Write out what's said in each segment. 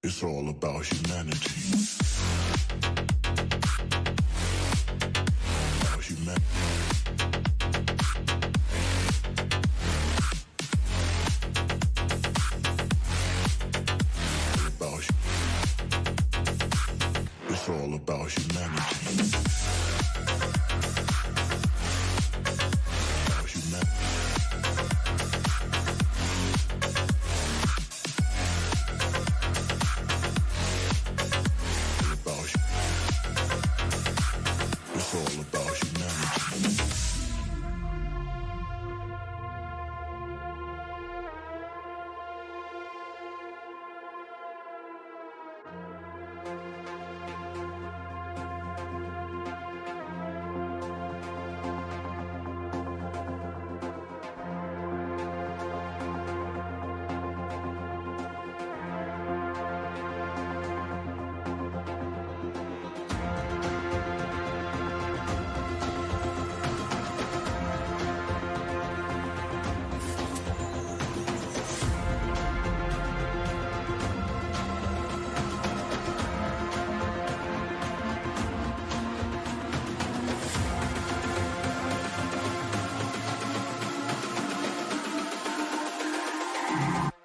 It's all about humanity. About humanity. It's all about humanity. About humanity. It's all about humanity.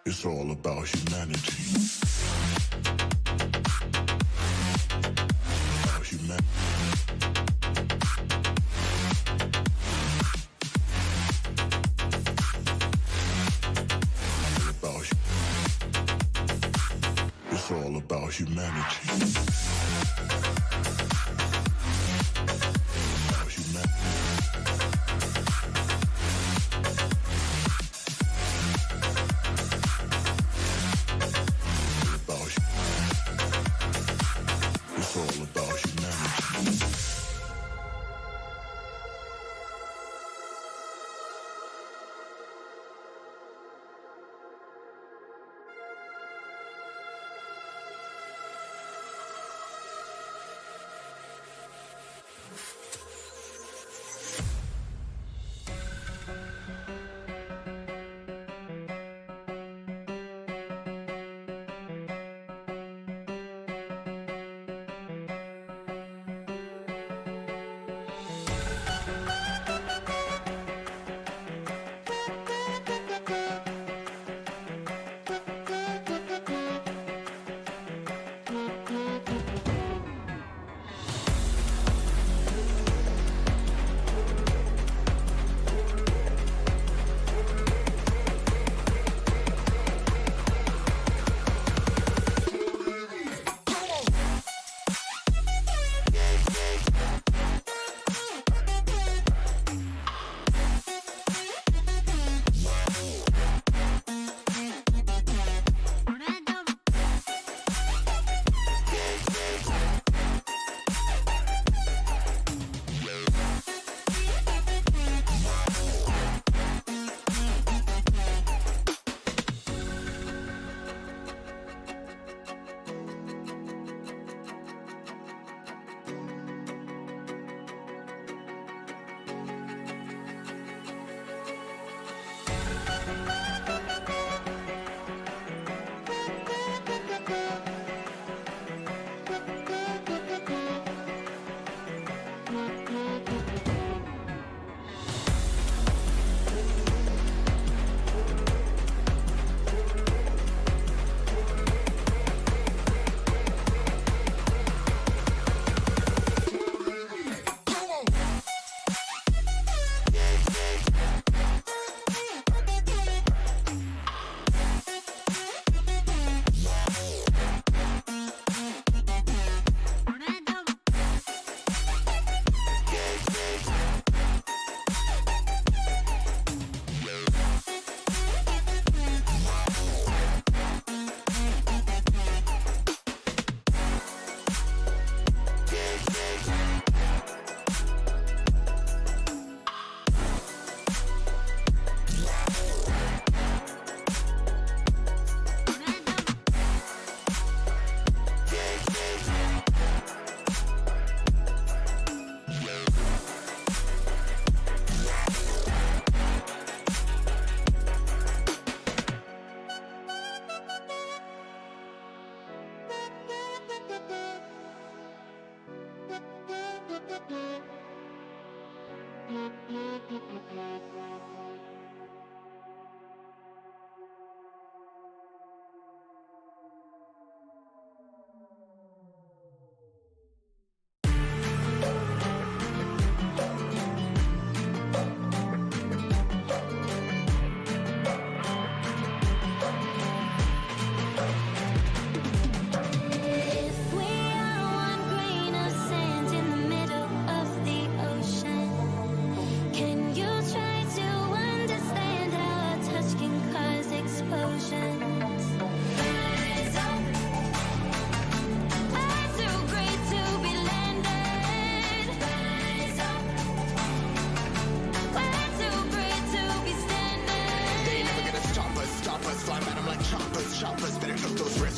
It's all about humanity. About humanity. It's all about humanity. About humanity. It's all about humanity.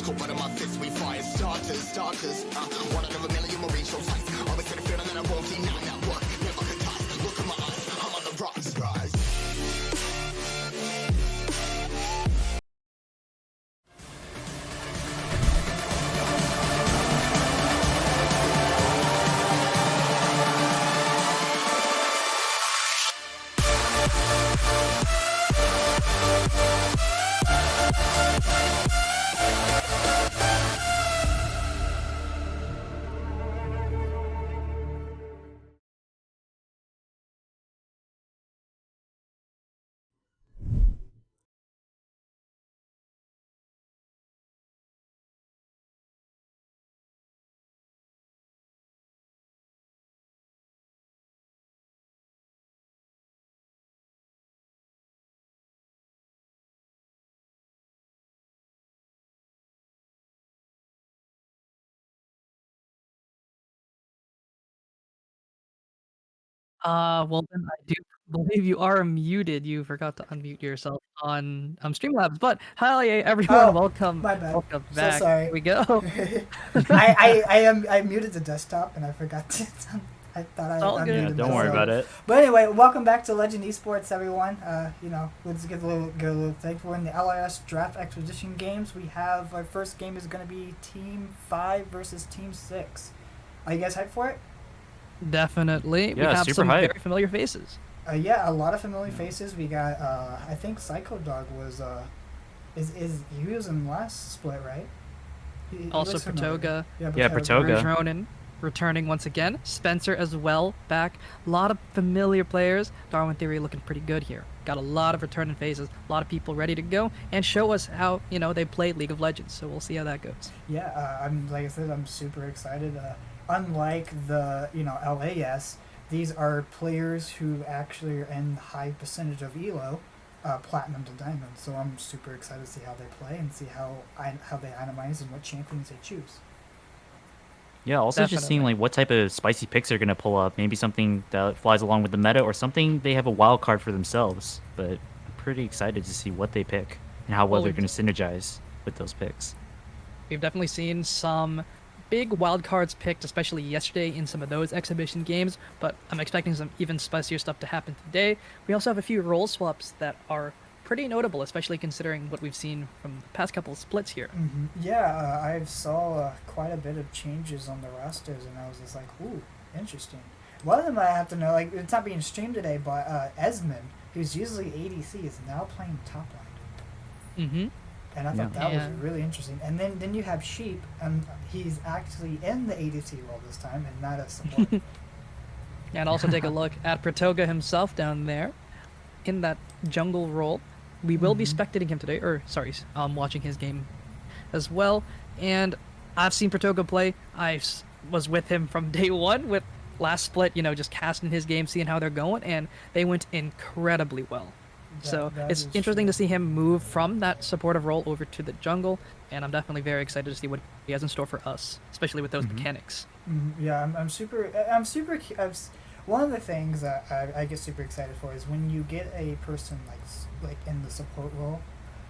Cold blood in my fist, we fire starters. One out of a million will reach those heights. Always get a feeling that I won't deny that work. Never could die. Look in my eyes, I'm on the rise. Well then I do believe you are muted. You forgot to unmute yourself on Streamlabs. But hi everyone, Oh, welcome, my bad. welcome So back. sorry. Here we go. I muted the desktop and I forgot to. I thought I All unmuted good. Yeah, don't worry myself. about it. But anyway, welcome back to Legend Esports, everyone. Let's get a little thankful. We're in the LRS Draft Expedition games. We have our first game is going to be Team 5 versus Team 6. Are you guys hyped for it? Definitely. We Yeah, have super some hype. very familiar faces. Yeah, a lot of familiar faces. We got. I think Psycho Dog was. Is he was in last split, right? He Also looks familiar. Pratoga, Yeah, Pratoga. Ronan returning once again. Spencer as well back. A lot of familiar players. Darwin Theory looking pretty good here. Got a lot of returning faces. A lot of people ready to go and show us how they play League of Legends. So we'll see how that goes. Yeah, I'm like I said, I'm super excited. Unlike the LAS, these are players who actually are in high percentage of Elo, platinum to diamond. So I'm super excited to see how they play and see how they itemize and what champions they choose. Yeah, also just seeing Definitely. like what type of spicy picks they're gonna pull up. Maybe something that flies along with the meta, or something they have a wild card for themselves. But I'm pretty excited to see what they pick and how well Well, they're gonna synergize with those picks. we've definitely seen some big wild cards picked, especially yesterday in some of those exhibition games, but I'm expecting some even spicier stuff to happen today. We also have a few role swaps that are pretty notable, especially considering what we've seen from the past couple of splits here. Yeah, I saw quite a bit of changes on the rosters, and I was just like, ooh, interesting. One of them I have to know, like it's not being streamed today, but Esmond, who's usually ADC, is now playing top lane. Mm-hmm. And I Yeah. thought that Yeah. was really interesting. And then you have Sheep, and he's actually in the ADC role this time, and not as support. And also take a look at Pratoga himself down there in that jungle role. We will be spectating him today, or sorry, watching his game as well. And I've seen Pratoga play. Was with him from day one with last split, just casting his game, seeing how they're going, and they went incredibly well. So That it's is interesting true. to see him move from that supportive role over to the jungle, and I'm definitely very excited to see what he has in store for us, especially with those mechanics. Yeah, one of the things that I get super excited for is when you get a person like in the support role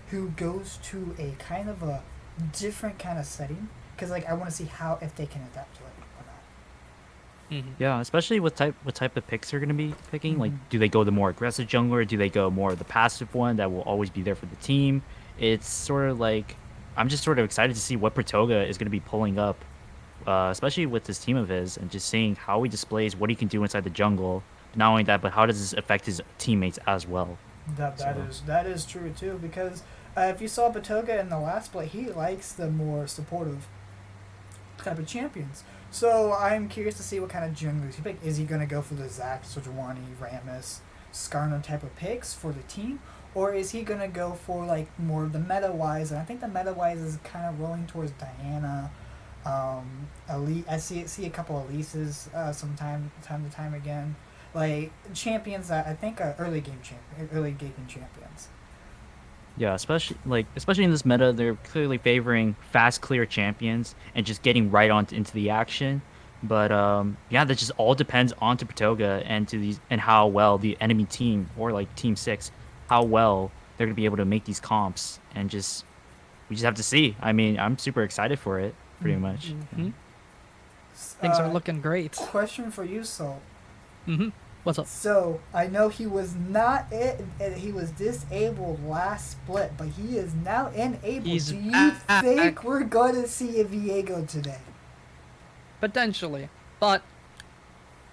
who goes to a kind of a different kind of setting, because like I want to see how if they can adapt to it or not. Yeah, especially what type of picks they're gonna be picking. Like, Mhm. do they go the more aggressive jungler? Or do they go more of the passive one that will always be there for the team? It's sort of like I'm just sort of excited to see what Pratoga is gonna be pulling up, especially with this team of his, and just seeing how he displays what he can do inside the jungle. Not only that, but how does this affect his teammates as well? So That is true too, because if you saw Batoga in the last play, he likes the more supportive type of champions. So I'm curious to see what kind of junglers he pick. Is he going to go for the Zac, Sejuani, Rammus, Skarner type of picks for the team? Or is he going to go for like more of the meta-wise? And I think the meta-wise is kind of rolling towards Diana. Elite, I see a couple of Elises time to time again. Like champions that I think are early gaming champions. yeah, especially in this meta, they're clearly favoring fast, clear champions and just getting right on into the action. But yeah, that just all depends on to Patoga and to these and how well the enemy team or like Team 6, how well they're gonna be able to make these comps. And just we just have to see. I mean, I'm super excited for it, pretty much. Hmm. Things are looking great. Question for you, Salt. Hmm. What's up? So I know he was not he was disabled last split, but he is now enabled. He's Do you back. think we're gonna see a Viego today? Potentially, but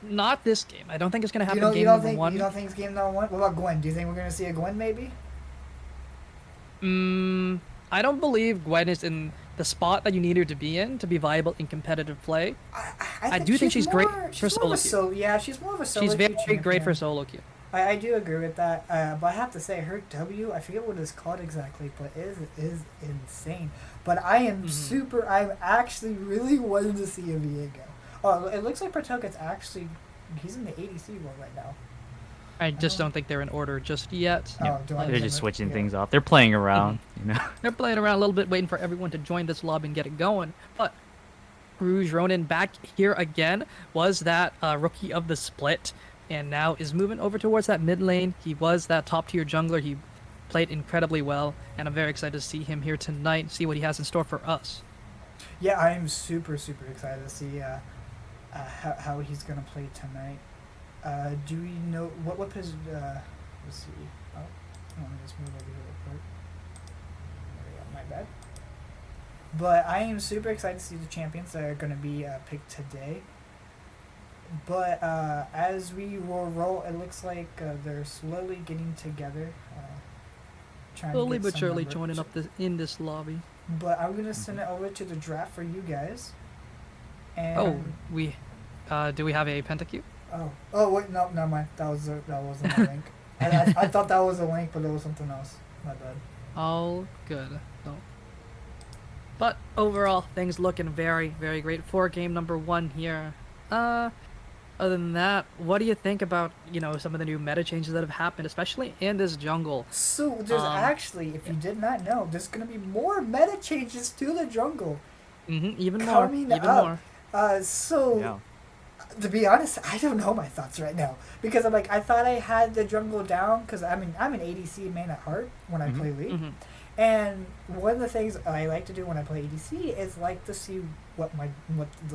not this game. I don't think it's gonna happen. You Game don't number think one. you don't think it's game number one? What about Gwen? Do you think we're gonna see a Gwen maybe? I don't believe Gwen is in the spot that you need her to be in to be viable in competitive play. I do think she's great for solo queue. Yeah, she's more of a solo She's queue very great for champion. solo queue. I do agree with that, but I have to say her W, I forget what it's called exactly, but it is insane. But I am I'm actually really wanting to see a Viego. Oh, it looks like Pratoka's actually, he's in the ADC role right now. I just don't think they're in order just yet. Oh, do I They're remember? just switching Yeah. things off. They're playing around, you know. They're playing around a little bit, waiting for everyone to join this lobby and get it going. But Rouge Ronin back here again was that rookie of the split, and now is moving over towards that mid lane. He was that top tier jungler. He played incredibly well, and I'm very excited to see him here tonight. See what he has in store for us. Yeah, I am super excited to see how he's gonna play tonight. Do we know what position? Let's see. Oh, let me just move over here real quick. There we go. My bad. But I am super excited to see the champions that are gonna be picked today. But as we will roll, it looks like they're slowly getting together. Trying Slowly to get but some surely numbers. joining up in this lobby. But I'm gonna send it over to the draft for you guys. And Oh, we do we have a pentacue? Oh wait, no, never mind. That wasn't a link. I thought that was a link, but it was something else. My bad. All good. No. But overall, things looking very great for game number one here. Other than that, what do you think about, some of the new meta changes that have happened, especially in this jungle? So there's actually, if you did not know, there's gonna be more meta changes to the jungle Even more. coming Even up. more. So to be honest, I don't know my thoughts right now because I'm like I thought I had the jungle down because I'm an ADC main at heart when I play League. And one of the things I like to do when I play ADC is like to see what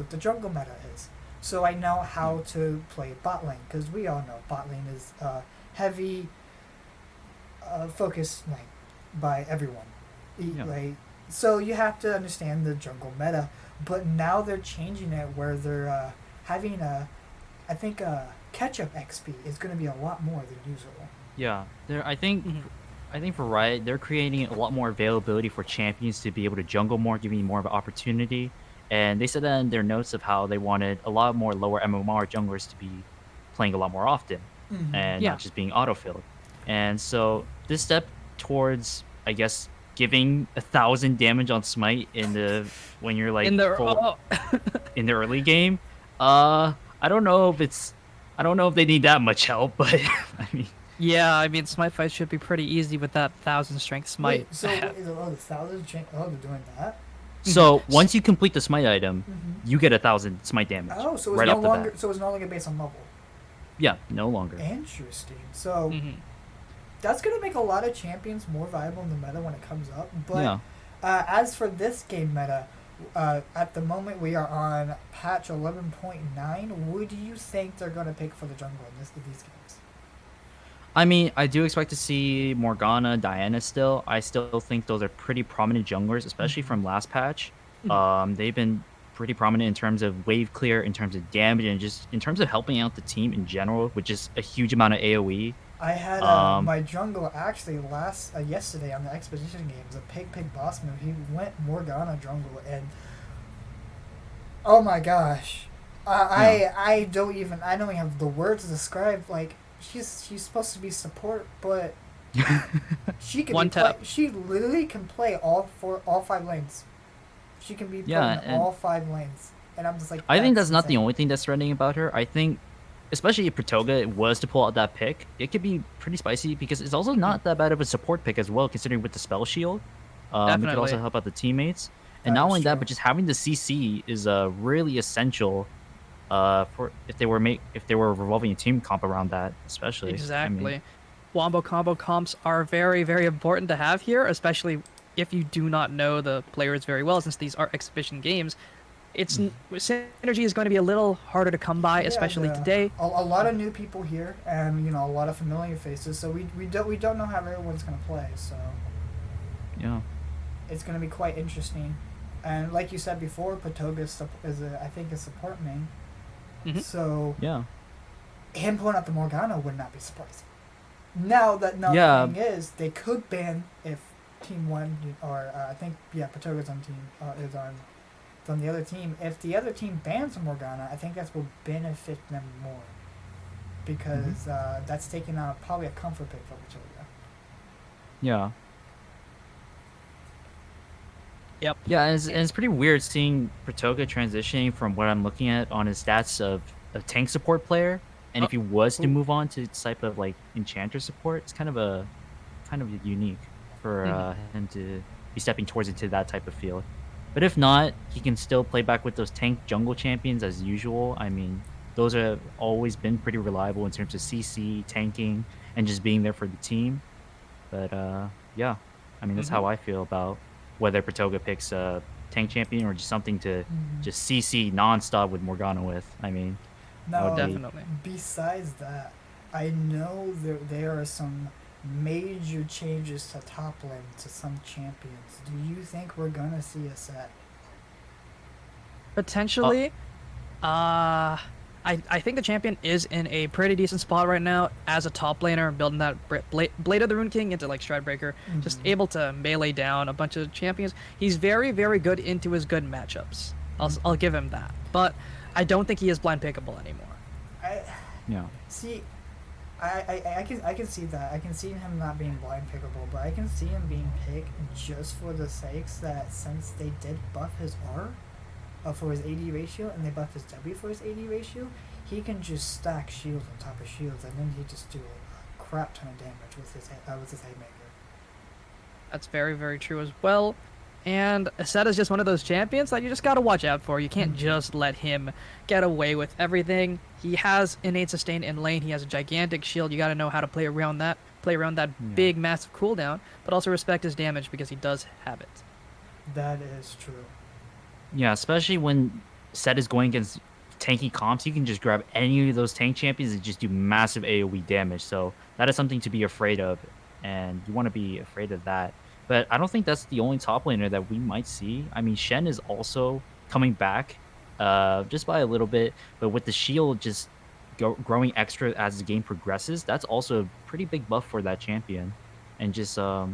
the jungle meta is. So I know how to play bot lane, because we all know bot lane is heavy focus lane by everyone. Like, so you have to understand the jungle meta. But now they're changing it where they're having I think catch-up XP is going to be a lot more than usual. Yeah, I think for Riot, they're creating a lot more availability for champions to be able to jungle more, giving more of an opportunity. And they said that in their notes of how they wanted a lot more lower MMR junglers to be playing a lot more often and not just being autofilled. And so this step towards, I guess, giving 1,000 damage on smite when you're like In the in the early game, I don't know if they need that much help, but I mean. Yeah, I mean, smite fights should be pretty easy with that 1,000 strength smite. Wait, so the 1,000 they're doing that? So once you complete the smite item, you get 1,000 smite damage. Oh, so it's right no off the longer bat. so it's no longer based on level. Yeah, no longer. Interesting. So that's gonna make a lot of champions more viable in the meta when it comes up. But as for this game meta, at the moment we are on patch 11.9. What do you think they're gonna pick for the jungle in these games? I mean, I do expect to see Morgana, Diana still. I still think those are pretty prominent junglers, especially from last patch. They've been pretty prominent in terms of wave clear, in terms of damage, and just in terms of helping out the team in general, with just a huge amount of AoE. I had my jungle actually yesterday on the Expedition games, a pig boss move. He went Morgana jungle, and oh my gosh, I don't even have the words to describe. Like she's supposed to be support, but she can One tap. She literally can play all 5 lanes. She can be playing all 5 lanes, and I'm just like. I think that's not the insane. only thing that's threatening about her. I think, especially if Pratoga was to pull out that pick, it could be pretty spicy because it's also not that bad of a support pick as well, considering with the spell shield. It could also Definitely. help out the teammates. And That not is only true. that, but just having the CC is really essential for if they were revolving a team comp around that, especially. Exactly. I mean, Wombo combo comps are very important to have here, especially if you do not know the players very well, since these are exhibition games, synergy is going to be a little harder to come by, especially today. A lot of new people here, and a lot of familiar faces. So we don't know how everyone's gonna play. So Yeah. it's gonna be quite interesting. And like you said before, Patoga I think a support main. Mhm. So Yeah. him pulling out the Morgana would not be surprising. Now the thing is, they could ban if Team One or I think Patoga's on team is on the other team. If the other team bans Morgana, I think that will benefit them more because that's taking out probably a comfort pick for Patoga. Yeah. Yep. Yeah, and it's pretty weird seeing Pratoga transitioning from what I'm looking at on his stats of a tank support player, and if he was to move on to type of like enchanter support, it's kind of unique for him to be stepping towards into that type of field. But if not, he can still play back with those tank jungle champions as usual. I mean, those have always been pretty reliable in terms of CC, tanking, and just being there for the team. But yeah, I mean that's how I feel about whether Pratoga picks a tank champion or just something to just CC nonstop with Morgana with. I mean, Now, would be- Definitely. besides that, I know there are some major changes to top lane to some champions. Do you think we're gonna see a set? Potentially, I think the champion is in a pretty decent spot right now as a top laner, building that Blade of the Rune King into like Stridebreaker, just able to melee down a bunch of champions. He's very, very good into his good matchups. I'll give him that, but I don't think he is blind pickable anymore. I yeah. see. I can see that. I can see him not being blind pickable, but I can see him being picked just for the sakes that since they did buff his R for his AD ratio and they buff his W for his AD ratio, he can just stack shields on top of shields and then he just do a crap ton of damage with his haymaker. That's very, very true as well. And Asset is just one of those champions that you just gotta watch out for. You can't just let him get away with everything. He has innate sustain in lane. He has a gigantic shield. You gotta know how to play around that. Play around that big, massive cooldown, but also respect his damage because he does have it. That is true. Yeah, especially when Set is going against tanky comps, you can just grab any of those tank champions and just do massive AoE damage. So that is something to be afraid of, and you want to be afraid of that. But I don't think that's the only top laner that we might see. I mean, Shen is also coming back, just by a little bit, but with the shield just growing extra as the game progresses, that's also a pretty big buff for that champion. And just I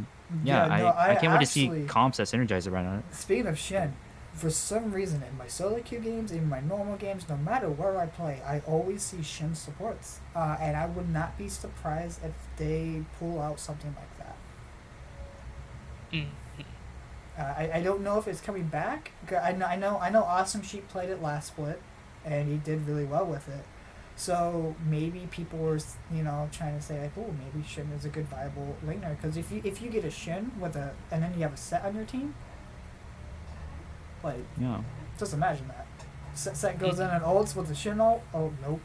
can't wait to see comps that synergize around it. Speaking of Shen, for some reason in my solo queue games, in my normal games, no matter where I play, I always see Shen supports, and I would not be surprised if they pull out something like that. I don't know if it's coming back. I know Awesome Sheep played it last split, and he did really well with it. So maybe people were trying to say like, oh, maybe Shen is a good viable laner, because if you get a Shen and then you have a set on your team, like just imagine that set goes in and ults with the Shen ult. Oh nope.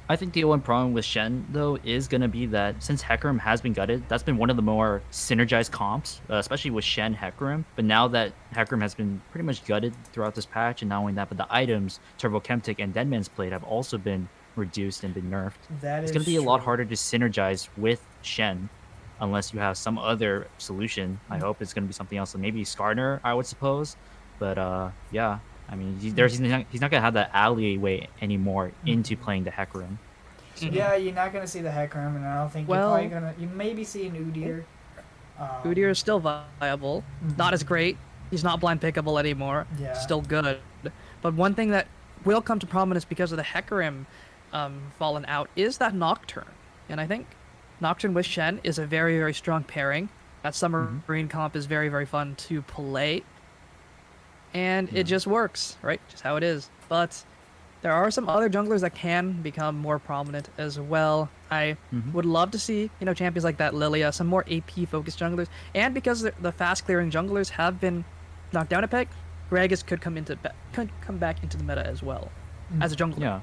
I think the one problem with Shen, though, is going to be that since Hecarim has been gutted, that's been one of the more synergized comps, especially with Shen Hecarim. But now that Hecarim has been pretty much gutted throughout this patch, and not only that, but the items, Turbo Chemtic and Deadman's Blade, have also been reduced and been nerfed. It's going to be a lot harder to synergize with Shen unless you have some other solution. I hope it's going to be something else, like maybe Skarner, I would suppose. But yeah. I mean, he's not going to have that alleyway anymore into playing the Hecarim. So. Yeah, you're not going to see the Hecarim, and I don't think you maybe see an Udyr. Udyr is still viable. Not as great. He's not blind pickable anymore. Yeah. Still good. But one thing that will come to prominence because of the Hecarim fallen out is that Nocturne. And I think Nocturne with Shen is a very, very strong pairing. That Submarine comp is very, very fun to play. And it just works, right? Just how it is. But there are some other junglers that can become more prominent as well. I would love to see, champions like that Lilia, some more AP-focused junglers. And because the fast-clearing junglers have been knocked down a peg, Gragas could come back into the meta as well as a jungler. Yeah.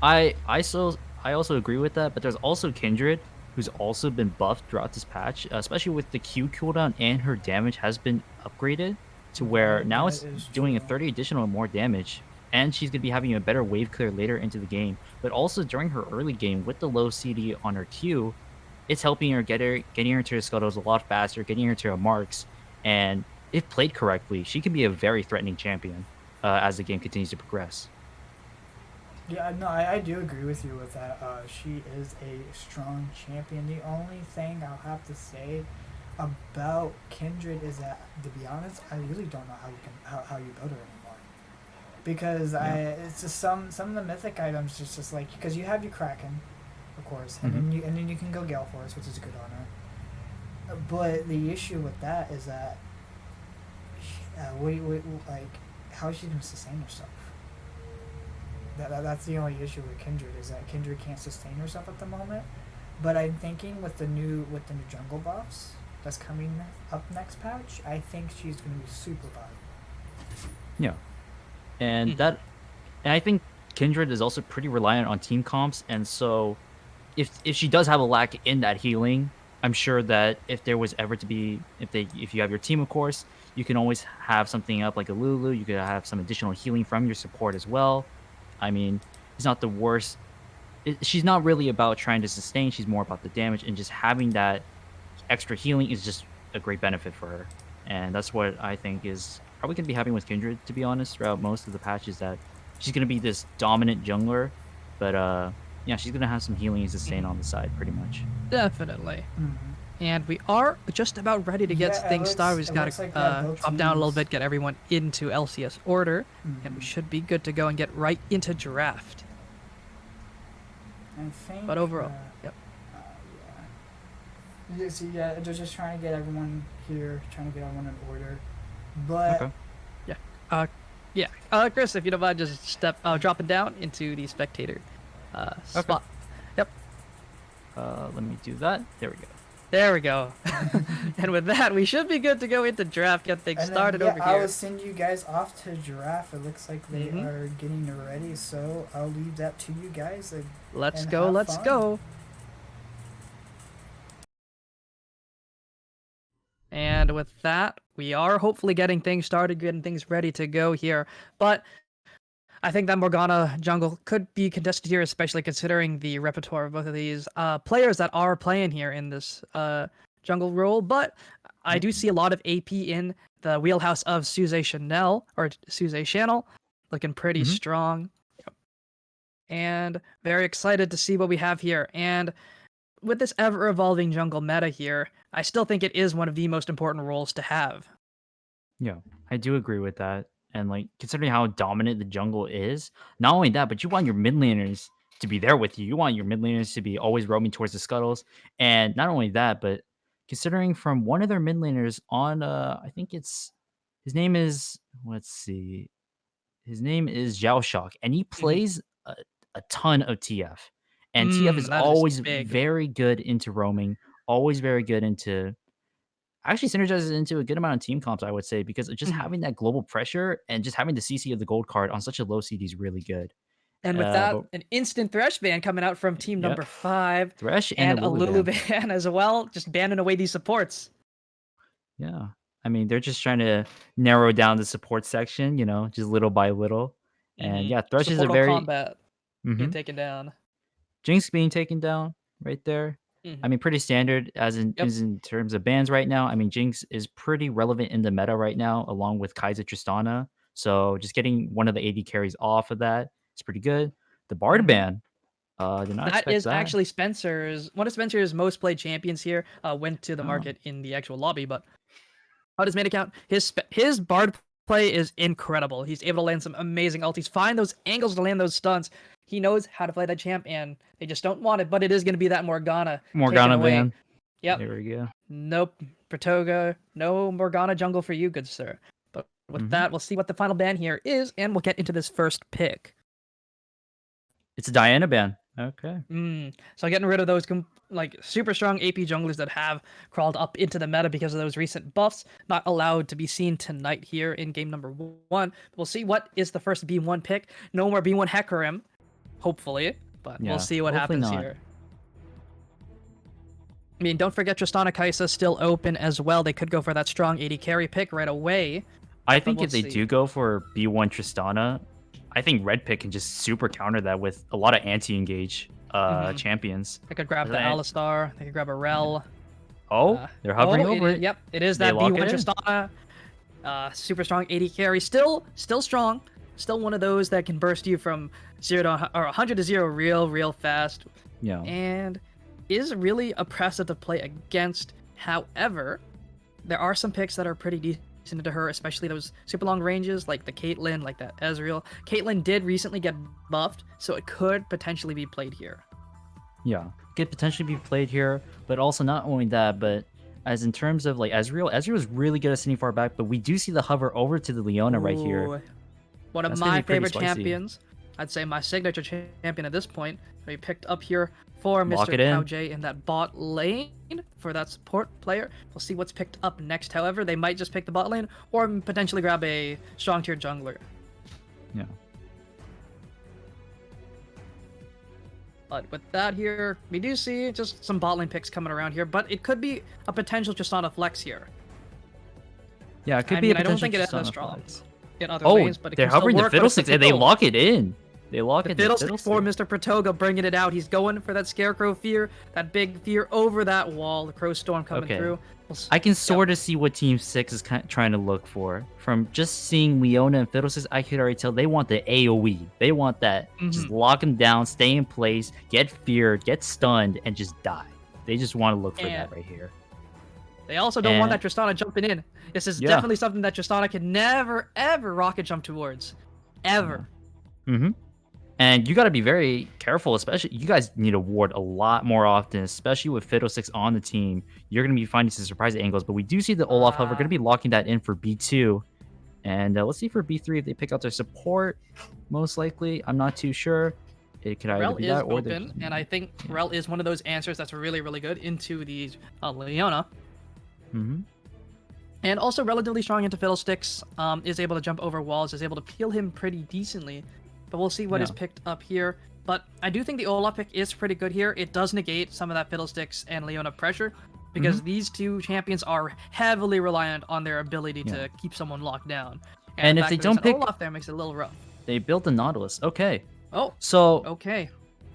I also agree with that, but there's also Kindred. who's also been buffed throughout this patch, especially with the Q cooldown, and her damage has been upgraded to where now That it's is doing a true. 30 additional more damage. And she's going to be having a better wave clear later into the game. But also during her early game with the low CD on her Q, it's helping her getting her to the scuttles a lot faster, getting her to her marks. And if played correctly, she can be a very threatening champion as the game continues to progress. Yeah, no, I do agree with you with that. She is a strong champion. The only thing I'll have to say about Kindred is that, to be honest, I really don't know how you build her anymore. Because Yeah. it's just some of the mythic items just like, because you have your Kraken, of course, and Hmm. then you can go Gale Force, which is good on her. But the issue with that is that we like how is she gonna sustain herself? That's the only issue with Kindred is that Kindred can't sustain herself at the moment. But I'm thinking with the new jungle buffs that's coming up next patch, I think she's gonna be super viable. Yeah. And Mhm. that and I think Kindred is also pretty reliant on team comps, and so if she does have a lack in that healing, I'm sure that if there was ever to be if you have your team, of course, you can always have something up like a Lulu. You could have some additional healing from your support as well. I mean, it's not the worst. She's not really about trying to sustain. She's more about the damage, and just having that extra healing is just a great benefit for her. And that's what I think is probably going to be happening with Kindred, to be honest, throughout most of the patches, that she's going to be this dominant jungler, but yeah, she's going to have some healing and sustain Mhm. on the side pretty much. Definitely. Mm-hmm. And we are just about ready to get Yeah, things started. We just it gotta looks like yeah both drop down a little teams. bit, get everyone into LCS order, and we Mm-hmm. should be good to go and get right into draft. I think But overall, yep. yeah. See, yeah, they're just trying to get everyone here, trying to get everyone in order. But Okay. Yeah. Uh, yeah. Chris, if you don't mind, just dropping down into the spectator Okay. spot. Yep. Let me do that. There we go. There we go. And with that, we should be good to go into draft, get things and then started yeah, over I will here. send you guys off to giraffe. It looks like they Hmm. are getting ready, so I'll leave that to you guys Let's and go. have Let's fun. go. And with that, we are hopefully getting things started, getting things ready to go here. But I think that Morgana jungle could be contested here, especially considering the repertoire of both of these players that are playing here in this jungle role. But I Yep. do see a lot of AP in the wheelhouse of Suze Chanel or Suze Channel, looking pretty Hmm. strong. And very excited to see what we have here. And with this ever evolving jungle meta here, I still think it is one of the most important roles to have. Yeah, I do agree with that. And like considering how dominant the jungle is, not only that, but you want your mid laners to be there with you. You want your mid laners to be always roaming towards the scuttles. And not only that, but considering from one of their mid laners on I think it's his name is let's see. His name is Zhao Shock, and he Mhm. plays a ton of TF. And TF is That is always big. very good into roaming, always very good into actually synergizes into a good amount of team comps, I would say, because of just Mhm. having that global pressure and just having the CC of the gold card on such a low CD is really good. And with that, But an instant Thresh ban coming out from team yeah, number 5, Thresh and a and a Lulu Luluban. ban as well, just banning away these supports. Yeah. I mean, they're just trying to narrow down the support section, just little by little. And Hmm. yeah, Thresh is a Supportal very combat being mhm. taken down. Jinx being taken down right there. I Hmm. mean, pretty standard as in Yep. is in terms of bans right now. I mean, Jinx is pretty relevant in the meta right now, along with Kaiser Tristana. So just getting one of the AD carries off of that is pretty good. The Bard Hmm. ban, did not That expect is that. actually one of Spencer's most played champions here. Went to the Oh, market in the actual lobby, but on his main account, his Bard play is incredible. He's able to land some amazing ultis, find those angles to land those stuns. He knows how to play that champ, and they just don't want it. But it is going to be that Morgana taken Morgana away. ban. Yep. There we go. Nope. Pratoga, no Morgana jungle for you, good sir. But with Hmm. that, we'll see what the final ban here is, and we'll get into this first pick. It's a Diana ban. Okay. So getting rid of those like super strong AP junglers that have crawled up into the meta because of those recent buffs, not allowed to be seen tonight here in game number 1. We'll see what is the first B1 pick. No more B1 Hecarim, hopefully, but we'll Yeah. see what Hopefully happens not. here. I mean, don't forget Tristana Kaisa still open as well. They could go for that strong AD carry pick right away. I think we'll if they see. do go for B1 Tristana, I think red pick can just super counter that with a lot of anti-engage champions. They could grab the That- Alistar. They could grab a Rel. Oh, they're hovering over it. Yep, it is They that lock B1 it in. Tristana. Super strong AD carry. Still strong. Still one of those that can burst you from 100 to 0 real fast. Yeah. And is really oppressive to play against. However, there are some picks that are pretty decent to her, especially those super long ranges like the Caitlyn, like that Ezreal. Caitlyn did recently get buffed, so it could potentially be played here. Yeah, could potentially be played here, but also not only that, but as in terms of like Ezreal is really good at sitting far back, but we do see the hover over to the Leona right here. Ooh, one of That's gonna my be pretty favorite spicy. champions. I'd say my signature champion at this point. We picked up here for Lock Mr. it in. CowJ in that bot lane for that support player. We'll see what's picked up next. However, they might just pick the bot lane or potentially grab a strong tier jungler. Yeah. But with that here, we do see just some bot lane picks coming around here, but it could be a potential Tristana flex here. Yeah, it could I be mean, a I don't potential think it is as Tristana strong flex. in other Oh, lanes, but it they're can still hovering the work, but it's Fiddlesticks and they Fiddle. lock it in. They lock it. Fiddlestick for Mr. Pratoga, bringing it out. He's going for that Scarecrow fear, that big fear over that wall. The Crow Storm coming Okay. through. I can sort of see what Team 6 is trying to look for. From just seeing Leona and Fiddlesticks, I could already tell they want the AoE. They want that. Just lock them down, stay in place, get feared, get stunned, and just die. They just want to look for that right here. They also don't want And- that Tristana jumping in. This is Yeah. definitely something that Tristana can never, ever rocket jump towards. Ever. Mm-hmm. And you got to be very careful, especially you guys need to ward a lot more often, especially with Fiddlesticks on the team. You're going to be finding some surprise angles, but we do see the Olaf hover going to be locking that in for B2. And let's see for B3 if they pick out their support. Most likely, I'm not too sure. It could either Rel be is that or open, and I think Rel is one of those answers that's really, really good into the Leona. Mm-hmm. And also relatively strong into Fiddlesticks, is able to jump over walls, is able to peel him pretty decently. But we'll see what is Yeah. picked up here. But I do think the Olaf pick is pretty good here. It does negate some of that Fiddlesticks and Leona pressure, because these two champions are heavily reliant on their ability to keep someone locked down. And the if fact they that don't there's an pick- Olaf there makes it a little rough. They built the Nautilus. Okay. Oh, So, okay.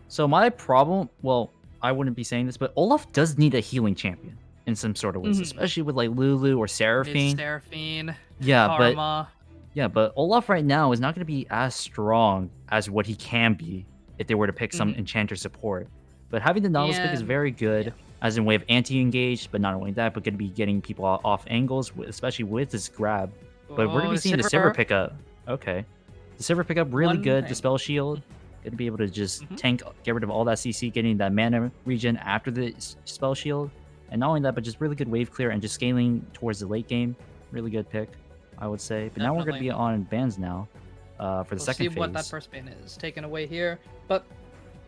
so my problem, well, I wouldn't be saying this, but Olaf does need a healing champion in some sort of ways, especially with like Lulu or Seraphine. Seraphine, Yeah, but Karma. yeah, but Olaf right now is not going to be as strong as what he can be if they were to pick some enchanter support. But having the Nautilus pick is And- very good, as in way of anti-engaged, but not only that, but going to be getting people off angles, especially with this grab. But we're going to Oh, be seeing the Sivir pickup. Okay. The Sivir pickup, really One good. The thing. spell shield, going to be able to just tank, get rid of all that CC, getting that mana regen after the spell shield. And not only that, but just really good wave clear and just scaling towards the late game. Really good pick, I would say. But now we're going to Definitely. be on bans now for the We'll second see phase. what that first ban is taken away here. But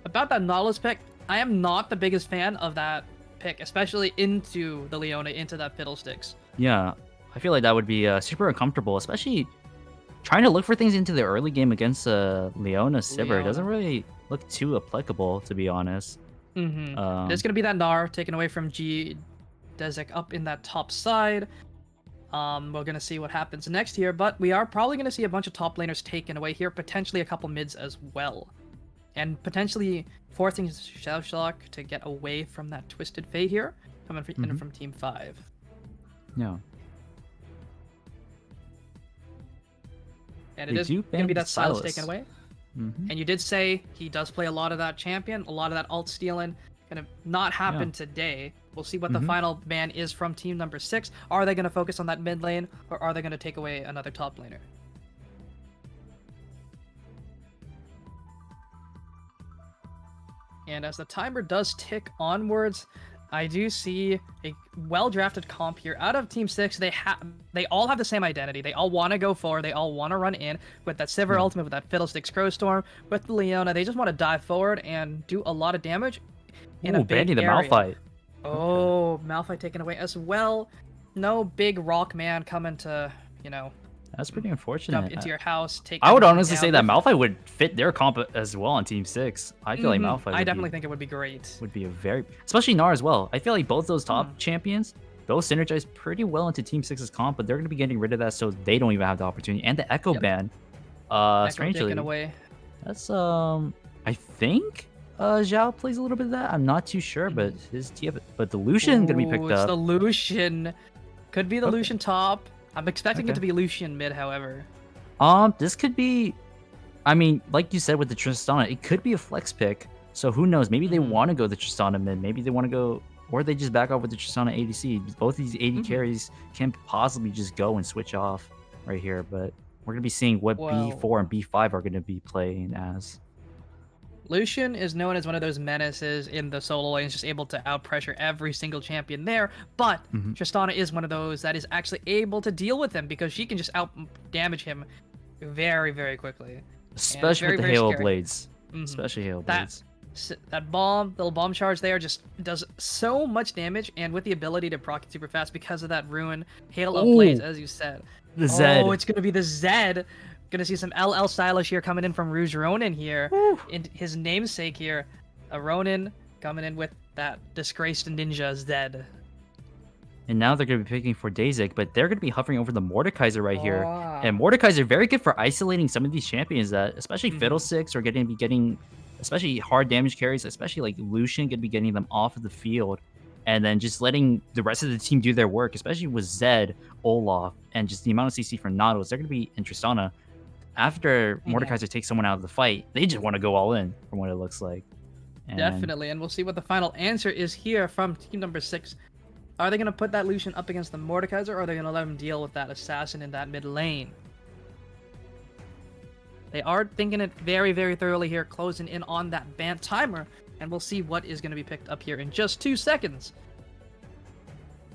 about that Nautilus pick, I am not the biggest fan of that pick, especially into the Leona, into that Fiddlesticks. Yeah, I feel like that would be super uncomfortable, especially trying to look for things into the early game against Leona Sivir. It doesn't really look too applicable, to be honest. There's going to be that Gnar taken away from G Dezek up in that top side. We're going to see what happens next here, but we are probably going to see a bunch of top laners taken away here, potentially a couple mids as well. And potentially forcing Shellshock to get away from that Twisted Fate here, coming in from Team 5. Yeah. And it They is do going to be ban that Silas Silas. taken away. Mhm. And you did say he does play a lot of that champion, a lot of that alt stealing. Gonna not happen today. We'll see what the final ban is from team number 6. Are they gonna focus on that mid lane, or are they gonna take away another top laner? And as the timer does tick onwards, I do see a well-drafted comp here. Out of Team 6, they all have the same identity. They all want to go forward. They all want to run in with that Sivir ultimate, with that Fiddlesticks Crowstorm, with the Leona. They just want to dive forward and do a lot of damage in a Ooh, big banning the area. Malphite. Oh, Malphite taken away as well. No big rock man coming to, That's pretty unfortunate. Jump into your house, take. I would everything honestly down. say that Malphite would fit their comp as well on Team 6. I feel like Malphite I would definitely be, think it would be great. would be a very, especially Gnar as well. I feel like both those top Hmm. champions, those synergize pretty well into Team 6's comp, but they're going to be getting rid of that so they don't even have the opportunity. And the Echo Yep. ban, Echo strangely, taken away. that's I think Zhao plays a little bit of that. I'm not too sure, but his TF, but the Lucian gonna be picked Ooh, it's up. the Lucian. Could be the Okay. Lucian top. I'm expecting it Okay. to be Lucian mid, however. This could be, I mean, like you said with the Tristana, it could be a flex pick. So who knows? Maybe they want to go the Tristana mid. Maybe they want to go, or they just back off with the Tristana ADC. Both these AD carries can possibly just go and switch off right here. But we're gonna be seeing what Well- B4 and B5 are gonna be playing as. Lucian is known as one of those menaces in the solo lane, just able to outpressure every single champion there. But Tristana is one of those that is actually able to deal with him because she can just out damage him very, very quickly. Especially very, with the very Halo scary. Blades. Mhm. Especially Halo That- Blades. That little bomb charge there just does so much damage, and with the ability to proc it super fast because of that ruin Halo Ooh. Blaze, as you said. The Zed. Oh, it's gonna be the Zed. Gonna see some LL stylish here coming in from Rouge Ronin here. In his namesake here. A Ronin coming in with that disgraced ninja Zed. And now they're going to be picking for Dazik, but they're going to be hovering over the Mordekaiser right here. Ah. And Mordekaiser very good for isolating some of these champions that, especially Fiddlesticks, are getting especially hard damage carries, especially like Lucian, going to be getting them off of the field. And then just letting the rest of the team do their work, especially with Zed, Olaf, and just the amount of CC from Nautilus. They're going to be in Tristana. After Mordekaiser takes someone out of the fight, they just want to go all in, from what it looks like. And Definitely, and we'll see what the final answer is here from team number 6. Are they going to put that Lucian up against the Mordekaiser, or are they going to let him deal with that assassin in that mid lane? They are thinking it very, very thoroughly here, closing in on that ban timer, and we'll see what is going to be picked up here in just 2 seconds.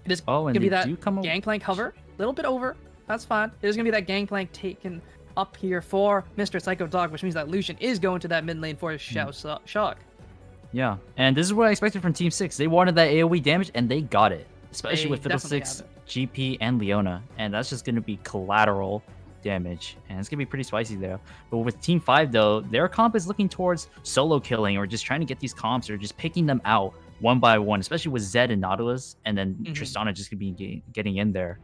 It is Oh, going and to be they that do come gangplank hover, a little bit over. That's fine. It is going to be that gangplank taken up here for Mr. Psycho Dog, which means that Lucian is going to that mid lane for his shock. Yeah, and this is what I expected from Team 6. They wanted that AoE damage, and they got it. Especially They with definitely Fiddlesticks, have GP, and Leona. And that's just going to be collateral damage. And it's going to be pretty spicy there. But with Team 5, though, their comp is looking towards solo killing or just trying to get these comps or just picking them out one by one, especially with Zed and Nautilus. And then Tristana just going to be getting in there.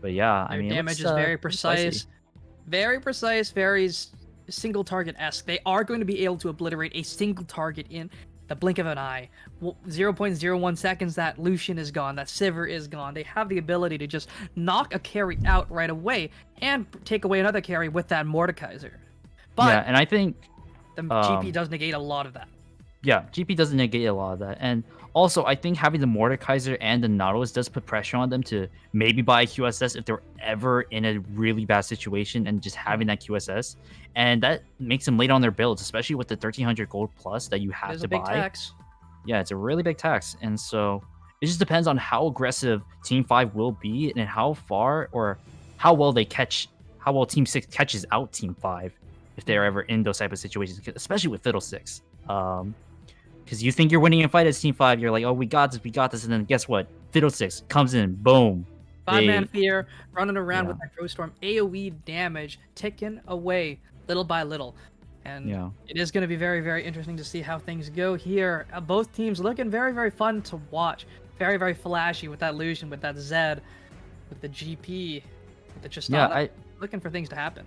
But yeah, I Their mean, damage it is looks, very pretty spicy. precise. Very precise, very single target-esque. They are going to be able to obliterate a single target in the blink of an eye. 0.01 seconds, that Lucian is gone, that Sivir is gone. They have the ability to just knock a carry out right away and take away another carry with that Mordekaiser. But Yeah, and I think the GP does negate a lot of that. yeah, GP doesn't negate a lot of that. And also, I think having the Mordekaiser and the Nautilus does put pressure on them to maybe buy a QSS if they're ever in a really bad situation and just having that QSS. And that makes them late on their builds, especially with the 1300 gold plus that you have There's to a big buy. tax. Yeah, it's a really big tax. And so it just depends on how aggressive Team 5 will be and how far or how well Team 6 catches out Team 5 if they're ever in those type of situations, especially with Fiddlesticks. Because you think you're winning a fight as Team 5, you're like, oh, we got this, and then guess what? Fiddlesticks comes in, boom. 5-man fear, running around Yeah. with that Ghost Storm, AoE damage, ticking away little by little. And Yeah. it is going to be very, very interesting to see how things go here. Both teams looking very, very fun to watch. Very, very flashy with that Lucian, with that Zed, with the GP, with the Tristana. Yeah, Looking for things to happen.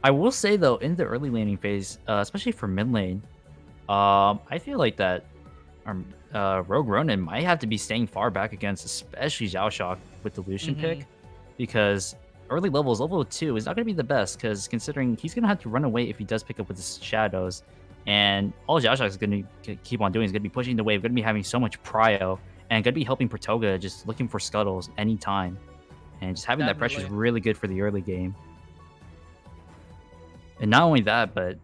I will say though, in the early laning phase, especially for mid lane, I feel like that Rogue Ronin might have to be staying far back against, especially Zhao Shock with the Lucian pick, because early levels, level 2 is not going to be the best, because considering he's going to have to run away if he does pick up with his shadows, and all Zhao Shock is going to keep on doing is going to be pushing the wave, going to be having so much prio, and going to be helping Pratoga just looking for scuttles anytime, and just having that pressure is Definitely. really good for the early game. And not only that, but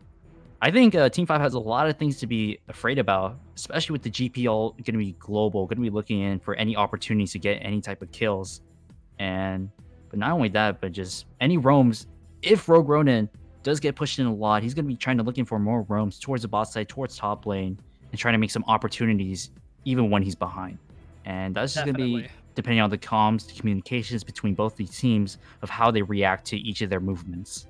I think Team 5 has a lot of things to be afraid about, especially with the GP all going to be global, going to be looking in for any opportunities to get any type of kills. But not only that, but just any roams. If Rogue Ronin does get pushed in a lot, he's going to be trying to looking for more roams towards the bot side, towards top lane, and trying to make some opportunities even when he's behind. And that's just going to be depending on the comms, the communications between both these teams of how they react to each of their movements.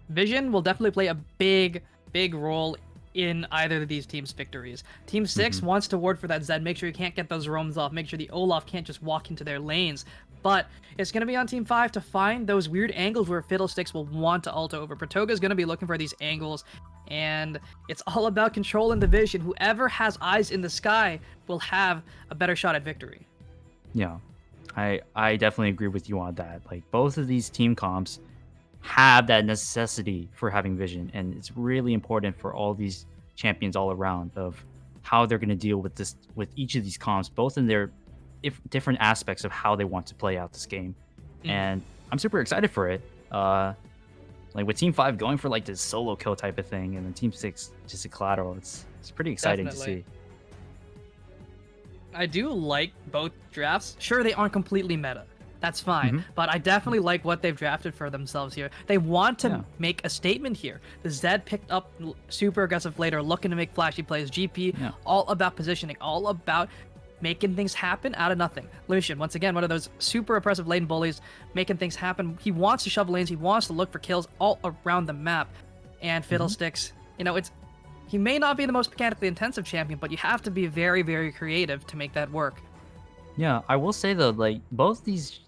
Vision will definitely play a big, big role in either of these teams' victories. Team 6 wants to ward for that Zed, make sure you can't get those roams off, make sure the Olaf can't just walk into their lanes. But it's going to be on Team 5 to find those weird angles where Fiddlesticks will want to ult over. Pratoga is going to be looking for these angles, and it's all about control and division. Whoever has eyes in the sky will have a better shot at victory. Yeah, I definitely agree with you on that. Like, both of these team comps have that necessity for having vision, and it's really important for all these champions all around of how they're going to deal with this, with each of these comps, both in their different aspects of how they want to play out this game. And I'm super excited for it. Like, with Team 5 going for like this solo kill type of thing, and then Team 6 just a collateral, it's pretty exciting Definitely. to see. I do like both drafts. Sure, they aren't completely meta. That's fine. But I definitely like what they've drafted for themselves here. They want to make a statement here. The Zed picked up super aggressive later, looking to make flashy plays. GP, all about positioning, all about making things happen out of nothing. Lucian, once again, one of those super oppressive lane bullies, making things happen. He wants to shove lanes. He wants to look for kills all around the map. And Fiddlesticks, you know, he may not be the most mechanically intensive champion, but you have to be very, very creative to make that work. Yeah, I will say though, like, both these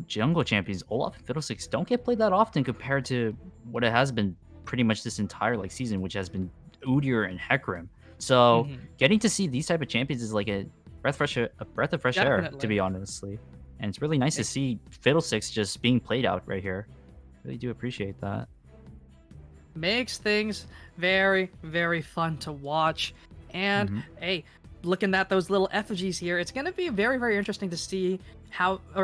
jungle champions, Olaf and Fiddlesticks, don't get played that often compared to what it has been pretty much this entire like season, which has been Udyr and Hecarim. So getting to see these type of champions is like a breath of fresh air, to Definitely. be honestly. And it's really nice to see Fiddlesticks just being played out right here. Really do appreciate that. Makes things very, very fun to watch. And hey, looking at those little effigies here, it's going to be very, very interesting to see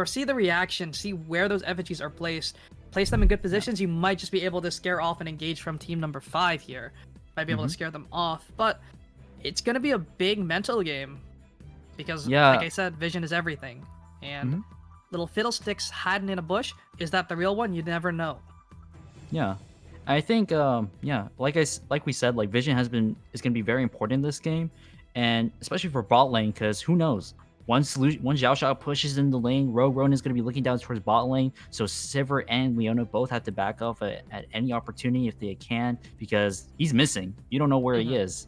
see the reaction, see where those effigies are placed. Place them in good positions. You might just be able to scare off and engage from team number 5 here. Might be able to scare them off, but it's going to be a big mental game because, like I said, vision is everything. And little Fiddlesticks hiding in a bush, is that the real one? You never know. Yeah, I think like we said, like, vision is going to be very important in this game, and especially for bot lane, because who knows, once Xiaoshao pushes in the lane, Rogue Ronan is going to be looking down towards bot lane, so Sivir and Leona both have to back off at any opportunity if they can, because he's missing. You don't know where he is,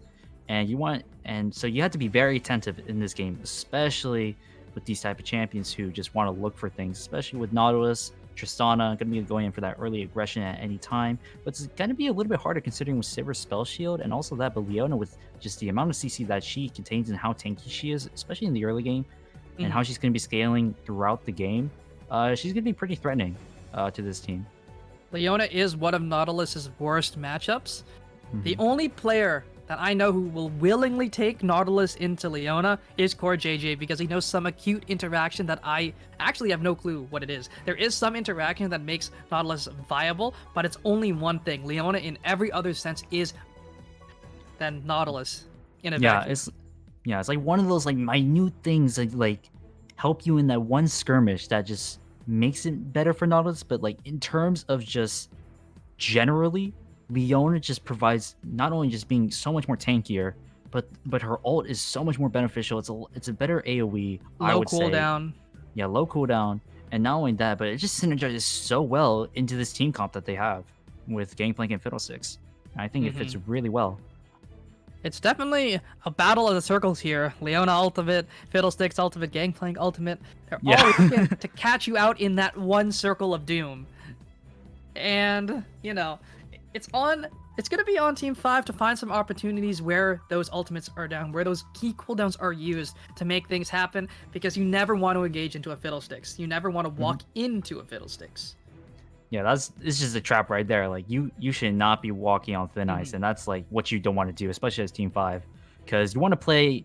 and so you have to be very attentive in this game, especially with these type of champions who just want to look for things, especially with Nautilus. Tristana going to be going in for that early aggression at any time, but it's going to be a little bit harder considering with Sivir's spell shield and also that, but Leona with just the amount of CC that she contains and how tanky she is, especially in the early game, and how she's going to be scaling throughout the game, she's going to be pretty threatening to this team. Leona is one of Nautilus's worst matchups. The only player that I know who will willingly take Nautilus into Leona is Core JJ, because he knows some acute interaction that I actually have no clue what it is. There is some interaction that makes Nautilus viable, but it's only one thing. Leona in every other sense is than Nautilus in a vacuum. It's like one of those like minute things that like help you in that one skirmish that just makes it better for Nautilus, but like in terms of just generally, Leona just provides not only just being so much more tankier, but her ult is so much more beneficial. It's a better AoE. I would cooldown. say. Yeah, low cooldown, and not only that, but it just synergizes so well into this team comp that they have with Gangplank and Fiddlesticks. I think it fits really well. It's definitely a battle of the circles here. Leona ultimate, Fiddlesticks ultimate, Gangplank ultimate. They're all looking to catch you out in that one circle of doom. And, you know, it's going to be on Team 5 to find some opportunities where those ultimates are down, where those key cooldowns are used to make things happen, because you never want to engage into a Fiddlesticks. You never want to walk into a Fiddlesticks. Yeah, it's just a trap right there. Like, you should not be walking on thin ice, and that's like what you don't want to do, especially as Team 5, because you want to play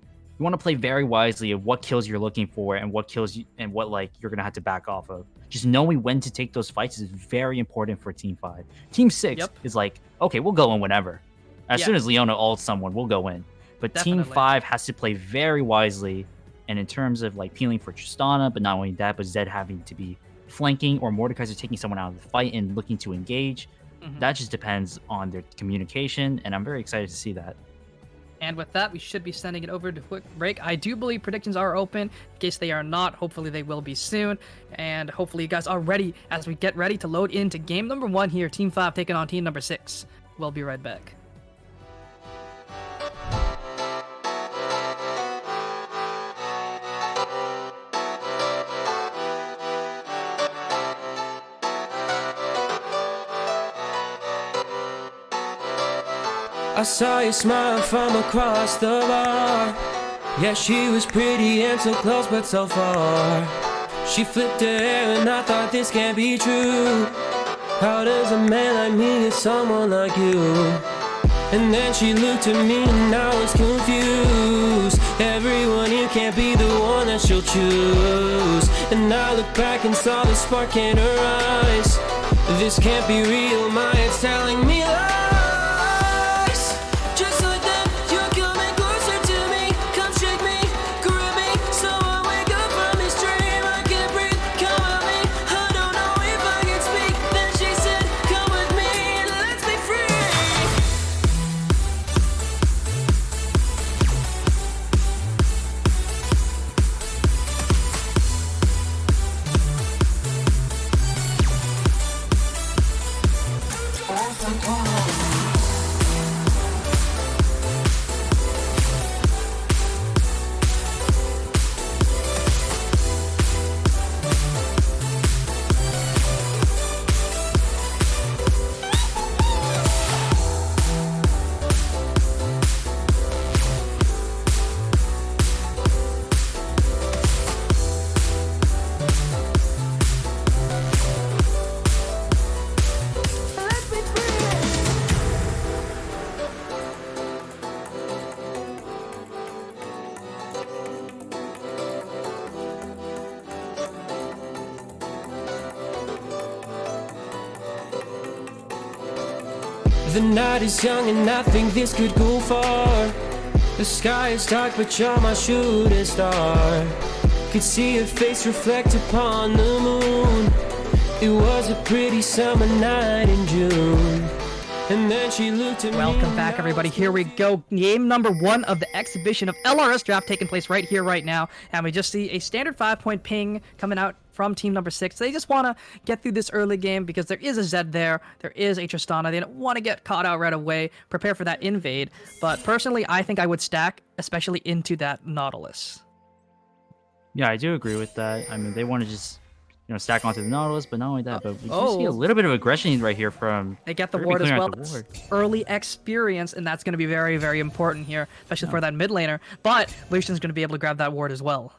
very wisely of what kills you're looking for and what kills you and what like you're gonna have to back off of. Just knowing when to take those fights is very important for Team 5. Team 6 is like, okay, we'll go in whenever. As soon as Leona ults someone, we'll go in. But Team 5 has to play very wisely, and in terms of like peeling for Tristana, but not only that, but Zed having to be flanking or Mordekaiser taking someone out of the fight and looking to engage. That just depends on their communication, and I'm very excited to see that. And with that, we should be sending it over to quick break. I do believe predictions are open. In case they are not, hopefully they will be soon. And hopefully you guys are ready as we get ready to load into game number 1 here. Team 5 taking on team number 6. We'll be right back. I saw you smile from across the bar. Yeah, she was pretty and so close but so far. She flipped her hair and I thought this can't be true. How does a man like me get someone like you? And then she looked at me and I was confused. Everyone here can't be the one that she'll choose. And I looked back and saw the spark in her eyes. This can't be real, my head's telling me lies. Just like that, you're coming closer to me. Come shake me, grab me, so I wake up from this dream. I can't breathe, come with me. I don't know if I can speak. Then she said, come with me and let's be free. The night is young and I think this could go far. The sky is dark but you're my shooting star. Could see your face reflect upon the moon. It was a pretty summer night in June. And then she looked at me. Welcome back, everybody. Here we go. Game number 1 of the exhibition of LRS draft taking place right here, right now. And we just see a standard 5-point ping coming out from team number 6. They just want to get through this early game because there is a Zed there. There is a Tristana. They don't want to get caught out right away. Prepare for that invade. But personally, I think I would stack, especially into that Nautilus. Yeah, I do agree with that. I mean, they want to just, stack onto the Nautilus, but not only that, but we do see a little bit of aggression right here from... They get the they're gonna ward be as clearing well. out the ward. Early experience, and that's going to be very, very important here, especially for that mid laner. But Lucian's going to be able to grab that ward as well.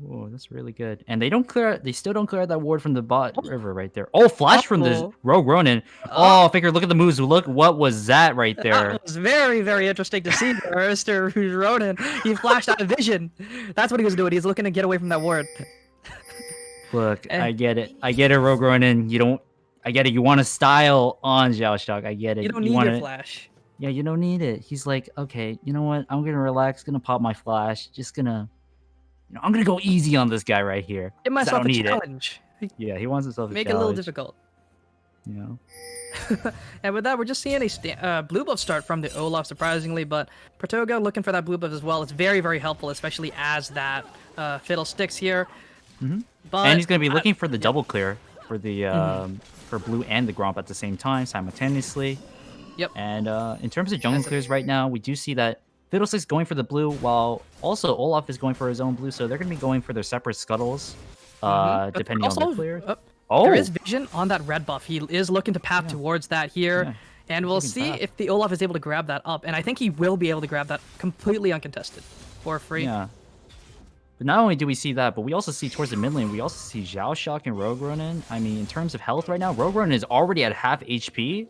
Oh, that's really good. And they still don't clear out that ward from the bot river right there. Oh, flash from the Rogue Ronin. Oh, Faker, look at the moves. Look, what was that right there? That was very, very interesting to see there, Mr. Ronin. He flashed out of vision. That's what he was doing. He's looking to get away from that ward. Look, I get it. I get it, Rogue Ronin. I get it. You want to style on Xiaoshock. I get it. You don't need your flash. Yeah, you don't need it. He's like, okay, you know what? I'm going to relax. Going to pop my flash. Just going to... I'm gonna go easy on this guy right here. Give myself a challenge. Yeah, he wants himself a Make challenge. it a little difficult. And with that, we're just seeing a blue buff start from the Olaf, surprisingly, but Pratoga looking for that blue buff as well. It's very, very helpful, especially as that Fiddle sticks here. But and he's gonna be looking for the double clear for the for blue and the Gromp at the same time, simultaneously. Yep. And in terms of jungle clears right now, we do see that Fiddlestick's going for the blue, while also Olaf is going for his own blue, so they're going to be going for their separate scuttles, depending on the clear. There is vision on that red buff. He is looking to path towards that here, and we'll see if the Olaf is able to grab that up, and I think he will be able to grab that completely uncontested, for free. Yeah. But not only do we see that, but we also see towards the mid lane, we also see Xiaoshock and Rogue Ronin. I mean, in terms of health right now, Rogue Ronin is already at half HP,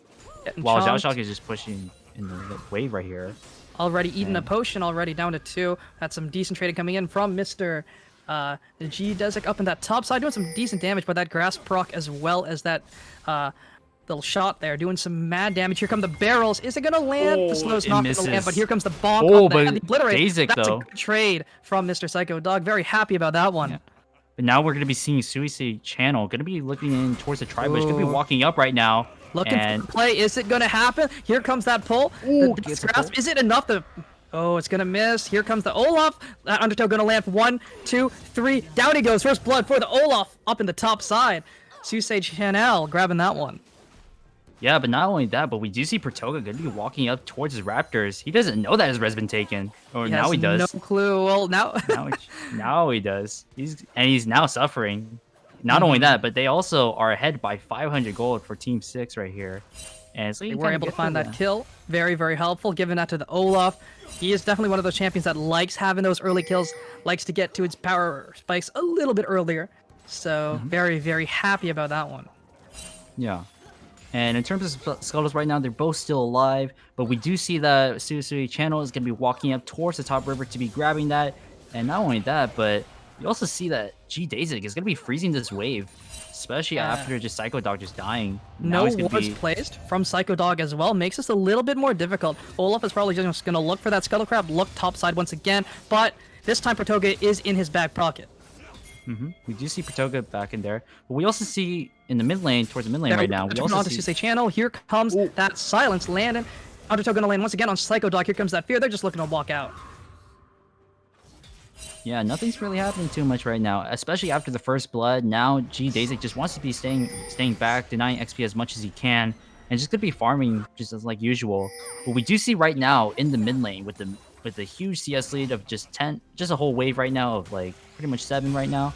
while Xiaoshock is just pushing in the wave right here. Already eating a potion, already down to 2. That's some decent trading coming in from Mr. G Desik up in that top side, doing some decent damage, but that grass proc as well as that little shot there, doing some mad damage. Here come the barrels. Is it going to land? The slow's not going to land, but here comes the bonk. Oh, but the obliterate. Basic, That's though. a good trade from Mr. Psycho Dog. Very happy about that one. Yeah. But now we're going to be seeing Suicide Channel, going to be looking in towards the tribe, which is going to be walking up right now. Looking for the play. Is it going to happen? Here comes that pull. Ooh, The grasp. Is it enough to Oh, it's gonna miss. Here comes the Olaf. That Undertow gonna land 1, 2, 3. Down he goes. First blood for the Olaf up in the top side. Susei Chanel grabbing that one. Yeah, but not only that, but we do see Pratoga going to be walking up towards his Raptors. He doesn't know that his res been taken. Or He now has he does. No clue. Well, now. Now he does. He's now suffering. Not only that, but they also are ahead by 500 gold for Team 6 right here. And so They were able to find that kill. Very, very helpful. Giving that to the Olaf. He is definitely one of those champions that likes having those early kills, likes to get to its power spikes a little bit earlier. So very, very happy about that one. Yeah. And in terms of Scuttles right now, they're both still alive. But we do see that Susui Channel is going to be walking up towards the top river to be grabbing that. And not only that, but you also see that G Dazik is going to be freezing this wave. Especially after just Psycho Dog just dying. No wards placed from Psycho Dog as well. Makes this a little bit more difficult. Olaf is probably just going to look for that Scuttle Crab, look topside once again. But this time Pratoga is in his back pocket. We do see Pratoga back in there. But we also see in the mid lane, towards the mid lane right now. We also onto see... Susei Channel. Here comes that silence landing. Undertow going to land once again on Psycho Dog. Here comes that fear. They're just looking to walk out. Yeah, nothing's really happening too much right now, especially after the first blood. Now G Dazik just wants to be staying back, denying XP as much as he can, and just gonna be farming just as like usual. But we do see right now in the mid lane with the huge CS lead of just 10, just a whole wave right now of like pretty much 7 right now.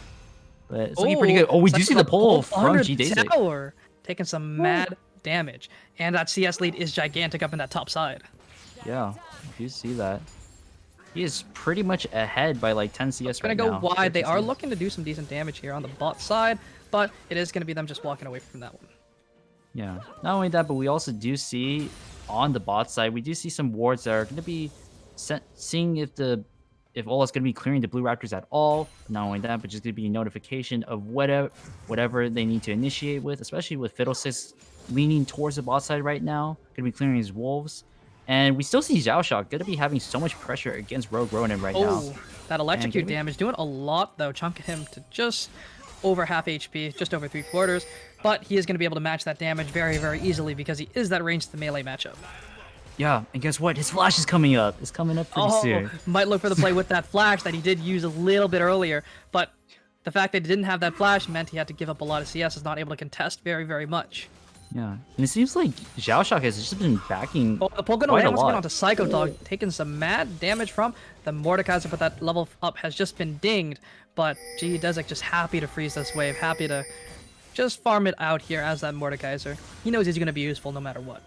But it's looking pretty good. Oh, we do see the pull from G Dazik. Tower taking some mad damage, and that CS lead is gigantic up in that top side. Yeah, you do see that. He is pretty much ahead by like 10 CS right now. Gonna go wide. They are looking to do some decent damage here on the bot side, but it is gonna be them just walking away from that one. Yeah. Not only that, but we also do see on the bot side, we do see some wards that are gonna be seeing if Ola's gonna be clearing the blue raptors at all. Not only that, but just gonna be a notification of whatever they need to initiate with, especially with Fiddlesticks leaning towards the bot side right now. Gonna be clearing his wolves. And we still see Xiaoshock going to be having so much pressure against Rogue Ronin right now. That electrocute damage doing a lot though, chunking him to just over half HP, just over 3/4. But he is going to be able to match that damage very, very easily because he is that range to the melee matchup. Yeah, and guess what? His flash is coming up. It's coming up pretty soon. Might look for the play with that flash that he did use a little bit earlier, but the fact that he didn't have that flash meant he had to give up a lot of CS, is not able to contest very, very much. Yeah, and it seems like Xiaoshock has just been backing the pull gonna land once again onto Psycho Dog, taking some mad damage from the Mordekaiser, but that level up has just been dinged. But G Dazik just happy to freeze this wave, happy to just farm it out here as that Mordekaiser. He knows he's gonna be useful no matter what.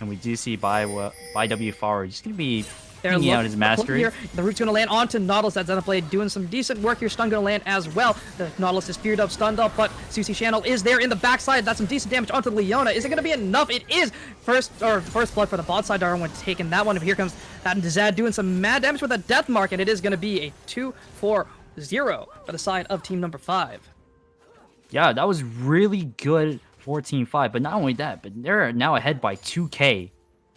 And we do see by W Far, he's gonna be They're pinging out his mastery. Here. The root's going to land onto Nautilus. That Xenoblade doing some decent work here. Stun going to land as well. The Nautilus is feared up, stunned up, but Susei Channel is there in the backside. That's some decent damage onto Leona. Is it going to be enough? It is. First blood for the bot side. Darwin taking that one. Here comes that Zad doing some mad damage with a death mark, and it is going to be a 2-4-0 for the side of team number 5. Yeah, that was really good for Team 5. But not only that, but they're now ahead by 2K.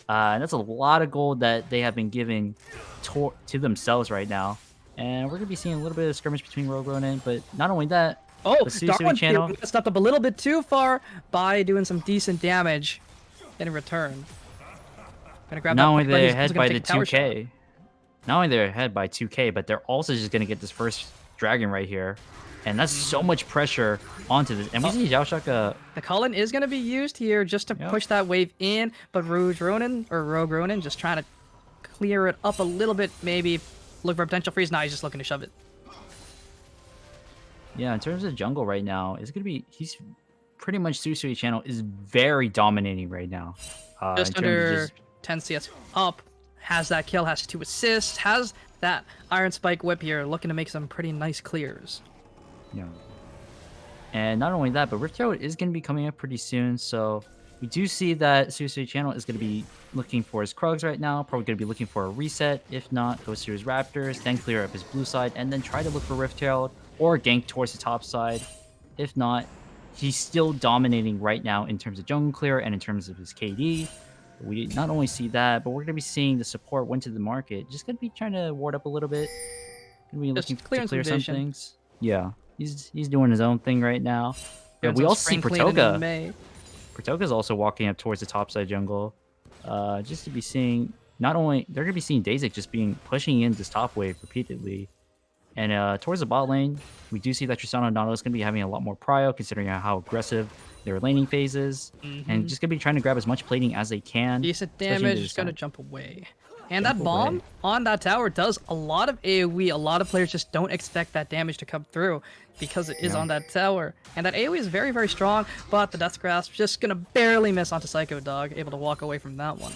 That's a lot of gold that they have been giving to themselves right now. And we're going to be seeing a little bit of skirmish between Rogue Ronin, but not only that, Darwin Channel stepped up a little bit too far by doing some decent damage in return. Gonna grab not only they're ahead by the 2K, not only they're ahead by 2K, but they're also just going to get this first dragon right here. And that's so much pressure onto this. And we see Xiaoshock... The Cullen is going to be used here just to push that wave in, but Rogue Ronin just trying to clear it up a little bit, maybe look for a potential freeze. Now he's just looking to shove it. Yeah, in terms of jungle right now, it's going to be... He's pretty much Susui Channel is very dominating right now. Just under 10 CS up, has that kill, has 2 assists, has that Iron Spike whip here, looking to make some pretty nice clears. Yeah. And not only that, but Rift Herald is going to be coming up pretty soon, so we do see that Susui Channel is going to be looking for his Krugs right now, probably going to be looking for a reset. If not, goes to his Raptors, then clear up his blue side, and then try to look for Rift Herald or gank towards the top side. If not, he's still dominating right now in terms of jungle clear and in terms of his KD. We not only see that, but we're going to be seeing the support went to the market. Just going to be trying to ward up a little bit. Going to be looking to clear some things. Yeah. He's doing his own thing right now. But we also see Pratoga. Pratoga's also walking up towards the topside jungle. Just to be seeing not only they're gonna be seeing Dazik just pushing in this top wave repeatedly, and towards the bot lane, we do see that Tristana and Nautilus gonna be having a lot more prio considering how aggressive their laning phase is, and just gonna be trying to grab as much plating as they can. Decent especially damage, into just gonna this jump away. And Jump that bomb away. on that tower does a lot of AoE. A lot of players just don't expect that damage to come through because it is on that tower. And that AoE is very, very strong, but the Death Grasp just gonna barely miss onto Psycho Dog, able to walk away from that one.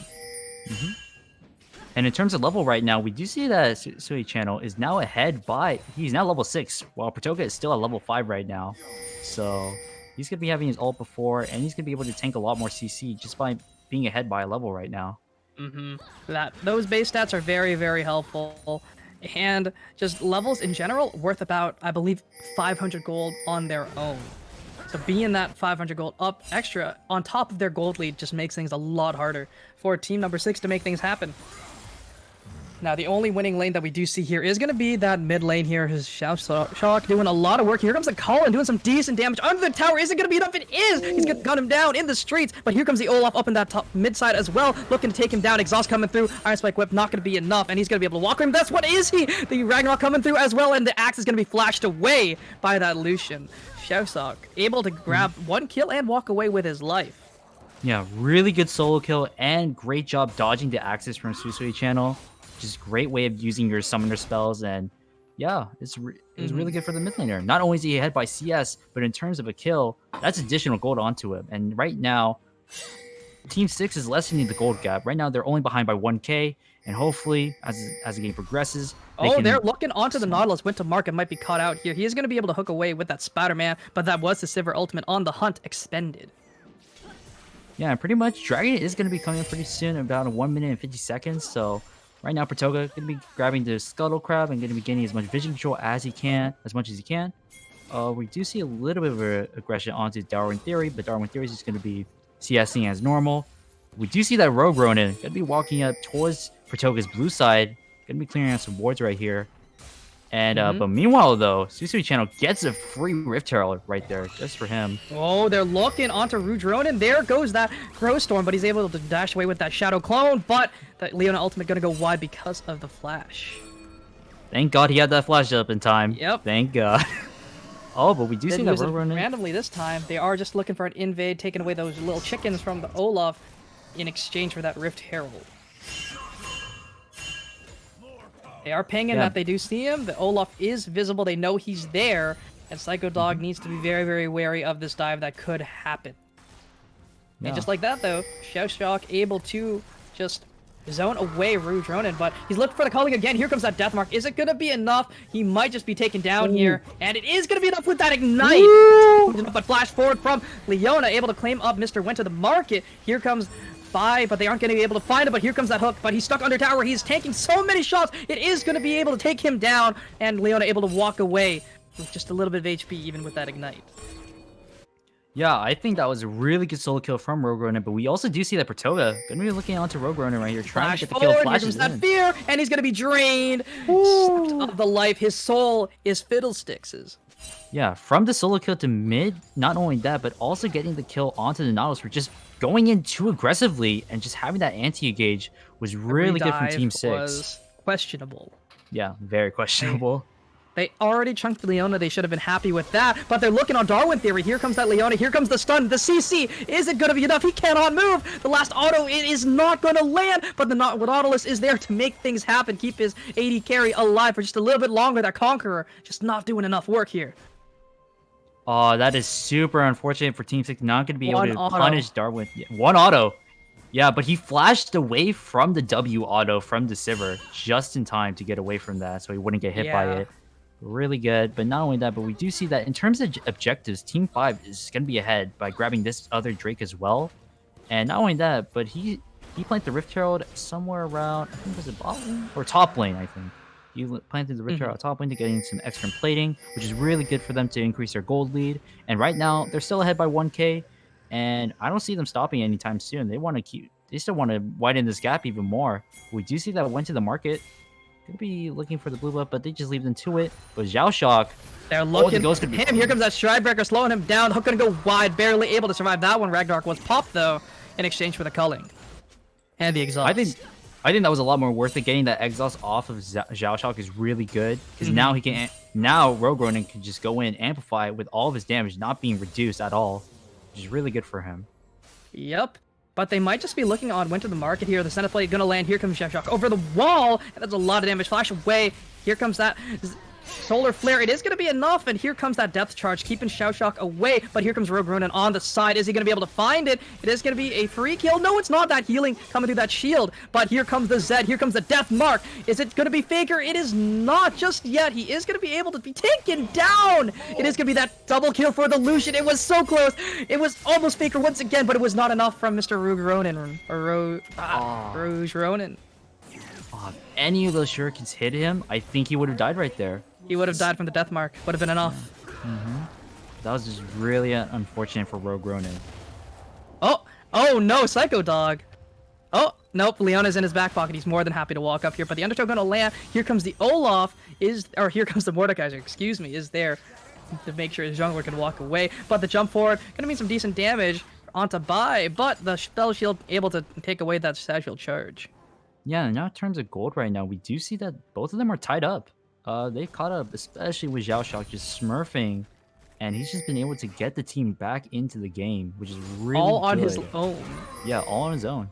And in terms of level right now, we do see that Sui Channel is now ahead by... He's now level 6, while Pratoga is still at level 5 right now. So he's going to be having his ult before, and he's going to be able to tank a lot more CC just by being ahead by a level right now. Those base stats are very, very helpful. And just levels in general worth about, I believe, 500 gold on their own. So being that 500 gold up extra on top of their gold lead just makes things a lot harder for team number 6 to make things happen. Now, the only winning lane that we do see here is going to be that mid lane here. His Shock doing a lot of work. Here comes the Colin doing some decent damage. Under the tower, is it going to be enough? It is! He's going to gun him down in the streets. But here comes the Olaf up in that top mid side as well. Looking to take him down. Exhaust coming through. Iron Spike Whip not going to be enough. And he's going to be able to walk him. That's what is he? The Ragnarok coming through as well. And the axe is going to be flashed away by that Lucian. Shellshock able to grab one kill and walk away with his life. Yeah, really good solo kill and great job dodging the axis from Susui Channel. Just great way of using your summoner spells, and yeah, it was really good for the mid laner. Not only is he ahead by CS, but in terms of a kill, that's additional gold onto him. And right now, Team 6 is lessening the gold gap. Right now, they're only behind by 1k, and hopefully, as the game progresses, they're looking onto the Nautilus. Went to mark and might be caught out here. He is going to be able to hook away with that Spider-Man, but that was the Sivir ultimate on the hunt expended. Yeah, pretty much. Dragon is going to be coming pretty soon, about 1 minute and 50 seconds, so... Right now, Pratoga going to be grabbing the Scuttle Crab and going to be getting as much vision control as he can, as much as he can. We do see a little bit of aggression onto Darwin Theory, but Darwin Theory is just going to be CSing as normal. We do see that Rogue Ronin going to be walking up towards Pratoga's blue side, going to be clearing out some wards right here. And but meanwhile, though, Susui Channel gets a free Rift Herald right there, just for him. Oh, they're looking onto Rouge Ronin. There goes that Grow Storm, but he's able to dash away with that Shadow Clone. But that Leona ultimate gonna go wide because of the flash. Thank God he had that flash up in time. Yep. Thank God. Oh, but we do see Didn't that use it Rogue Ronin. randomly this time. They are just looking for an invade, taking away those little chickens from the Olaf in exchange for that Rift Herald. They are pinging that they do see him. The Olaf is visible. They know he's there. And Psycho Dog needs to be very, very wary of this dive that could happen. Yeah. And just like that, though, Shock able to just zone away Rouge Ronin. But he's looking for the calling again. Here comes that death mark. Is it going to be enough? He might just be taken down here. And it is going to be enough with that ignite. But flash forward from Leona, able to claim up Mr. Went to the market. Here comes... but they aren't going to be able to find him. But here comes that hook. But he's stuck under tower. He's tanking so many shots. It is going to be able to take him down. And Leona able to walk away with just a little bit of HP, even with that ignite. Yeah, I think that was a really good solo kill from Rogue Ronin. But we also do see that Pratoga going to be looking onto Rogue Ronin right here, trying Flash to get the forward. kill. Here Flashes comes that in. fear. And he's going to be drained. Sucked of the life. His soul is Fiddlesticks's. Yeah, from the solo kill to mid, not only that, but also getting the kill onto the Nautilus for just going in too aggressively and just having that anti-engage was really good from Team 6. Was questionable. Yeah, very questionable. They already chunked Leona. They should have been happy with that. But they're looking on Darwin Theory. Here comes that Leona. Here comes the stun. The CC. Is it going to be enough? He cannot move. The last auto, it is not going to land. But the Nautilus is there to make things happen. Keep his AD carry alive for just a little bit longer. That Conqueror just not doing enough work here. Oh, that is super unfortunate for Team 6. Not going to be able One to auto. punish Darwin. Yeah, one auto. Yeah, but he flashed away from the W auto from the Sivir just in time to get away from that so he wouldn't get hit by it. Really good. But not only that, but we do see that in terms of objectives, Team 5 is going to be ahead by grabbing this other Drake as well. And not only that, but he planted the Rift Herald somewhere around, I think was it bot lane? Or top lane, I think. He planted the Rift Herald top lane to getting some extra plating, which is really good for them to increase their gold lead. And right now, they're still ahead by 1k. And I don't see them stopping anytime soon. They still want to widen this gap even more. We do see that it went to the market. Could be looking for the blue buff, but they just leave them to it. But Xiao Shock, They're looking ghost could be him. Here comes that Stridebreaker slowing him down. Hook gonna go wide, barely able to survive that one. Ragnarok was popped though in exchange for the culling and the exhaust. I think that was a lot more worth it. Getting that exhaust off of Zhao Shock is really good because now he can. Now Rogue Ronin can just go in, amplify with all of his damage not being reduced at all, which is really good for him. Yep. But they might just be looking on went to the market here. The center plate gonna land. Here comes Zhao Shock over the wall, and that's a lot of damage. Flash away. Here comes that solar flare. It is going to be enough, and here comes that depth charge, keeping Xiao Shock away. But here comes Rogue Ronin on the side. Is he going to be able to find it? It is going to be a free kill. No, it's not. That healing coming through that shield. But here comes the Zed. Here comes the death mark. Is it going to be Faker? It is not just yet. He is going to be able to be taken down. It is going to be that double kill for the Lucian. It was so close. It was almost Faker once again, but it was not enough from Mr. Rogue Ronin. Rouge Ronin. If any of those shurikens hit him, I think he would have died right there. He would have died from the death mark. Would have been enough. That was just really unfortunate for Rogue Ronin. Oh no, Psycho Dog. Oh, nope, Leona's in his back pocket. He's more than happy to walk up here, but the Undertow gonna land. Here comes the Olaf, here comes the Mordekaiser, excuse me, is there to make sure his jungler can walk away. But the jump forward, gonna mean some decent damage onto Bai, but the spell shield able to take away that satchel charge. Yeah, now in terms of gold right now, we do see that both of them are tied up. They've caught up, especially with Xiao Shock just smurfing, and he's just been able to get the team back into the game, which is really all on good. his own. Yeah, all on his own.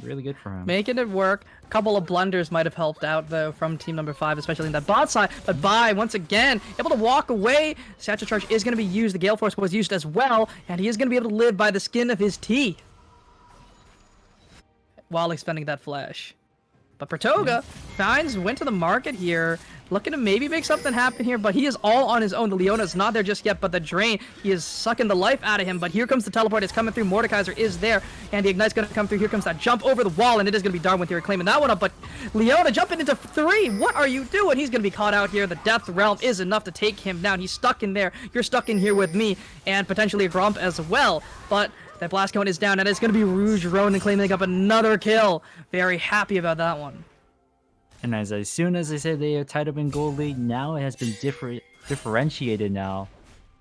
Really good for him. Making it work. A couple of blunders might have helped out, though, from team number 5, especially in that bot side. But Bai, once again, able to walk away. Satchel Charge is going to be used. The Gale Force was used as well, and he is going to be able to live by the skin of his teeth while expending that flash. But Pratoga went to the market here, looking to maybe make something happen here, but he is all on his own. The Leona's not there just yet, but the Drain, he is sucking the life out of him. But here comes the teleport, it's coming through. Mordekaiser is there, and the Ignite's going to come through. Here comes that jump over the wall, and it is going to be Darwin Theory claiming that one up. But Leona jumping into 3, what are you doing? He's going to be caught out here. The Death Realm is enough to take him down. He's stuck in there. You're stuck in here with me, and potentially a Gromp as well. But that blast cone is down, and it's going to be Rouge Ronin claiming up another kill. Very happy about that one. And as soon as they said they are tied up in gold lead, now it has been differentiated now.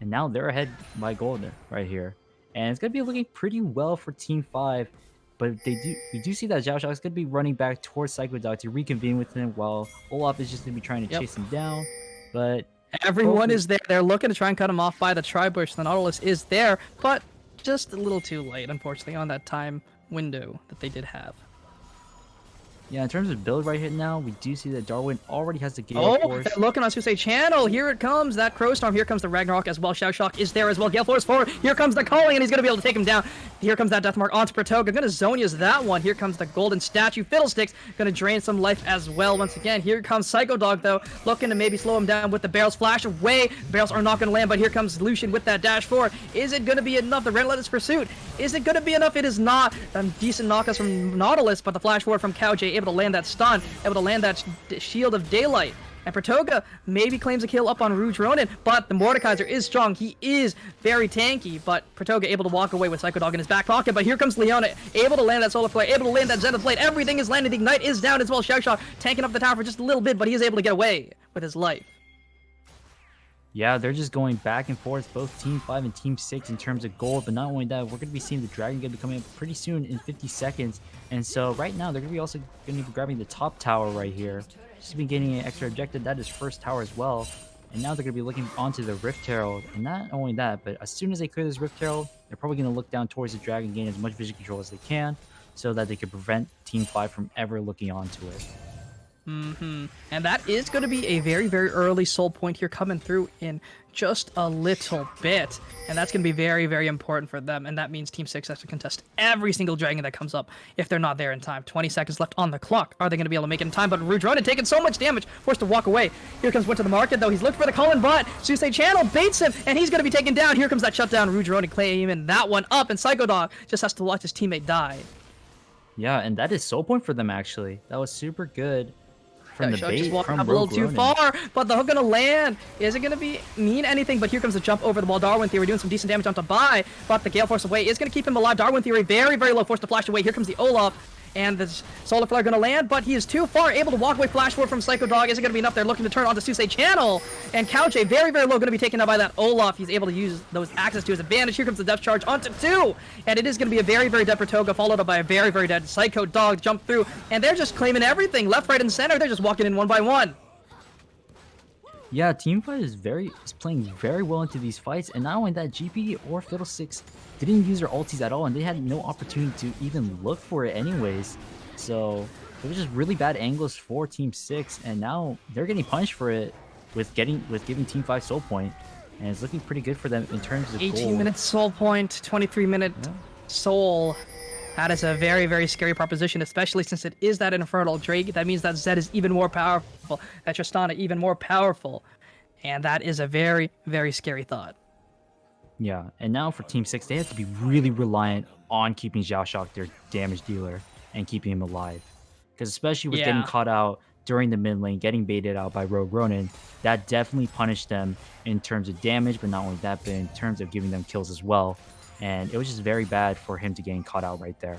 And now they're ahead by gold right here. And it's going to be looking pretty well for Team 5. But we do see that Xiao Shock is going to be running back towards Psycho Dog to reconvene with him, while Olaf is just going to be trying to chase him down. But everyone is there. They're looking to try and cut him off by the Tribush. The Nautilus is there, but just a little too late, unfortunately, on that time window that they did have. Yeah, in terms of build right here now, we do see that Darwin already has the Gale Force. They're looking on Susei channel. Here it comes, that Crow Storm. Here comes the Ragnarok as well. Xiao Shock is there as well. Gale Force forward. Here comes the Calling, and he's going to be able to take him down. Here comes that Death Mark onto Pratoga. Going to Zonia's that one. Here comes the Golden Statue. Fiddlesticks going to drain some life as well. Once again, here comes Psycho Dog, though, looking to maybe slow him down with the barrels. Flash away. The barrels are not going to land, but here comes Lucian with that dash forward. Is it going to be enough? The Relentless Pursuit. Is it going to be enough? It is not. Decent knockouts from Nautilus, but the flash forward from Cow J able to land that stun. Able to land that Shield of Daylight. And Pratoga maybe claims a kill up on Rouge Ronin, but the Mordekaiser is strong. He is very tanky, but Pratoga able to walk away with Psycho Dog in his back pocket. But here comes Leona, able to land that Solar Flare, able to land that Zenith Blade. Everything is landed. The Ignite is down as well. Xiao Shock tanking up the tower for just a little bit, but he is able to get away with his life. Yeah, they're just going back and forth, both Team 5 and Team 6 in terms of gold. But not only that, we're going to be seeing the Dragon Gate be coming up pretty soon in 50 seconds. And so right now, they're going to be also going to be grabbing the top tower right here. Just been getting an extra objective. That is first tower as well. And now they're going to be looking onto the Rift Herald. And not only that, but as soon as they clear this Rift Herald, they're probably going to look down towards the Dragon, gain as much vision control as they can, so that they can prevent Team 5 from ever looking onto it. And that is going to be a very, very early soul point here coming through in just a little bit. And that's going to be very, very important for them. And that means Team 6 has to contest every single dragon that comes up if they're not there in time. 20 seconds left on the clock. Are they going to be able to make it in time? But Rouge Ronin taking so much damage, forced to walk away. Here comes Went to the Market, though. He's looking for the Cullen, but Susei Channel baits him, and he's going to be taken down. Here comes that shutdown. Rouge Ronin claiming that one up, and Psycho Dog just has to watch his teammate die. Yeah, and that is soul point for them, actually. That was super good. From the bait, just walking from up a little too Ronin. far, but the hook gonna land. Is it gonna mean anything? But here comes the jump over the wall. Darwin Theory doing some decent damage onto Bai, but the Gale Force away is gonna keep him alive. Darwin Theory very, very low, forced to flash away. Here comes the Olaf. and the solar flare gonna land, but he is too far, able to walk away. Flash forward from Psycho Dog isn't gonna be enough. They're looking to turn onto Susei Channel, and Couch very, very low, gonna be taken out by that Olaf. He's able to use those axes to his advantage. Here comes the depth charge onto 2, and it is gonna be a very, very dead Pratoga, followed up by a very, very dead Psycho Dog. Jump through, and they're just claiming everything, left, right, and center. They're just walking in one by one. Yeah, Teamfight is playing very well into these fights, and not only that, GP or Fiddlesticks didn't use their ultis at all, and they had no opportunity to even look for it anyways. So it was just really bad angles for Team 6, and now they're getting punished for it with giving Team 5 soul point, and it's looking pretty good for them in terms of 18 gold. minutes soul point, 23-minute soul. That is a very, very scary proposition, especially since it is that Infernal Drake. That means that Zed is even more powerful, that Tristana even more powerful. And that is a very, very scary thought. Yeah, and now for Team 6, they have to be really reliant on keeping Xiaoshock, their damage dealer, and keeping him alive. Because especially with getting caught out during the mid lane, getting baited out by Rogue Ronin, that definitely punished them in terms of damage, but not only that, but in terms of giving them kills as well. And it was just very bad for him to getting caught out right there.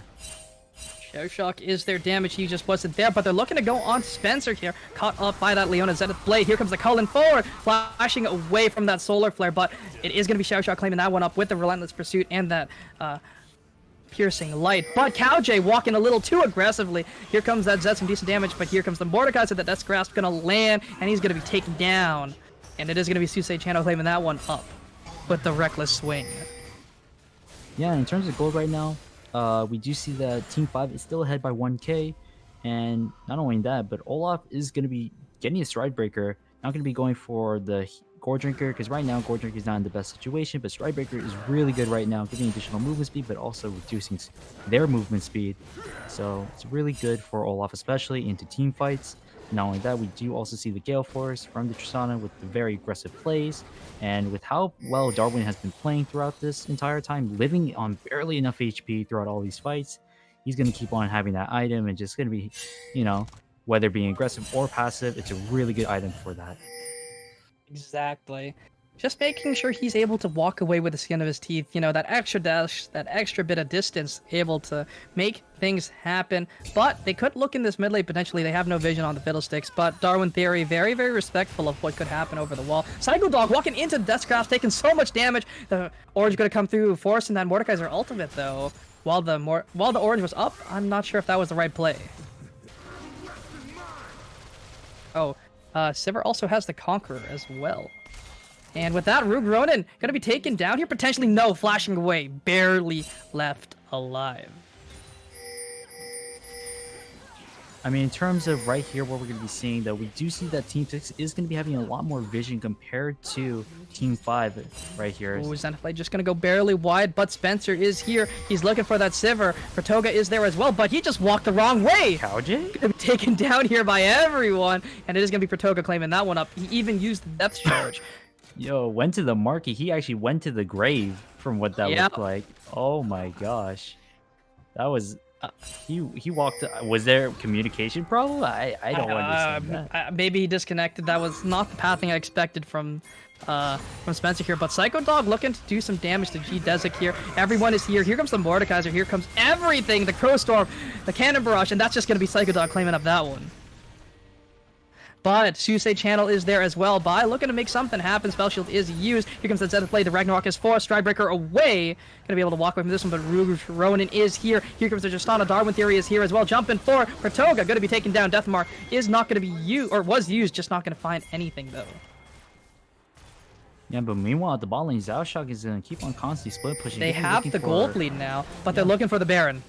Shock is their damage. He just wasn't there, but they're looking to go on Spencer here. Caught up by that Leona Zenith Blade. Here comes the Cullen forward, flashing away from that Solar Flare, but it is going to be Shock claiming that one up with the Relentless Pursuit and that Piercing Light. But Cowjay walking a little too aggressively. Here comes that Zed, some decent damage, but here comes the Mordekaiser. That Death Grasp going to land, and he's going to be taken down. And it is going to be Susei Channel claiming that one up with the Reckless Swing. Yeah, in terms of gold right now, we do see that Team 5 is still ahead by 1k, and not only that, but Olaf is going to be getting a Stride Breaker, not going to be going for the Gore Drinker, because right now Gore Drinker is not in the best situation, but Stride Breaker is really good right now, giving additional movement speed, but also reducing their movement speed. So it's really good for Olaf, especially into team fights. Not only that, we do also see the Gale Force from the Tristana with the very aggressive plays, and with how well Darwin has been playing throughout this entire time, living on barely enough HP throughout all these fights, he's going to keep on having that item and just going to be, you know, whether being aggressive or passive, it's a really good item for that. Exactly. Just making sure he's able to walk away with the skin of his teeth, you know, that extra dash, that extra bit of distance, able to make things happen. But they could look in this mid lane potentially. They have no vision on the Fiddlesticks, but Darwin Theory very, very respectful of what could happen over the wall. Psycho Dog walking into Death Grasp, taking so much damage. The Orange going to come through, forcing that Mordekaiser ultimate though. While the Orange was up, I'm not sure if that was the right play. Oh, Sivir also has the Conqueror as well. And with that, Rogue Ronin gonna be taken down here, potentially. No, flashing away, barely left alive. I mean, in terms of right here, what we're going to be seeing, though, we do see that Team 6 is going to be having a lot more vision compared to Team 5 right here. Ooh, Zenithblade just going to go barely wide, but Spencer is here. He's looking for that Sivir. Pratoga is there as well, but he just walked the wrong way. Cowjay? Gonna be taken down here by everyone, and it is going to be Pratoga claiming that one up. He even used the Depth Charge. Yo, went to the market. He actually went to the grave from what that looked like. Oh my gosh. That was... he walked. Was there a communication problem? I don't understand that. Maybe he disconnected. That was not the pathing I expected from Spencer here. But Psycho Dog looking to do some damage to G Desic here. Everyone is here. Here comes the Mordekaiser. Here comes everything. The Crow Storm, the Cannon Barrage, and that's just going to be Psycho Dog claiming up that one. But Susei Channel is there as well. By looking to make something happen. Spell Shield is used. Here comes the Zenith Blade. The Ragnarok is forced. Stridebreaker away. Gonna be able to walk away from this one, but Rouge Ronin is here. Here comes the Justana. Darwin Theory is here as well. Jumping for Pratoga. Gonna be taken down. Deathmar is not gonna be used, or was used, just not gonna find anything though. Yeah, but meanwhile at the bot lane, Xiaoshock is gonna keep on constantly split pushing. They have the gold lead now, but they're looking for the Baron.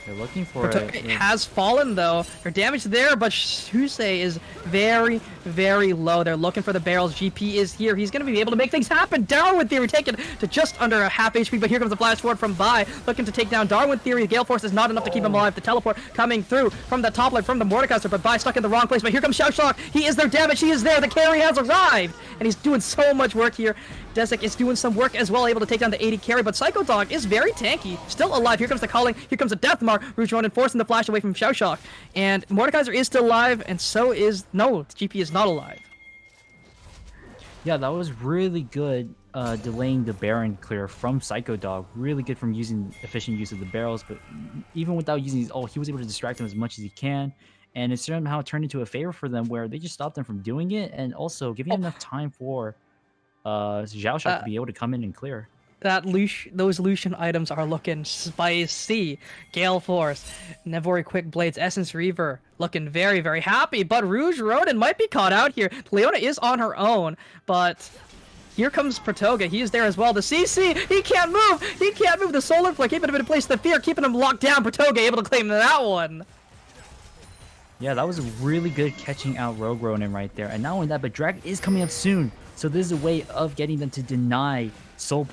They're looking for it. Has fallen though. Their damage there, but Susei is very, very low. They're looking for the barrels. GP is here. He's going to be able to make things happen. Darwin Theory taken to just under a half HP, but here comes the flash forward from Bai, looking to take down Darwin Theory. Gale Force is not enough to keep him alive. The teleport coming through from the top line from the Mordekaiser, but Bai stuck in the wrong place. But here comes Xiaoshock. He is their damage. He is there. The carry has arrived, and he's doing so much work here. Desic is doing some work as well, able to take down the 80 carry, but Psycho Dog is very tanky, still alive. Here comes the calling, here comes the Deathmar, Rouge Ronin forcing the flash away from Xiaoshock, and Mordekaiser is still alive, and so is, no, GP is not alive. Yeah, that was really good delaying the Baron clear from Psycho Dog. Really good from using efficient use of the barrels, but even without using his ult, he was able to distract them as much as he can. And it somehow turned into a favor for them where they just stopped them from doing it and also giving enough time for Xiao Shao to be able to come in and clear. Those Lucian items are looking spicy. Gale Force, Nevori Quick Blades, Essence Reaver looking very, very happy, but Rouge Ronin might be caught out here. Leona is on her own, but here comes Pratoga. He is there as well. The CC, he can't move. He can't move. The Solar Flare keeping him in place. The Fear keeping him locked down. Pratoga able to claim that one. Yeah, that was really good catching out Rogue Ronin right there. And not only that, but Dragon is coming up soon. So this is a way of getting them to deny soul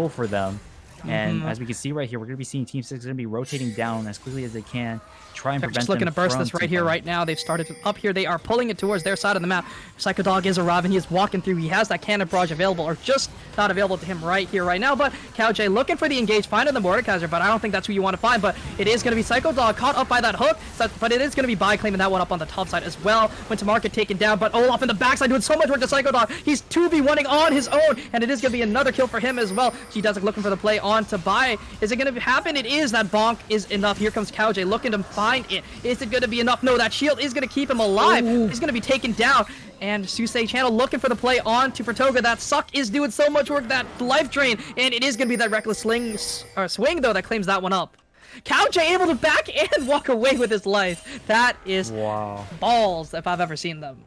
for them. And as we can see right here, we're going to be seeing Team 6 going to be rotating down as quickly as they can. Try and They're prevent just looking them to burst from this right Team here, 5. right now. They've started up here. They are pulling it towards their side of the map. Psycho Dog is arriving. He is walking through. He has that cannon barrage available, or just not available to him right here, right now. But Cow J looking for the engage, finding the Mordekaiser, but I don't think that's who you want to find. But it is going to be Psycho Dog caught up by that hook. But it is going to be Bai claiming that one up on the top side as well. Went to market, taken down, but Olaf in the backside doing so much work to Psycho Dog. He's 2v1ing on his own, and it is going to be another kill for him as well. G-Duzik looking for the play on to Bai. Is it going to happen? It is. That bonk is enough. Here comes Cow J looking to find it. Is it going to be enough? No, that shield is going to keep him alive. He's going to be taken down. And Susei Channel looking for the play on to Pratoga. That suck is doing so much work, that life drain. And it is going to be that reckless swing, though, that claims that one up. Cow J able to back and walk away with his life. That is balls if I've ever seen them.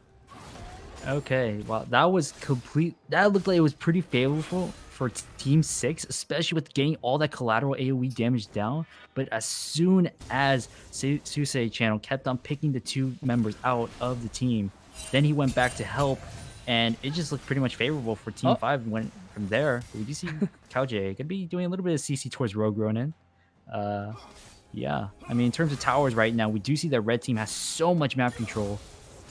Okay, well, that was complete. That looked like it was pretty favorable for Team 6, especially with getting all that collateral AoE damage down. But as soon as Susei Channel kept on picking the two members out of the team, then he went back to help, and it just looked pretty much favorable for Team 5. And went from there. We do see Cow J could be doing a little bit of CC towards Rogue Ronin. Yeah, I mean, in terms of towers right now, we do see that Red Team has so much map control.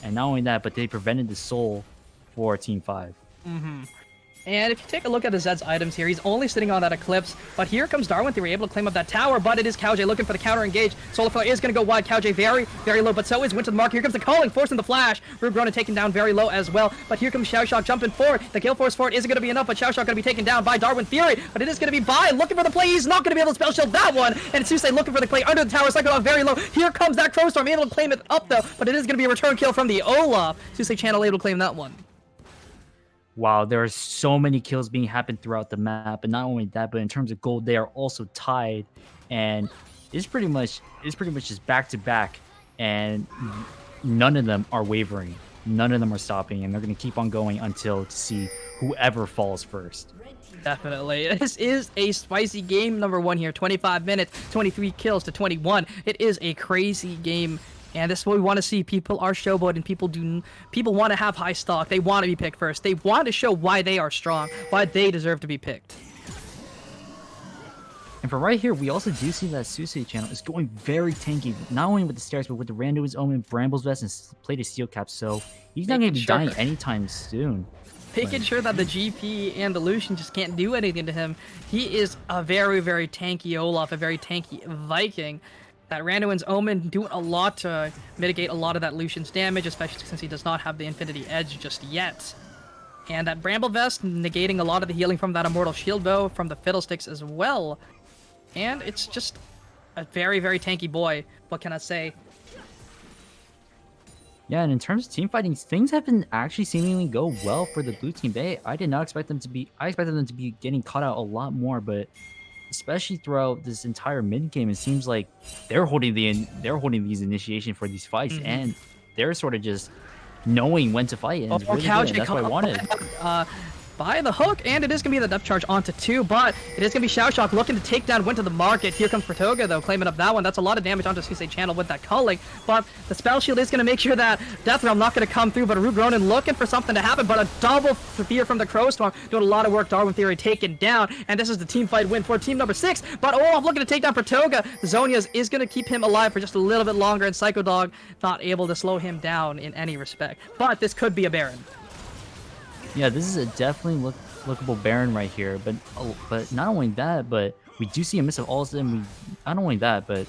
And not only that, but they prevented the soul for Team 5. And if you take a look at the Zed's items here, he's only sitting on that Eclipse. But here comes Darwin Theory, able to claim up that tower. But it is Cow J looking for the counter engage. Solar Flare is going to go wide. Cow J very, very low. But so is Went to the mark. Here comes the calling, forcing the flash. Rogue Ronin taken down very low as well. But here comes Xiaoshock jumping forward. The kill force for it isn't going to be enough. But Xiaoshock going to be taken down by Darwin Theory. But it is going to be Bai looking for the play. He's not going to be able to spell shield that one. And Susei looking for the play under the tower. Psycho Dog very low. Here comes that Crow Storm, able to claim it up though. But it is going to be a return kill from the Olaf. Susei Channel able to claim that one. Wow, there are so many kills being happened throughout the map, and not only that, but in terms of gold, they are also tied, and it's pretty much just back to back, and none of them are wavering, none of them are stopping, and they're going to keep on going until to see whoever falls first. Definitely. This is a spicy game, number 1 here. 25 minutes, 23 kills to 21. It is a crazy game. And this is what we want to see. People are showboating. People want to have high stock. They want to be picked first. They want to show why they are strong, why they deserve to be picked. And from right here, we also do see that Susei Channel is going very tanky, not only with the stairs, but with the Randuin's Omen, Bramble's Vest, and Plated Steel Cap. So he's not going to be dying anytime soon. Making sure that the GP and the Lucian just can't do anything to him. He is a very, very tanky Olaf, a very tanky Viking. That Randuin's Omen doing a lot to mitigate a lot of that Lucian's damage, especially since he does not have the Infinity Edge just yet. And that Bramble Vest negating a lot of the healing from that Immortal Shield Bow from the Fiddlesticks as well. And it's just a very, very tanky boy. What can I say? Yeah, and in terms of team fighting, things have been actually seemingly go well for the blue team. I did not expect them to be. I expected them to be getting caught out a lot more, but especially throughout this entire mid game, it seems like they're holding these initiation for these fights, and they're sort of just knowing when to fight. And it's really good. That's what I wanted. By the hook, and it is going to be the depth charge onto 2, but it is going to be Xiaoshock looking to take down Went to the market. Here comes Pratoga, though, claiming up that one. That's a lot of damage onto Susei Channel with that culling, but the spell shield is going to make sure that Death Realm not going to come through, but Rogue Ronin looking for something to happen, but a double fear from the Crow Storm, doing a lot of work. Darwin Theory taken down, and this is the team fight win for team number 6, but Olaf looking to take down Pratoga. Zonia's is going to keep him alive for just a little bit longer, and Psycho Dog not able to slow him down in any respect, but this could be a Baron. Yeah, this is a definitely lookable Baron right here, but not only that, but we do see a miss of all of them. Not only that, but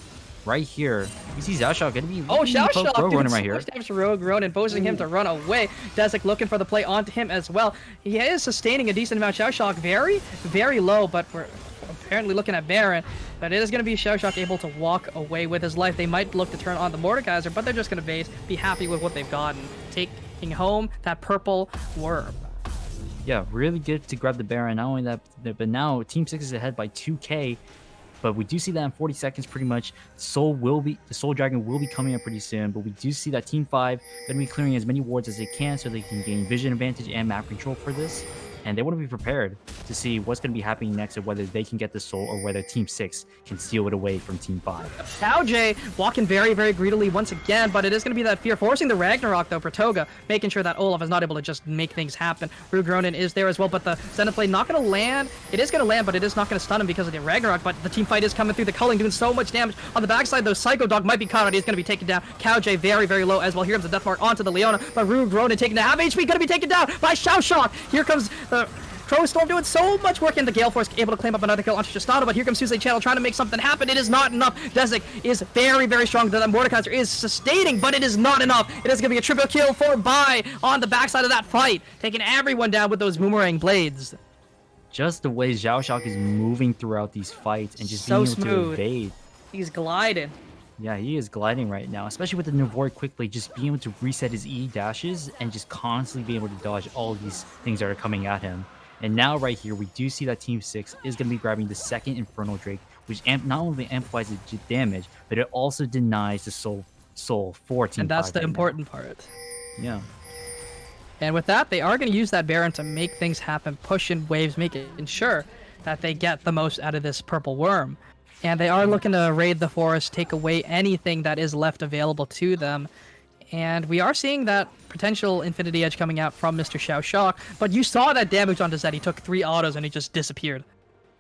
right here, we see Xiaoshao gonna be Oh, looking to poke Xiaoshao Rogue doing Ronin so right here. much damage to Rogue Ronin, forcing him to run away. Desik looking for the play onto him as well. He is sustaining a decent amount. Xiaoshao very, very low, but we're apparently looking at Baron. But it is going to be Xiaoshao able to walk away with his life. They might look to turn on the Mordekaiser, but they're just going to base, be happy with what they've gotten. Taking home that purple worm. Yeah, really good to grab the Baron. Not only that, but now Team 6 is ahead by 2k. But we do see that in 40 seconds pretty much. The Soul Dragon will be coming up pretty soon. But we do see that Team 5 going to be clearing as many wards as they can so they can gain vision advantage and map control for this. And they want to be prepared to see what's going to be happening next and whether they can get the soul or whether Team 6 can steal it away from Team 5. Tao J walking very, very greedily once again, but it is going to be that fear forcing the Ragnarok though for Toga, making sure that Olaf is not able to just make things happen. Rogue Ronin is there as well, but the Xenoblade not going to land. It is going to land, but it is not going to stun him because of the Ragnarok, but the team fight is coming through. The culling doing so much damage. On the backside, though, Psycho Dog might be caught out. He's going to be taken down. Cow J very, very low as well. Here comes the Death Mark onto the Leona, but Rogue Ronin taking the half HP, going to be taken down by Xiaoshao. Here comes the Crow Storm doing so much work in the Gale Force, able to claim up another kill onto Shistano, but here comes Tuesday Channel trying to make something happen. It is not enough. Desik is very, very strong. The Mordekaiser is sustaining, but it is not enough. It is going to be a triple kill for Bai on the backside of that fight, taking everyone down with those boomerang blades. Just the way Xiaoshao is moving throughout these fights and just So being able smooth. to evade. He's gliding. Yeah, he is gliding right now, especially with the Navori quickly, just being able to reset his E dashes and just constantly being able to dodge all these things that are coming at him. And now right here, we do see that Team 6 is going to be grabbing the second Infernal Drake, which not only amplifies the damage, but it also denies the soul for Team 5. And that's the right now. important part. Yeah. And with that, they are going to use that Baron to make things happen, push in waves, ensure that they get the most out of this purple worm. And they are looking to raid the forest, take away anything that is left available to them. And we are seeing that potential Infinity Edge coming out from Mr. Xiaoshao. But you saw that damage onto Zed. He took 3 autos and he just disappeared.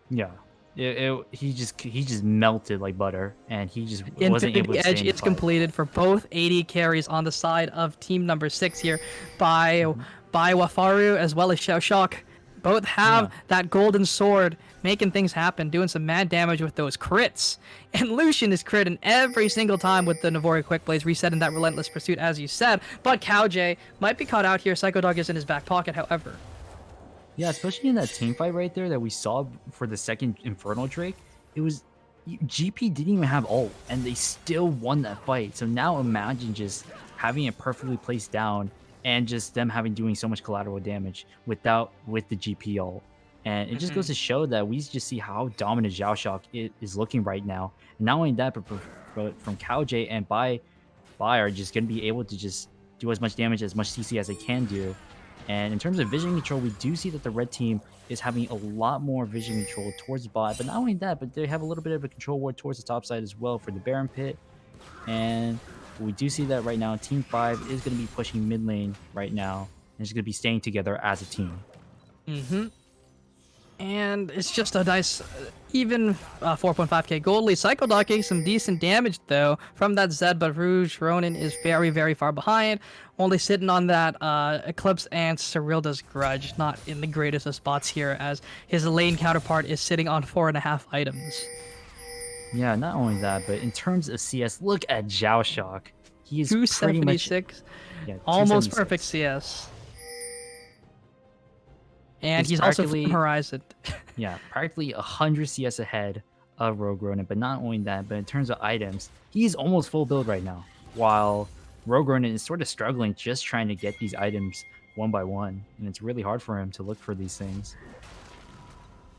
Yeah. He just melted like butter, and he just wasn't able Infinity to stay Edge in the is fight. completed for both 80 carries on the side of team number 6 here by Wafaru as well as Xiaoshao. Both have that golden sword, making things happen, doing some mad damage with those crits. And Lucian is critting every single time with the Navori Quick Blades, resetting that Relentless Pursuit, as you said. But Cow J might be caught out here. Psycho Dog is in his back pocket, however. Yeah, especially in that team fight right there that we saw for the second Infernal Drake. It was... GP didn't even have ult, and they still won that fight. So now imagine just having it perfectly placed down and just them doing so much collateral damage with the GP ult. And it just goes to show that we just see how dominant Xiaoshao is looking right now. And not only that, but from Cow J and Bai are just going to be able to just do as much damage, as much CC as they can do. And in terms of vision control, we do see that the red team is having a lot more vision control towards bot. But not only that, but they have a little bit of a control ward towards the top side as well for the Baron Pit. And we do see that right now, Team 5 is going to be pushing mid lane right now. And it's going to be staying together as a team. Mm-hmm. And it's just a nice, even 4.5k gold lead. Psycho Dog getting some decent damage, though, from that Zed, but Rouge Ronin is very, very far behind. Only sitting on that Eclipse and Cyrilda's Grudge. Not in the greatest of spots here, as his lane counterpart is sitting on 4.5 items. Yeah, not only that, but in terms of CS, look at Xiaoshao. He is pretty much... 276. Yeah, Almost 276. perfect CS. And He's he's also practically- from Horizon. Yeah, practically 100 CS ahead of Rogue Ronin. But not only that, but in terms of items, he's almost full build right now. While Rogue Ronin is sort of struggling just trying to get these items one by one. And it's really hard for him to look for these things.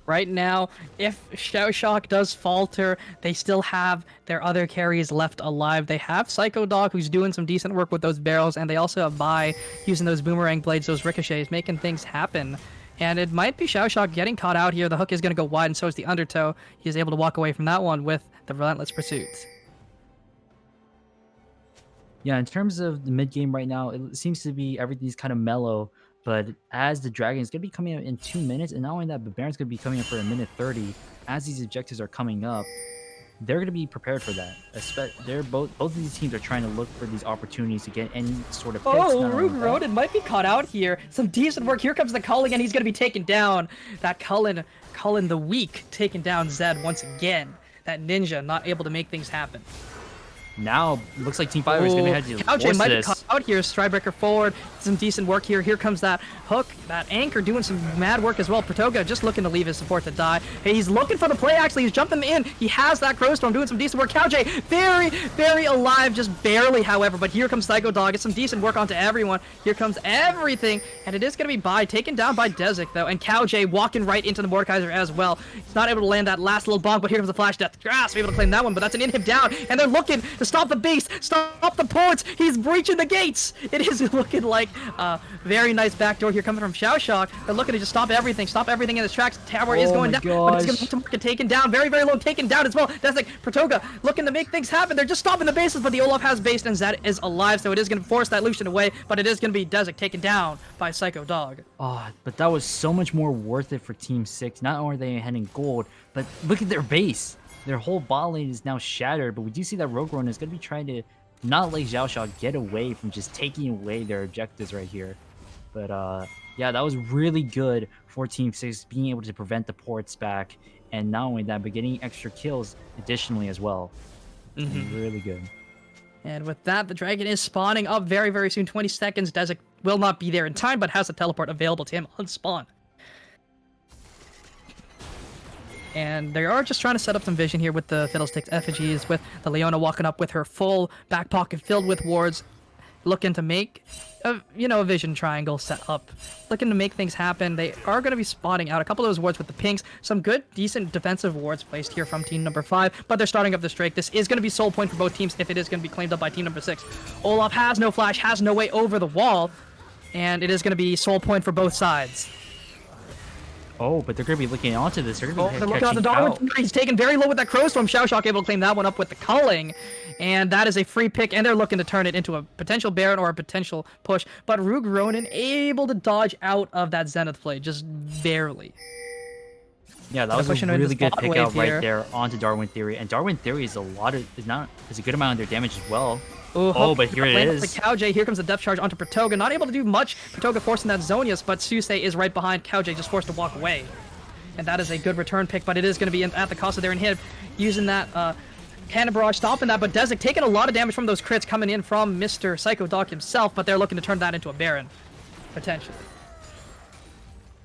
Right now, if Xiaoshao does falter, they still have their other carries left alive. They have Psycho Dog, who's doing some decent work with those barrels, and they also have Bai using those boomerang blades, those ricochets, making things happen. And it might be Xiaoshao getting caught out here. The hook is going to go wide, and so is the undertow. He is able to walk away from that one with the Relentless Pursuit. Yeah, in terms of the mid game right now, it seems to be everything's kind of mellow. But as the Dragon is going to be coming out in 2 minutes, and not only that, but Baron's going to be coming up for a minute 30. As these objectives are coming up, they're going to be prepared for that. They're both of these teams are trying to look for these opportunities to get any sort of picks. Oh, not only Rogue that- Ronin might be caught out here. Some decent work. Here comes the Cullen, and he's going to be taken down. That Cullen the Weak taking down Zed once again. that ninja, not able to make things happen. Now, looks like Team Fire is going to have to Couch force might be this. caught out here. Stridebreaker forward. Some decent work here. Here comes that hook. That anchor doing some mad work as well. Pratoga just looking to leave his support to die. Hey, he's looking for the play, actually. He's jumping in. He has that Crowstorm doing some decent work. Couch very, very alive. Just barely, however. But here comes Psycho Dog. It's some decent work onto everyone. Here comes everything. And it is going to be taken down by Dezik, though. And Couch walking right into the Mordekaiser as well. He's not able to land that last little bonk, but here comes the Flash Death. Grasp able to claim that one, but that's an inhib down. And they're looking to stop the base. Stop the ports! He's breaching the gates! It is looking like a very nice backdoor here coming from Shock. They're looking to just stop everything in its tracks. Tower is going down, but it's going to market taken down. Very, very low, taken down as well. That's like Pratoga looking to make things happen. They're just stopping the bases, but the Olaf has base, and Zed is alive, so it is going to force that Lucian away, but it is going to be Dezik taken down by Psycho Dog. Oh, but that was so much more worth it for Team 6. Not only are they heading gold, but look at their base. Their whole bot lane is now shattered, but we do see that Rogue Runner is going to be trying to not let Xiaosha get away from just taking away their objectives right here. But yeah, that was really good for Team 6, being able to prevent the ports back, and not only that, but getting extra kills additionally as well. Really good. And with that, the dragon is spawning up very, very soon. 20 seconds. Dezik will not be there in time, but has a teleport available to him on spawn. And they are just trying to set up some vision here with the Fiddlesticks effigies, with the Leona walking up with her full back pocket filled with wards, looking to make a vision triangle set up, looking to make things happen. They are going to be spotting out a couple of those wards with the pinks. Some good, decent defensive wards placed here from team number 5, but they're starting up the Drake. This is going to be soul point for both teams if it is going to be claimed up by team number 6. Olaf has no flash, has no way over the wall, and it is going to be soul point for both sides. Oh, but they're going to be looking onto this. They're going to be They're looking on the Darwin. He's taken very low with that Crowstorm. Shock able to claim that one up with the culling. And that is a free pick, and they're looking to turn it into a potential Baron or a potential push. But Rogue Ronin able to dodge out of that Zenith play, just barely. Yeah, that was a really good pick out right there onto Darwin Theory. And Darwin Theory is a good amount of their damage as well. Ooh, but here it is. The Cowjay, here comes the depth charge onto Pratoga. Not able to do much. Pratoga forcing that Zonius, but Susei is right behind. Cowjay just forced to walk away. And that is a good return pick, but it is going to be at the cost of their inhib. Using that Cannon Barrage, stopping that, but Dezik taking a lot of damage from those crits coming in from Mr. Psycho Dog himself, but they're looking to turn that into a Baron, potentially.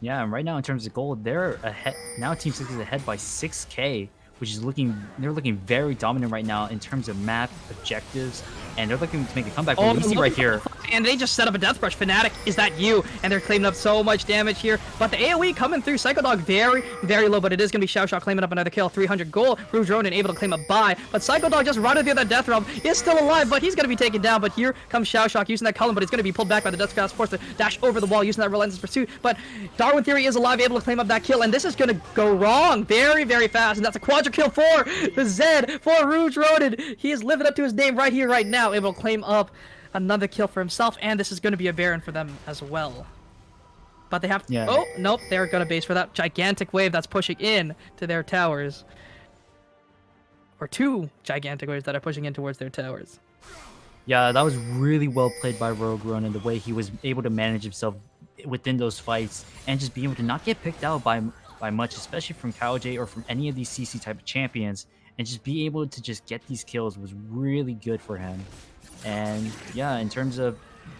Yeah, and right now in terms of gold, they're ahead. Now Team 6 is ahead by 6k, which is they're looking very dominant right now in terms of map objectives, and they're looking to make a comeback. We see right here. And they just set up a Death Brush. Fnatic, is that you? And they're claiming up so much damage here. But the AoE coming through. Psycho Dog very, very low, but it is going to be Xiaosha claiming up another kill. 300 gold. Rouge Ronin able to claim a buy. But Psycho Dog just running through that Death Realm. Is still alive, but he's going to be taken down. But here comes Xiaosha using that column, but he's going to be pulled back by the Death Grasp, forced to dash over the wall using that Relentless Pursuit. But Darwin Theory is alive, able to claim up that kill. And this is going to go wrong very, very fast. And that's a quadra kill for the Zed, for Rouge Ronin. He is living up to his name right here, right now, able to claim up another kill for himself, and this is going to be a Baron for them as well. But they have to... Yeah. Oh, nope, they're going to base for that gigantic wave that's pushing in to their towers. Or 2 gigantic waves that are pushing in towards their towers. Yeah, that was really well played by Rogue Ronin, the way he was able to manage himself within those fights, and just be able to not get picked out by much, especially from Cowjay or from any of these CC type of champions, and just be able to just get these kills was really good for him. And yeah, in terms of,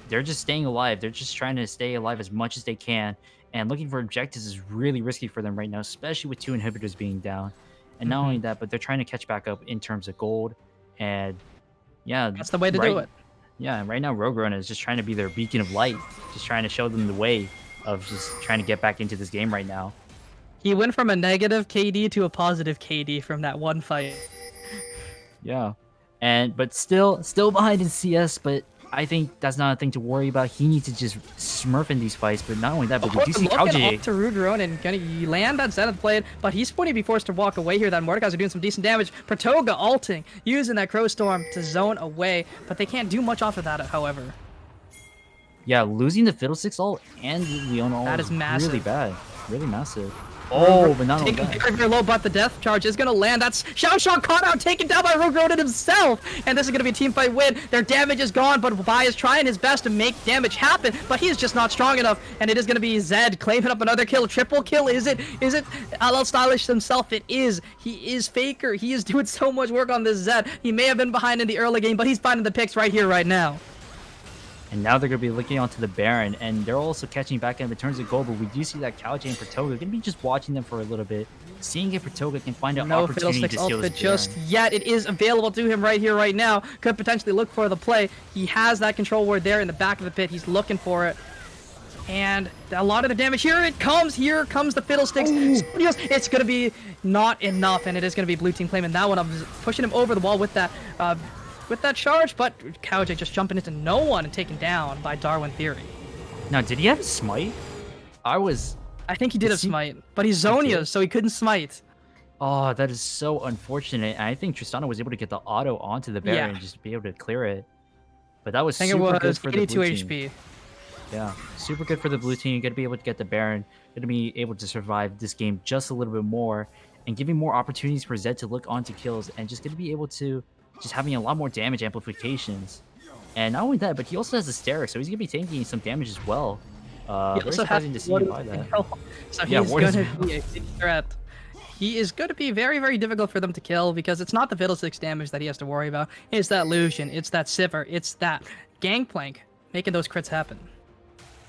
they're just staying alive. They're just trying to stay alive as much as they can. And looking for objectives is really risky for them right now, especially with 2 inhibitors being down. And not only that, but they're trying to catch back up in terms of gold. And yeah, that's the way to do it. Yeah, and right now Rogue Runner is just trying to be their beacon of light. Just trying to show them the way of just trying to get back into this game right now. He went from a negative KD to a positive KD from that one fight. Yeah. But still behind in CS, but I think that's not a thing to worry about. He needs to just smurf in these fights, but not only that, but we do see Cowjay to Rogue Ronin, gonna land that Zenith blade, but he's going to be forced to walk away here. That Mordekaiser are doing some decent damage. Pratoga ulting, using that Crowstorm to zone away, but they can't do much off of that, however. Yeah, losing the Fiddlesticks ult and Leona ult that is massive. really bad. really massive. Oh, but not only Taking that. very low, but the death charge is gonna land. That's Xiaoshang caught out, taken down by Rogue Ronin himself. And this is gonna be a team fight win. Their damage is gone, but Bai is trying his best to make damage happen, but he is just not strong enough. And it is gonna be Zed claiming up another kill. Triple kill. Is it LL Stylish himself? It is. He is Faker. He is doing so much work on this Zed. He may have been behind in the early game, but he's finding the picks right here, right now. And now they're going to be looking onto the Baron, and they're also catching back in terms of gold, but we do see that J and Pratoga going to be just watching them for a little bit, seeing if Pratoga can find an No opportunity to Fiddlesticks steal ultimate this just Baron. yet. It is available to him right here, right now. Could potentially look for the play. He has that control ward there in the back of the pit. He's looking for it. And a lot of the damage, here it comes. Here comes the Fiddlesticks. It's going to be not enough, and it is going to be blue team claiming that one. I'm pushing him over the wall with that charge, but J just jumping into no one and taken down by Darwin Theory. Now, did he have a smite? I think he did a smite, but he's Zonia, so he couldn't smite. Oh, that is so unfortunate. And I think Tristana was able to get the auto onto the Baron and just be able to clear it. But that was I think super it good was for the 82 blue team. HP. Yeah, super good for the blue team. You're going to be able to get the Baron. Going to be able to survive this game just a little bit more and giving more opportunities for Zed to look onto kills and just going to be able to just having a lot more damage amplifications. And not only that, but he also has Hysteric, so he's going to be taking some damage as well. Very surprising to see him buy that. So Yeah, he's going to be a big threat. He is going to be very, very difficult for them to kill because it's not the Fiddlesticks damage that he has to worry about. It's that Lucian, it's that Sivir, it's that Gangplank making those crits happen.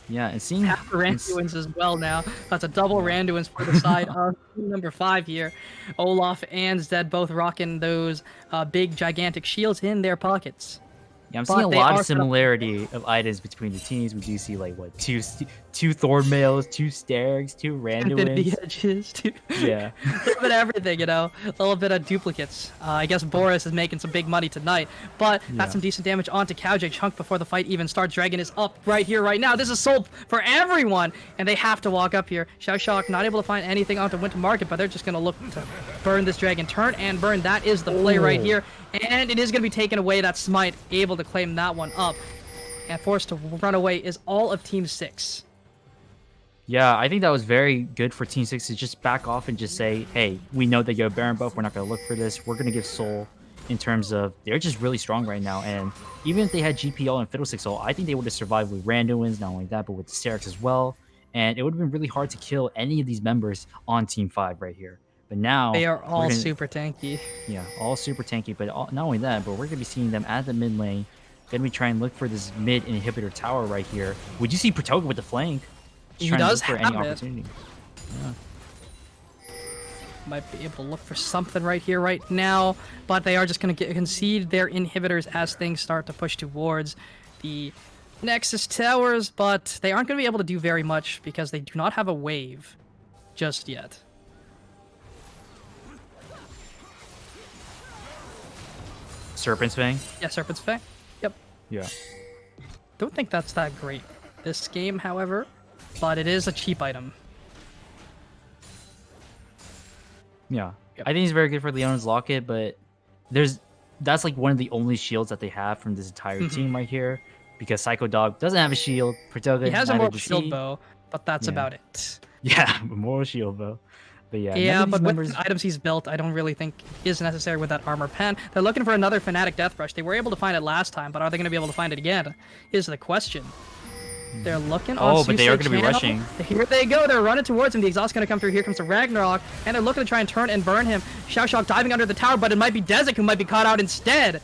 Yeah, and seeing Half the Randuins as well now. That's a double Randuins for the side of number 5 here. Olaf and Zed both rocking those big, gigantic shields in their pockets. Yeah, I'm seeing a lot of similarity of items between the teams. We do see like what two Thornmails, 2 Stergs, 2 Infinity Randuins. Edges, Yeah. a little bit of everything, a little bit of duplicates. I guess Boris is making some big money tonight, but that's some decent damage onto J Chunk before the fight even starts. Dragon is up right here, right now. This is sold for everyone, and they have to walk up here. Xiaoshang not able to find anything onto Winter Market, but they're just going to look to burn this Dragon. Turn and burn. That is the play right here, and it is going to be taken away. That Smite able to claim that one up, and forced to run away is all of Team 6. Yeah, I think that was very good for Team 6 to just back off and just say, hey, we know that you're a Baron buff. We're not going to look for this. We're going to give Soul in terms of they're just really strong right now. And even if they had GPL and Fiddlesticks Soul, I think they would have survived with Randuins, not only that, but with the Sterix as well. And it would have been really hard to kill any of these members on Team 5 right here. But now They are all super tanky. Yeah, all super tanky. But not only that, but we're going to be seeing them at the mid lane. Going to be trying to look for this mid inhibitor tower right here. Would you see Pratoga with the flank? He Trying to does look for have any it. opportunity. Yeah. Might be able to look for something right here, right now, but they are just going to concede their inhibitors as things start to push towards the Nexus towers, but they aren't going to be able to do very much because they do not have a wave just yet. Serpent's Fang? Yeah, Serpent's Fang. Yep. Yeah. Don't think that's that great this game, however, but it is a cheap item. Yeah. Yep. I think he's very good for Leona's Locket, but that's like one of the only shields that they have from this entire team right here. Because Psycho Dog doesn't have a shield. Pratoga He has a neither more does shield he. bow, but that's about it. Yeah, more shield bow. But yeah, Yeah, none of but these with members... the items he's built, I don't really think is necessary with that armor pen. They're looking for another Fnatic Deathbrush. They were able to find it last time, but are they going to be able to find it again? Is the question. They're looking on but they are Susei going to be channel. rushing. Here they go. They're running towards him. The exhaust going to come through. Here comes the Ragnarok, and they're looking to try and turn and burn him. Xiaoshang diving under the tower, but it might be Dezek who might be caught out instead.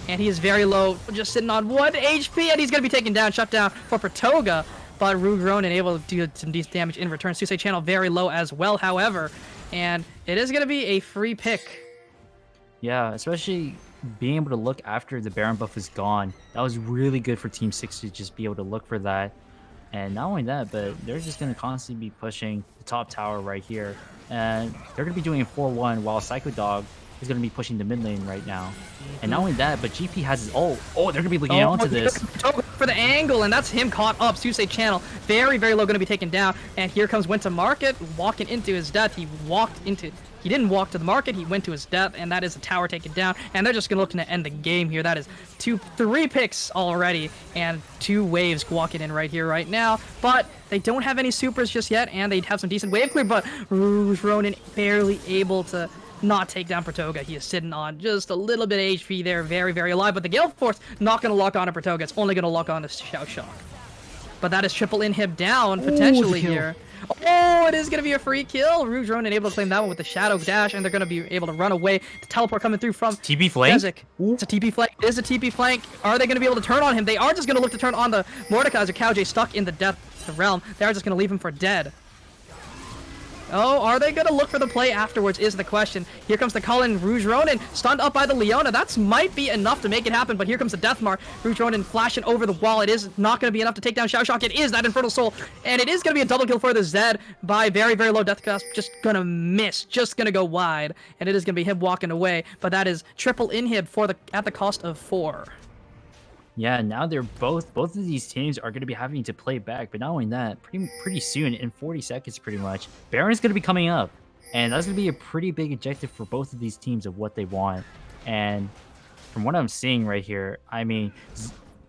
And he is very low, just sitting on 1 HP, and he's going to be taken down, shut down for Pratoga. But Rogue Ronin able to do some decent damage in return. Susei channel very low as well, however. And it is going to be a free pick. Yeah, especially being able to look after the Baron buff is gone. That was really good for Team 6 to just be able to look for that. And not only that, but they're just going to constantly be pushing the top tower right here. And they're going to be doing a 4-1 while Psycho Dog is going to be pushing the mid lane right now. And not only that, but GP has his ult. Oh, they're going to be looking onto this. For the angle, and that's him caught up. Susei channel very, very low, going to be taken down. And here comes Winter Market walking into his death. He He didn't walk to the market, he went to his death, and that is a tower taken down, and they're just gonna looking to end the game here. That is 3 picks already, and 2 waves walking in right here, right now, but they don't have any supers just yet, and they have some decent wave clear, but Rouge Ronin barely able to not take down Pratoga. He is sitting on just a little bit of HP there, very, very alive, but the Gale Force not gonna lock on to Pratoga, it's only gonna lock on to Xiao Shock. But that is triple inhib down, potentially here. Oh, it is going to be a free kill. Rouge Ronin able to claim that one with the Shadow Dash, and they're going to be able to run away. The teleport coming through from TP flank? Ezek. It's a TP flank. It is a TP flank. Are they going to be able to turn on him? They are just going to look to turn on the Mordekaiser. J stuck in the death realm. They are just going to leave him for dead. Oh, are they going to look for the play afterwards is the question. Here comes the Cullen. Rouge Ronin stunned up by the Leona. That might be enough to make it happen, but here comes the Death Mark. Rouge Ronin flashing over the wall. It is not going to be enough to take down Xiao Shock. It is that Infernal Soul, and it is going to be a double kill for the Zed by very, very low death cost. Just going to miss. Just going to go wide, and it is going to be him walking away, but that is triple inhib for at the cost of 4. Yeah, now they're both of these teams are going to be having to play back, but not only that, pretty soon, in 40 seconds pretty much, Baron's going to be coming up, and that's going to be a pretty big objective for both of these teams of what they want. And from what I'm seeing right here, I mean,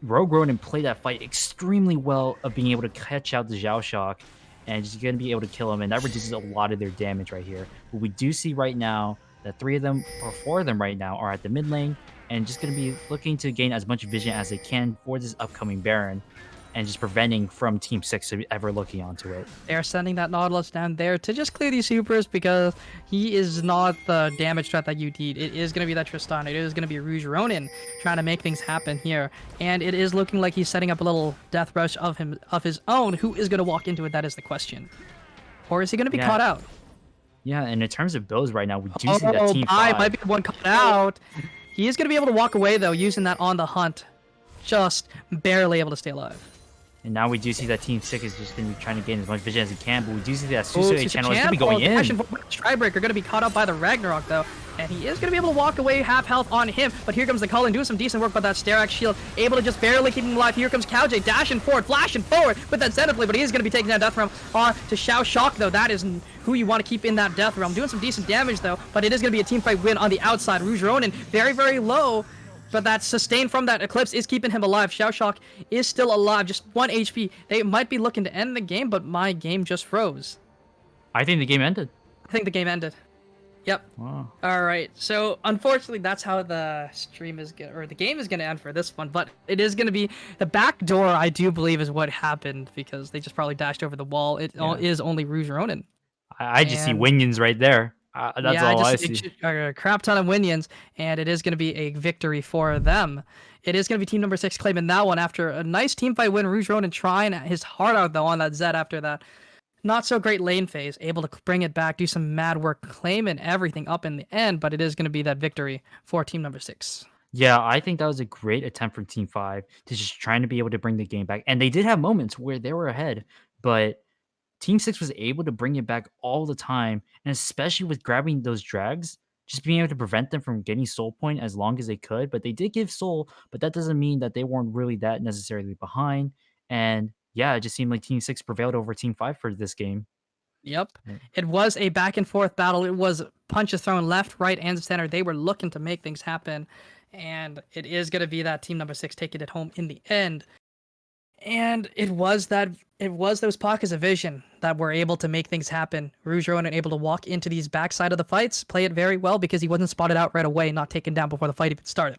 Rogue Ronin played that fight extremely well of being able to catch out the Xiao Shock and just going to be able to kill him, and that reduces a lot of their damage right here. But we do see right now that 3 of them, or 4 of them right now, are at the mid lane, and just going to be looking to gain as much vision as they can for this upcoming Baron, and just preventing from Team 6 to ever looking onto it. They're sending that Nautilus down there to just clear these supers because he is not the damage threat that you need. It is going to be that Tristan. It is going to be Rouge Ronin trying to make things happen here. And it is looking like he's setting up a little death rush of his own. Who is going to walk into it? That is the question. Or is he going to be caught out? Yeah, and in terms of builds right now, we do see that Team 5 might be the one caught out. He is going to be able to walk away, though, using that on the hunt. Just barely able to stay alive. And now we do see that Team 6 is just going to be trying to gain as much vision as he can, but we do see that Susui channel is going to be going in. Strybreaker going to be caught up by the Ragnarok, though. And he is going to be able to walk away half health on him. But here comes the Cullen doing some decent work with that Sterak shield. Able to just barely keep him alive. Here comes J dashing forward, flashing forward with that Zenith blade. But he is going to be taking down Death Realm on to Xiao Shock, though. That is who you want to keep in that Death Realm. Doing some decent damage, though. But it is going to be a team fight win on the outside. Rouge Ronin very, very low. But that sustain from that Eclipse is keeping him alive. Xiao Shock is still alive, just 1 HP. They might be looking to end the game, but my game just froze. I think the game ended. I think the game ended. Yep. Wow. All right. So unfortunately, that's how the stream is or the game is gonna end for this one. But it is gonna be the back door. I do believe is what happened because they just probably dashed over the wall. It is only Rouge Ronin. I just see Winions right there. That's all I see. A crap ton of Winions, and it is going to be a victory for them. It is going to be team number 6 claiming that one after a nice team fight win. Rouge Ronin trying his heart out, though, on that Zed after that not so great lane phase. Able to bring it back, do some mad work, claiming everything up in the end, but it is going to be that victory for team number 6. Yeah, I think that was a great attempt from Team 5 to just trying to be able to bring the game back. And they did have moments where they were ahead, but Team 6 was able to bring it back all the time, and especially with grabbing those drags, just being able to prevent them from getting soul point as long as they could. But they did give soul, but that doesn't mean that they weren't really that necessarily behind. And yeah, it just seemed like Team 6 prevailed over Team 5 for this game. Yep. It was a back and forth battle. It was punches thrown left, right, and center. They were looking to make things happen, and it is going to be that team number 6 taking it home in the end. And it was those pockets of vision that were able to make things happen. Rouge Ronin able to walk into these backside of the fights, play it very well because he wasn't spotted out right away, not taken down before the fight even started.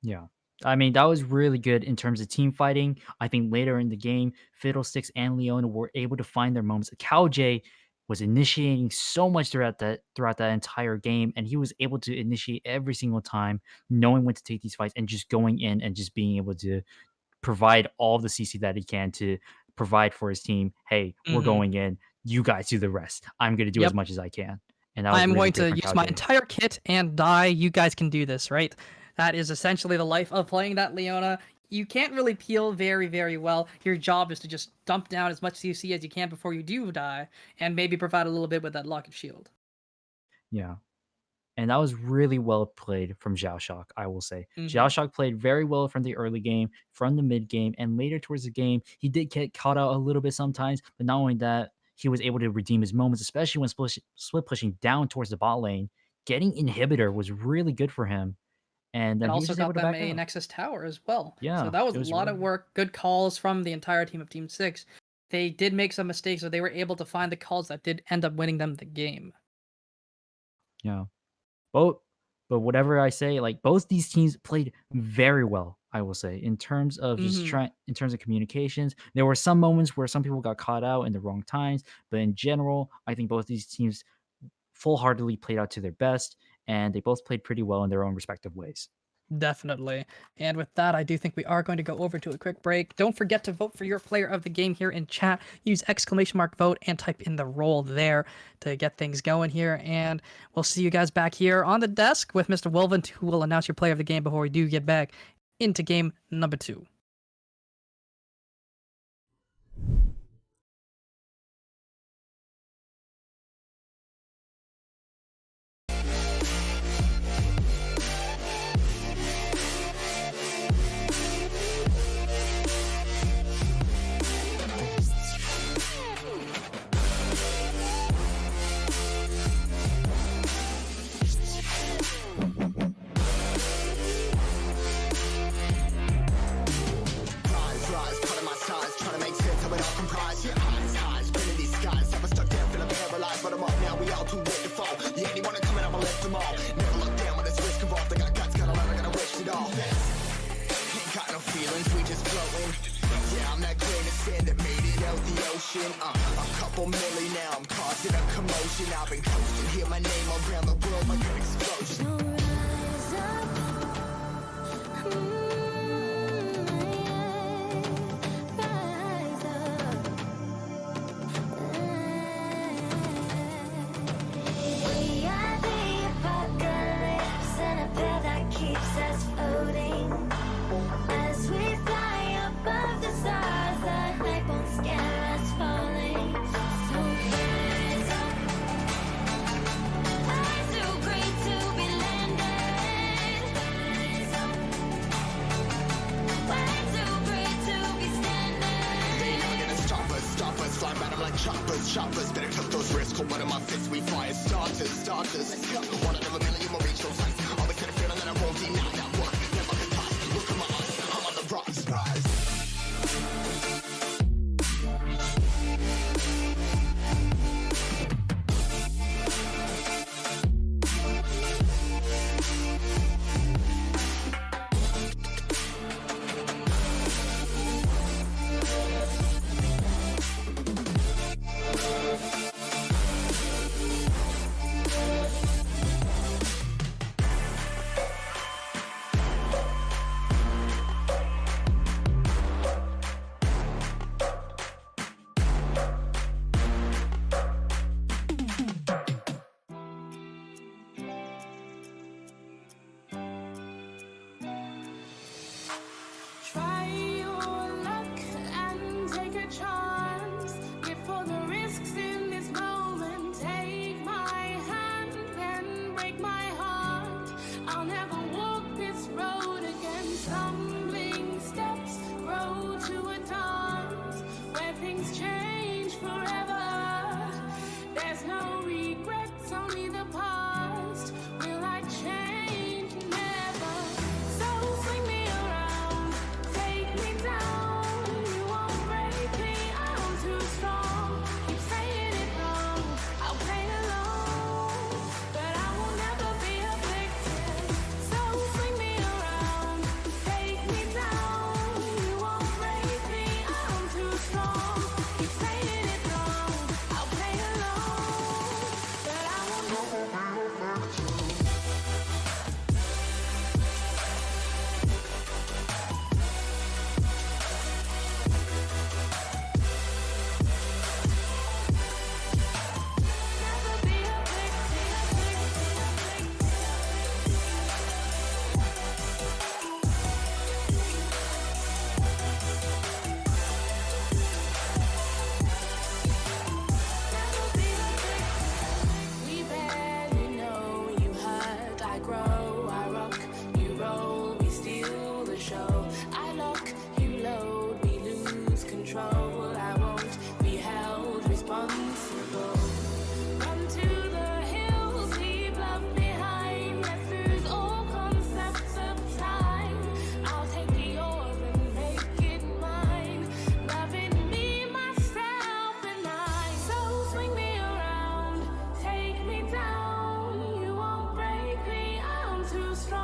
Yeah. I mean, that was really good in terms of team fighting. I think later in the game, Fiddlesticks and Leona were able to find their moments. J was initiating so much throughout that entire game, and he was able to initiate every single time, knowing when to take these fights and just going in and just being able to provide all the CC that he can to provide for his team. Hey, we're going in. You guys do the rest. I'm going to do as much as I can. And I'm going to use my entire kit and die. You guys can do this, right? That is essentially the life of playing that Leona. You can't really peel very, very well. Your job is to just dump down as much CC as you can before you do die, and maybe provide a little bit with that Locket Shield. Yeah. And that was really well played from Xiao Shock, I will say. Xiao Shock played very well from the early game, from the mid game, and later towards the game, he did get caught out a little bit sometimes. But not only that, he was able to redeem his moments, especially when split pushing down towards the bot lane. Getting inhibitor was really good for him, and It he was also just able got to them back a up. Nexus Tower as well. So Yeah, that was it a was lot really of good. work, good calls from the entire team of Team 6. They did make some mistakes, but they were able to find the calls that did end up winning them the game. Yeah. Both, but whatever I say, like both these teams played very well. I will say in terms of just Mhm. trying, in terms of communications, there were some moments where some people got caught out in the wrong times, but in general, I think both these teams full heartedly played out to their best, and they both played pretty well in their own respective ways. Definitely. And with that, I do think we are going to go over to a quick break. Don't forget to vote for your player of the game here in chat. Use !vote and type in the role there to get things going here. And we'll see you guys back here on the desk with Mr. Wilvin, who will announce your player of the game before we do get back into game number 2. Rise, cutting my size, trying to make sense of it all comprised. Yeah, eyes, been in these skies. Never stuck down, feeling paralyzed, but I'm up now. We all too late to fall. Yeah, anyone coming, I'ma lift them all. Never look down when there's risk involved. I got guts, gotta learn, I gotta risk it all. Ain't got no feelings, we just floating. Yeah, I'm that grain of sand that made it out the ocean. A couple milli now, I'm causing a commotion. I've been coasting, hear my name around the world like an explosion. We are the apocalypse, and a path that keeps us floating. As we fly above the stars, the night won't scare us falling. So rise up. I'm too great to be landed. Rise up. We're too great to be standing. They never gonna stop us, fly by them like choppers. Better took those risks, hold one of my fists, we fire starters. Let's go. One out of a million, will reach those heights. Always get a feeling that I won't deny that work. Never can toss, look in my eyes, I'm on the rise. Try your luck and take a chance. Get for the risks in this moment. Take my hand and break my heart. I'll never walk this road again. Stumbling steps grow to a dance where things change forever. There's no regrets, only the past. Will I change? Never. So swing me around, take me down. You won't break me, I'm too strong. Keep saying it wrong, I'll play along, but I will never be a victim. So swing me around, take me down. You won't break me, I'm too strong. Keep saying it wrong, I'll play along, but I will never.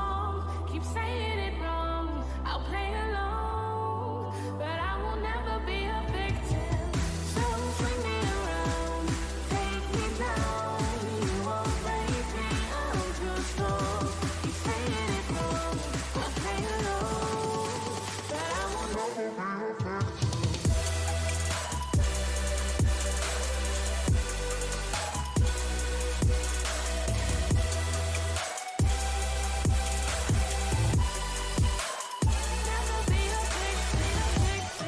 strong. Keep saying it wrong. I'll play along, but I will never be a victim. So swing me around, take me down. You won't break me, I'm too strong. Keep saying it wrong. I'll play along, but I will never be a victim. Never be a victim.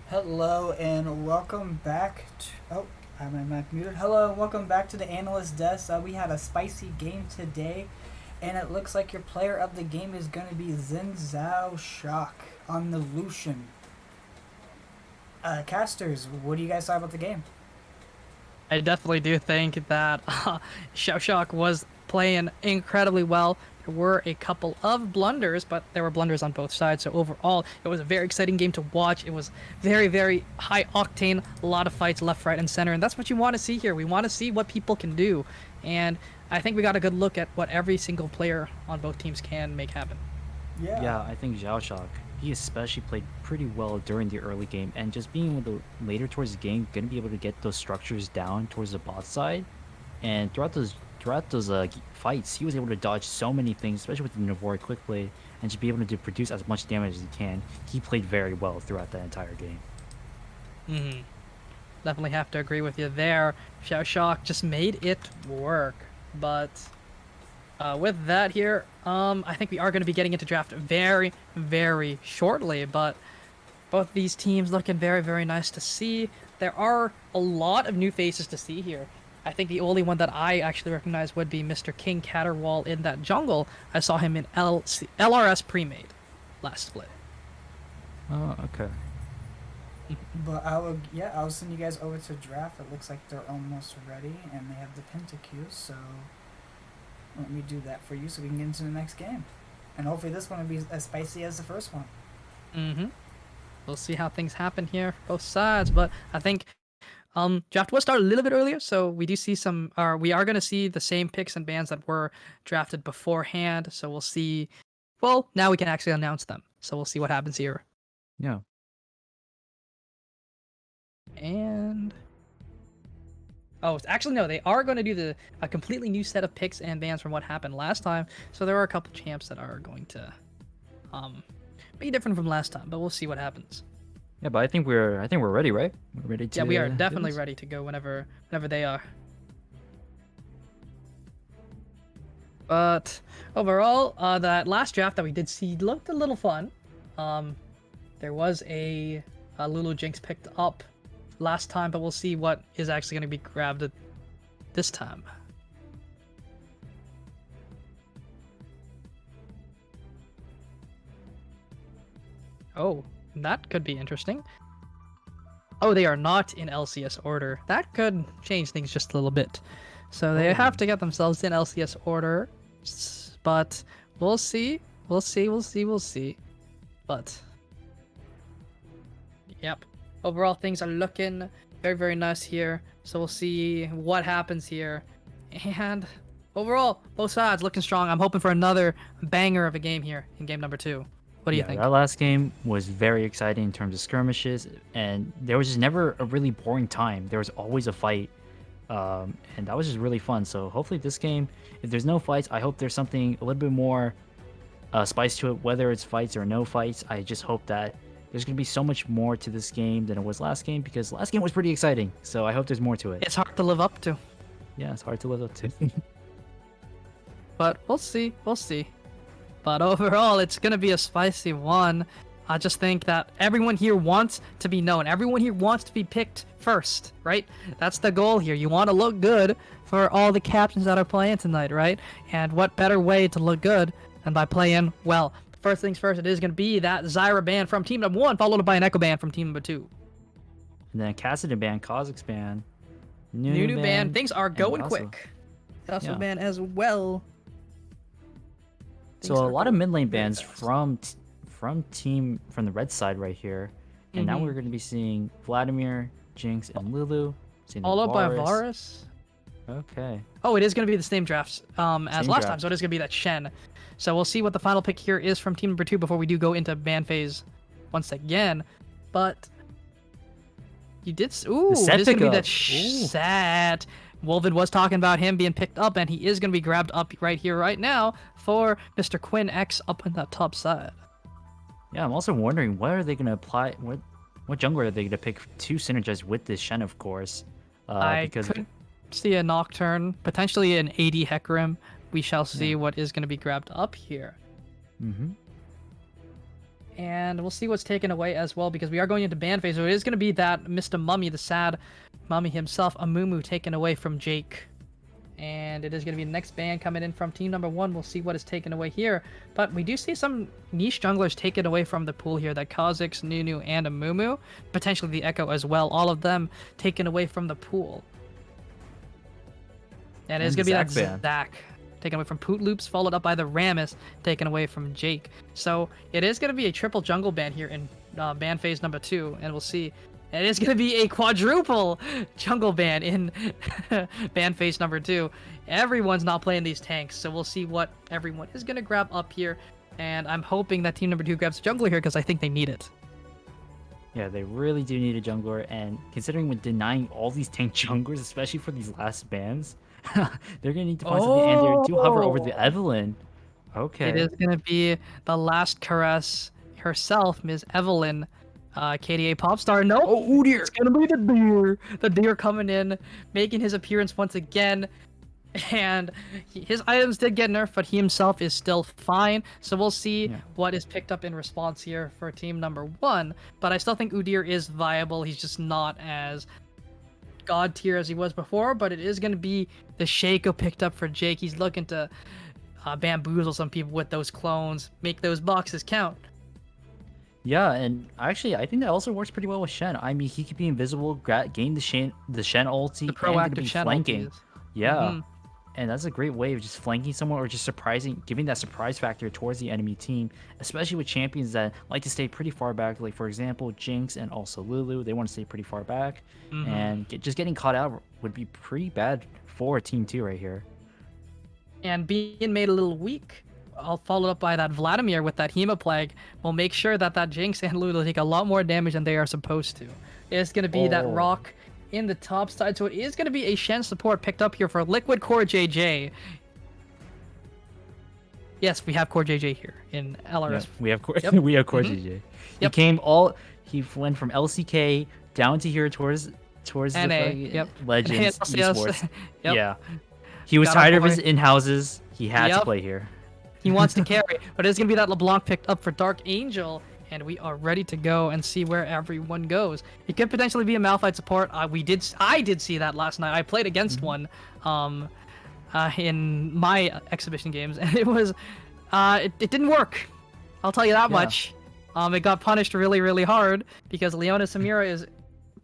Hello and welcome back to. Oh, I have my mic muted. Hello and welcome back to the Analyst Desk. We had a spicy game today, and it looks like your player of the game is going to be Zhao Shock on the Lucian. Casters, what do you guys thought about the game? I definitely do think that Xiao was playing incredibly well. There were a couple of blunders, but there were blunders on both sides. So overall, it was a very exciting game to watch. It was very, very high octane, a lot of fights left, right, and center. And that's what you want to see here. We want to see what people can do. And I think we got a good look at what every single player on both teams can make happen. Yeah, I think Zhao Shak, he especially played pretty well during the early game, and just being able to later towards the game, gonna be able to get those structures down towards the bot side, and throughout those fights, he was able to dodge so many things, especially with the Navori quick play, and to be able to produce as much damage as he can. He played very well throughout that entire game. Hmm. Definitely have to agree with you there. Xiao Shock just made it work. But with that here, I think we are going to be getting into draft very, very shortly. But both these teams looking very, very nice to see. There are a lot of new faces to see here. I think the only one that I actually recognize would be Mr. King Caterwall in that jungle. I saw him in LRS pre-made last split. Oh, okay. But I'll send you guys over to draft. It looks like they're almost ready, and they have the pentacues. So let me do that for you, so we can get into the next game. And hopefully this one will be as spicy as the first one. Mm-hmm. We'll see how things happen here, both sides. But I think draft will start a little bit earlier, so we do see some. We are going to see the same picks and bans that were drafted beforehand. So we'll see. Well, now we can actually announce them. So we'll see what happens here. Yeah. And oh, actually no, they are going to do a completely new set of picks and bans from what happened last time. So there are a couple champs that are going to um be different from last time, but we'll see what happens. Yeah, but I think we're ready, right? We're ready to Yeah, we are do definitely this? ready to go whenever they are. But overall, that last draft that we did see looked a little fun. Um, there was a Lulu Jinx picked up last time, but we'll see what is actually going to be grabbed this time. Oh, that could be interesting. Oh, they are not in LCS order. That could change things just a little bit. So they have to get themselves in LCS order. But we'll see. We'll see. We'll see. We'll see. But yep. Overall, things are looking very, very nice here. So we'll see what happens here. And overall, both sides looking strong. I'm hoping for another banger of a game here in game number 2. What do you Yeah, think? that last game was very exciting in terms of skirmishes, and there was just never a really boring time. There was always a fight, and that was just really fun. So hopefully this game, if there's no fights, I hope there's something a little bit more spice to it, whether it's fights or no fights. I just hope that there's going to be so much more to this game than it was last game, because last game was pretty exciting. So I hope there's more to it. It's hard to live up to. Yeah, it's hard to live up to. But we'll see. We'll see. But overall, it's going to be a spicy one. I just think that everyone here wants to be known. Everyone here wants to be picked first, right? That's the goal here. You want to look good for all the captains that are playing tonight, right? And what better way to look good than by playing well? First things first, it is going to be that Zyra ban from team number 1, followed by an Echo ban from team number 2. And then Cassidy ban, Kha'Zix ban, Nunu ban. Things are and going Yasuo. quick. Yasuo Yeah. ban as well. So a lot of mid lane bans from the red side right here, and now we're going to be seeing Vladimir, Jinx, and Lulu. Seeing the All up by Varus. Varus. Okay. Oh, it is going to be the same drafts as Same last time, draft. so it is going to be that Shen. So we'll see what the final pick here is from team number 2 before we do go into ban phase once again. But you did. Ooh, it set is going to be pickup. that Ooh. set. Wolven was talking about him being picked up, and he is going to be grabbed up right here, right now, for Mr. Quinn X up on that top side. Yeah, I'm also wondering what are they going to apply? What jungler are they going to pick to synergize with this Shen, of course? I Because could see a Nocturne, potentially an AD Hecarim. We shall see what is going to be grabbed up here. Mhm. And we'll see what's taken away as well, because we are going into ban phase. So it is going to be that Mr. Mummy, the sad Mummy himself, Amumu, taken away from Jake. And it is going to be the next ban coming in from team number 1. We'll see what is taken away here. But we do see some niche junglers taken away from the pool here. That Kha'Zix, Nunu, and Amumu. Potentially the Echo as well. All of them taken away from the pool. And it is And going to be the that Zac ban. Zac taken away from Poot Loops, followed up by the Rammus, taken away from Jake. So it is going to be a triple jungle ban here in ban phase number 2, and we'll see. And it is going to be a quadruple jungle ban in ban phase number 2. Everyone's not playing these tanks, so we'll see what everyone is going to grab up here. And I'm hoping that team number 2 grabs a jungler here, because I think they need it. Yeah, they really do need a jungler, and considering when denying all these tank junglers, especially for these last bans, they're gonna need to find something. And they do hover over the Evelyn. Okay. It is going to be the last caress herself, Ms. Evelyn, KDA Popstar. No, oh dear, it's going to be the deer. The deer coming in, making his appearance once again. And his items did get nerfed, but he himself is still fine. So we'll see what is picked up in response here for team number 1. But I still think Udyr is viable. He's just not as god tier as he was before. But it is going to be the Shaco picked up for Jake. He's looking to bamboozle some people with those clones, make those boxes count. Yeah, and actually, I think that also works pretty well with Shen. I mean, he could be invisible, gain the Shen ulti, The and gonna proactive be Shen flanking. ulti is- Yeah. Mhm. And that's a great way of just flanking someone or just surprising, giving that surprise factor towards the enemy team, especially with champions that like to stay pretty far back. Like, for example, Jinx and also Lulu, they want to stay pretty far back. And just getting caught out would be pretty bad for Team 2 right here. And being made a little weak I'll follow up by that Vladimir with that Hemoplague will make sure that that Jinx and Lulu take a lot more damage than they are supposed to. It's going to be that rock in the top side, so it is going to be a Shen support picked up here for Liquid Core JJ. Yes, we have Core JJ here in LRS. Yeah, we have Core, Yep. we have Core JJ. Yep. He went from LCK down to here towards NA, the yep. Legends And LCS. esports. Yep. Yeah, he was Got our tired of boy. his in-houses. He had to Yep. play here. He wants to carry, but it's going to be that LeBlanc picked up for Dark Angel, and we are ready to go and see where everyone goes. It could potentially be a Malphite support. I did see that last night. I played against one in my exhibition games, and it was it didn't work. I'll tell you that Yeah. much. It got punished really, really hard because Leona Samira is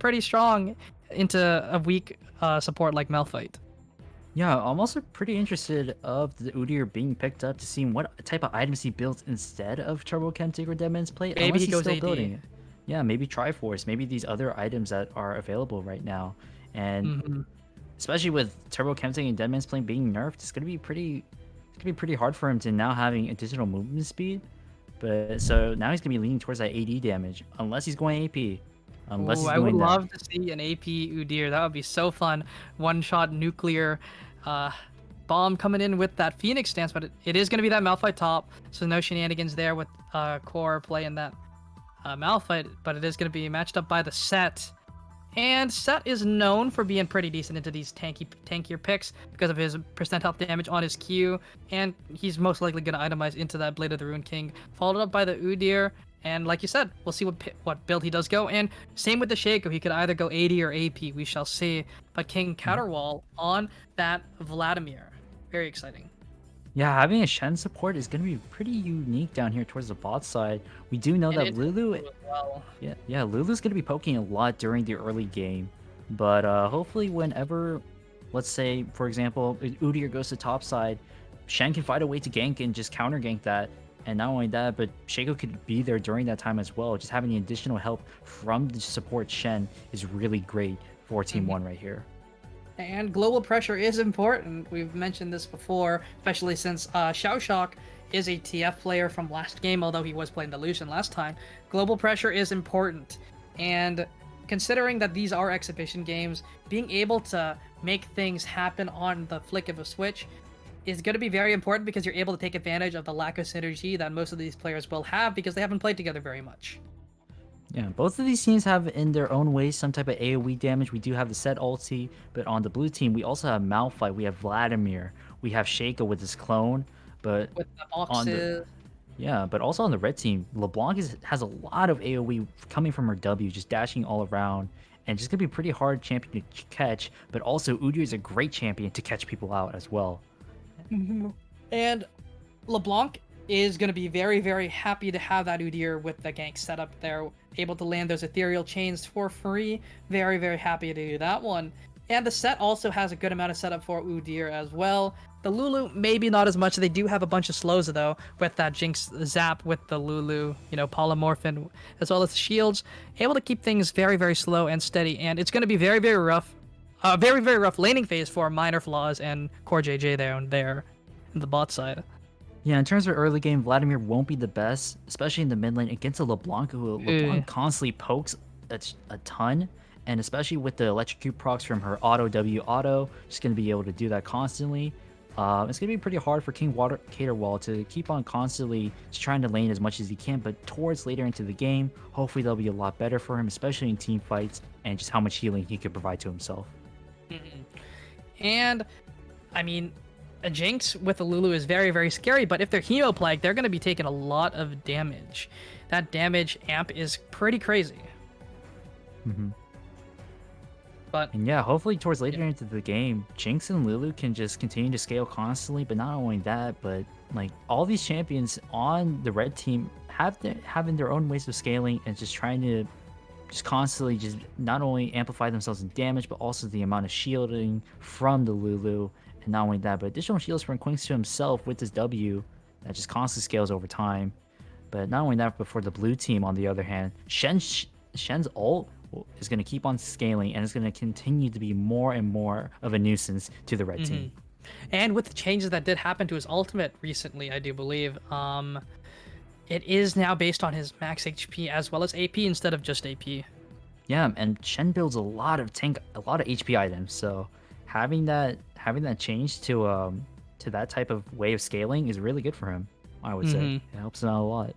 pretty strong into a weak support like Malphite. Yeah, I'm also pretty interested of the Udyr being picked up to see what type of items he builds instead of Turbo Kentig or Deadman's Plate. Maybe unless he he's goes still AD. building it. Yeah, maybe Triforce, maybe these other items that are available right now. And especially with Turbo Kentig and Deadman's Plate being nerfed, it's gonna be pretty hard for him to now having additional movement speed. But so now he's gonna be leaning towards that AD damage, unless he's going AP. Unless Ooh, he's I would doing that. love to see an AP Udyr. That would be so fun. One-shot nuclear bomb coming in with that Phoenix stance, but it is going to be that Malphite top, so no shenanigans there with Core playing that Malphite, but it is going to be matched up by the Set. And Set is known for being pretty decent into these tankier picks because of his percent health damage on his Q, and he's most likely going to itemize into that Blade of the Rune King, followed up by the Udyr. And like you said, we'll see what build he does go. And same with the Shaco, he could either go 80 or AP. We shall see. But King Caterwall on that Vladimir, very exciting. Yeah, having a Shen support is going to be pretty unique down here towards the bot side. We do know And that it's Lulu, as well. yeah, Lulu's going to be poking a lot during the early game. But hopefully whenever, let's say, for example, Udyr goes to top side, Shen can find a way to gank and just counter gank that. And not only that, but Shaco could be there during that time as well. Just having the additional help from the support Shen is really great for Team 1 right here. And global pressure is important. We've mentioned this before, especially since Xiaoshok is a TF player from last game, although he was playing Delusion last time. Global pressure is important. And considering that these are exhibition games, being able to make things happen on the flick of a switch is going to be very important because you're able to take advantage of the lack of synergy that most of these players will have because they haven't played together very much. Yeah, both of these teams have in their own ways some type of AoE damage. We do have the Set ulti, but on the blue team, we also have Malphite, we have Vladimir, we have Shaco with his clone, but With the on boxes. but also on the red team, LeBlanc has a lot of AoE coming from her W, just dashing all around, and just gonna be a pretty hard champion to catch, but also Udyr is a great champion to catch people out as well. And LeBlanc is going to be very, very happy to have that Udyr with the gank setup there, able to land those ethereal chains for free. Very, very happy to do that one. And the Set also has a good amount of setup for Udyr as well. The Lulu, maybe not as much. They do have a bunch of slows, though, with that Jinx Zap with the Lulu, Polymorphin, as well as the shields. Able to keep things very, very slow and steady. And it's going to be very, very rough. Very, very rough laning phase for Minor Flaws and Core JJ there in the bot side. Yeah, in terms of early game, Vladimir won't be the best, especially in the mid lane against a LeBlanc, who LeBlanc constantly pokes a ton, and especially with the electrocute procs from her auto W auto, just going to be able to do that constantly. It's going to be pretty hard for King Caterwall to keep on constantly just trying to lane as much as he can, but towards later into the game, hopefully they'll be a lot better for him, especially in team fights, and just how much healing he could provide to himself. And, I mean, a Jinx with a Lulu is very, very scary, but if they're Hemoplague, they're going to be taking a lot of damage. That damage amp is pretty crazy. But And yeah, hopefully towards later into the game, Jinx and Lulu can just continue to scale constantly, but not only that, but like all these champions on the red team having their own ways of scaling and just trying to just constantly just not only amplify themselves in damage, but also the amount of shielding from the Lulu. And not only that, but additional shields from Quinks to himself with his W that just constantly scales over time. But not only that, but for the blue team, on the other hand, Shen's ult is going to keep on scaling and it's going to continue to be more and more of a nuisance to the red team. And with the changes that did happen to his ultimate recently, I do believe, it is now based on his max HP as well as AP instead of just AP. Yeah, and Shen builds a lot of HP items, so having that change to that type of way of scaling is really good for him. I would say it helps him out a lot.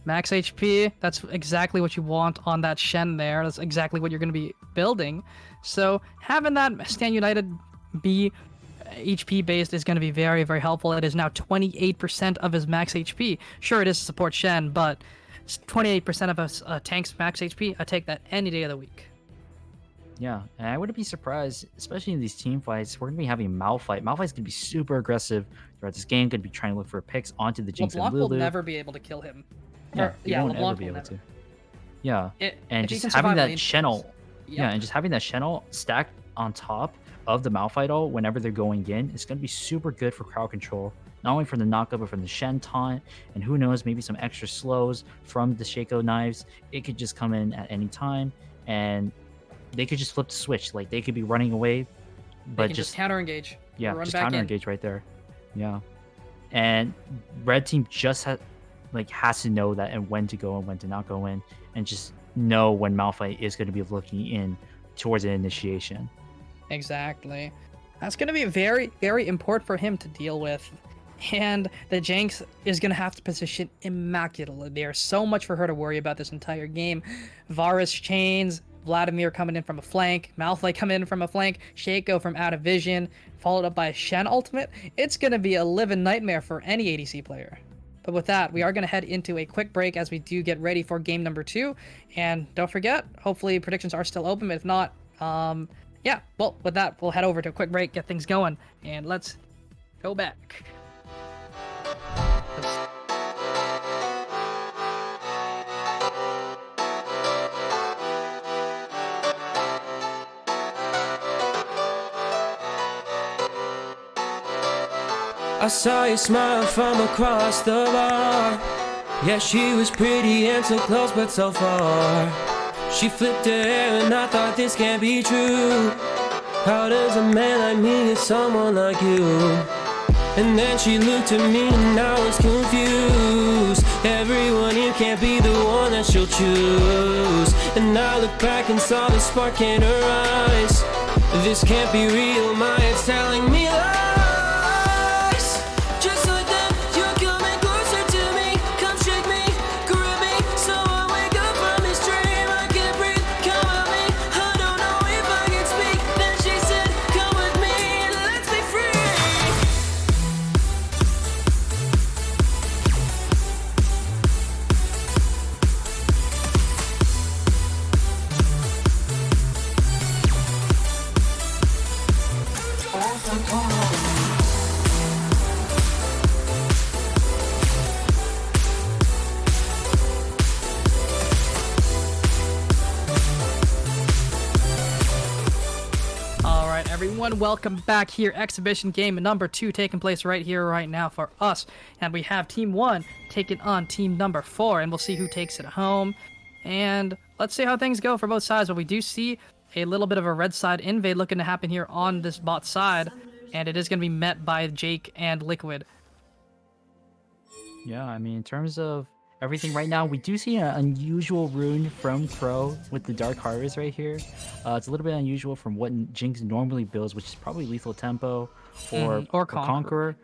Max HP, that's exactly what you want on that Shen there. That's exactly what you're going to be building. So having that Stand United be HP based is going to be very, very helpful. It is now 28% of his max HP. Sure, it is support Shen, but 28% of a tank's max HP, I take that any day of the week. Yeah, and I wouldn't be surprised, especially in these team fights. We're gonna be having Malphite. Malphite's gonna be super aggressive throughout this game. Gonna be trying to look for picks onto the Jinx and LeBlanc will Lulu. never be able to kill him. Yeah, he won't ever LeBlanc be will able never. to. Yeah, and If he just can having survive that lane Channel, fights, yeah, and just having that Channel stacked on top of the Malphite ult whenever they're going in, it's gonna be super good for crowd control. Not only from the knockup, but from the Shen taunt, and who knows, maybe some extra slows from the Shaco knives. It could just come in at any time, and they could just flip the switch. Like they could be running away, They but can just counter engage. yeah, run just back counter in. engage right there. Yeah, and red team just has to know that and when to go and when to not go in, and just know when Malphite is going to be looking in towards an initiation. Exactly. That's going to be very, very important for him to deal with. And the Jinx is going to have to position immaculately. There's so much for her to worry about this entire game. Varus chains, Vladimir coming in from a flank, Malphite coming in from a flank, Shaco from out of vision, followed up by a Shen ultimate. It's going to be a living nightmare for any ADC player. But with that, we are going to head into a quick break as we do get ready for game number 2. And don't forget, hopefully predictions are still open. But if not, yeah, well, with that, we'll head over to a quick break, get things going, and let's go back. I saw you smile from across the bar. Yeah, she was pretty and so close but so far. She flipped her hair and I thought this can't be true. How does a man like me get someone like you? And then she looked at me and I was confused. Everyone here can't be the one that she'll choose. And I looked back and saw the spark in her eyes. This can't be real, my head's telling me lies. Just like that, you're coming closer to me. Come shake me, grab me, so I wake up from this dream. I can't breathe, come at me. I don't know if I can speak. Then she said, come with me and let's be free. Alright, everyone, welcome back here. Exhibition game number 2 taking place right here, right now for us. And we have Team 1 taking on Team number 4, and we'll see who takes it home. And let's see how things go for both sides. But we do see a little bit of a red side invade looking to happen here on this bot side. And it is going to be met by Jake and Liquid. Yeah, I mean, in terms of everything right now, we do see an unusual rune from Crow with the Dark Harvest right here. It's a little bit unusual from what Jinx normally builds, which is probably Lethal Tempo or Conqueror.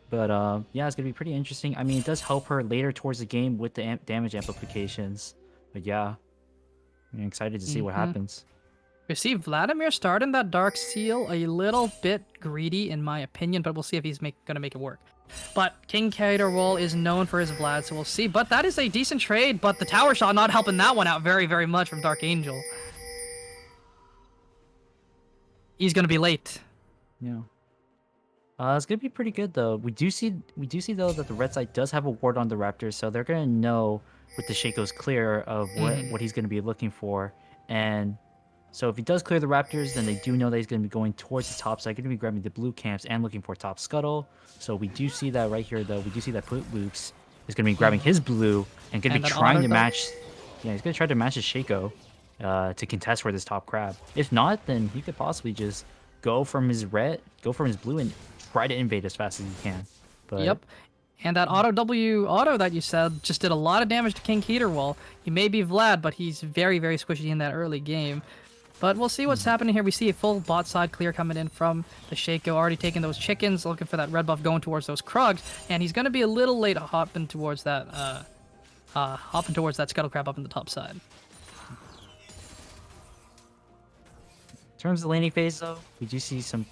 But yeah, it's going to be pretty interesting. I mean, it does help her later towards the game with the damage amplifications. But yeah, I'm excited to see what happens. We see Vladimir starting that Dark Seal a little bit greedy, in my opinion, but we'll see if he's going to make it work. But King Kato role is known for his Vlad, so we'll see. But that is a decent trade, but the tower shot not helping that one out very, very much from Dark Angel. He's going to be late. Yeah. It's gonna be pretty good though. We do see though that the red side does have a ward on the Raptors, so they're gonna know with the Shaco's clear of what he's gonna be looking for. And so if he does clear the Raptors, then they do know that he's gonna be going towards the top side, gonna be grabbing the blue camps and looking for top scuttle. So we do see that right here though. We do see that Loops is gonna be grabbing his blue and gonna be trying to match. Yeah, he's gonna try to match his Shaco to contest for this top crab. If not, then he could possibly just go from his blue, and try to invade as fast as he can. But Yep. And that auto that you said just did a lot of damage to King Keterwall. He may be Vlad, but he's very, very squishy in that early game. But we'll see what's happening here. We see a full bot side clear coming in from the Shaco, already taking those chickens, looking for that red buff going towards those Krugs, and he's going to be a little late hopping towards that scuttle crab up in the top side. in terms of laning phase, though, we do see some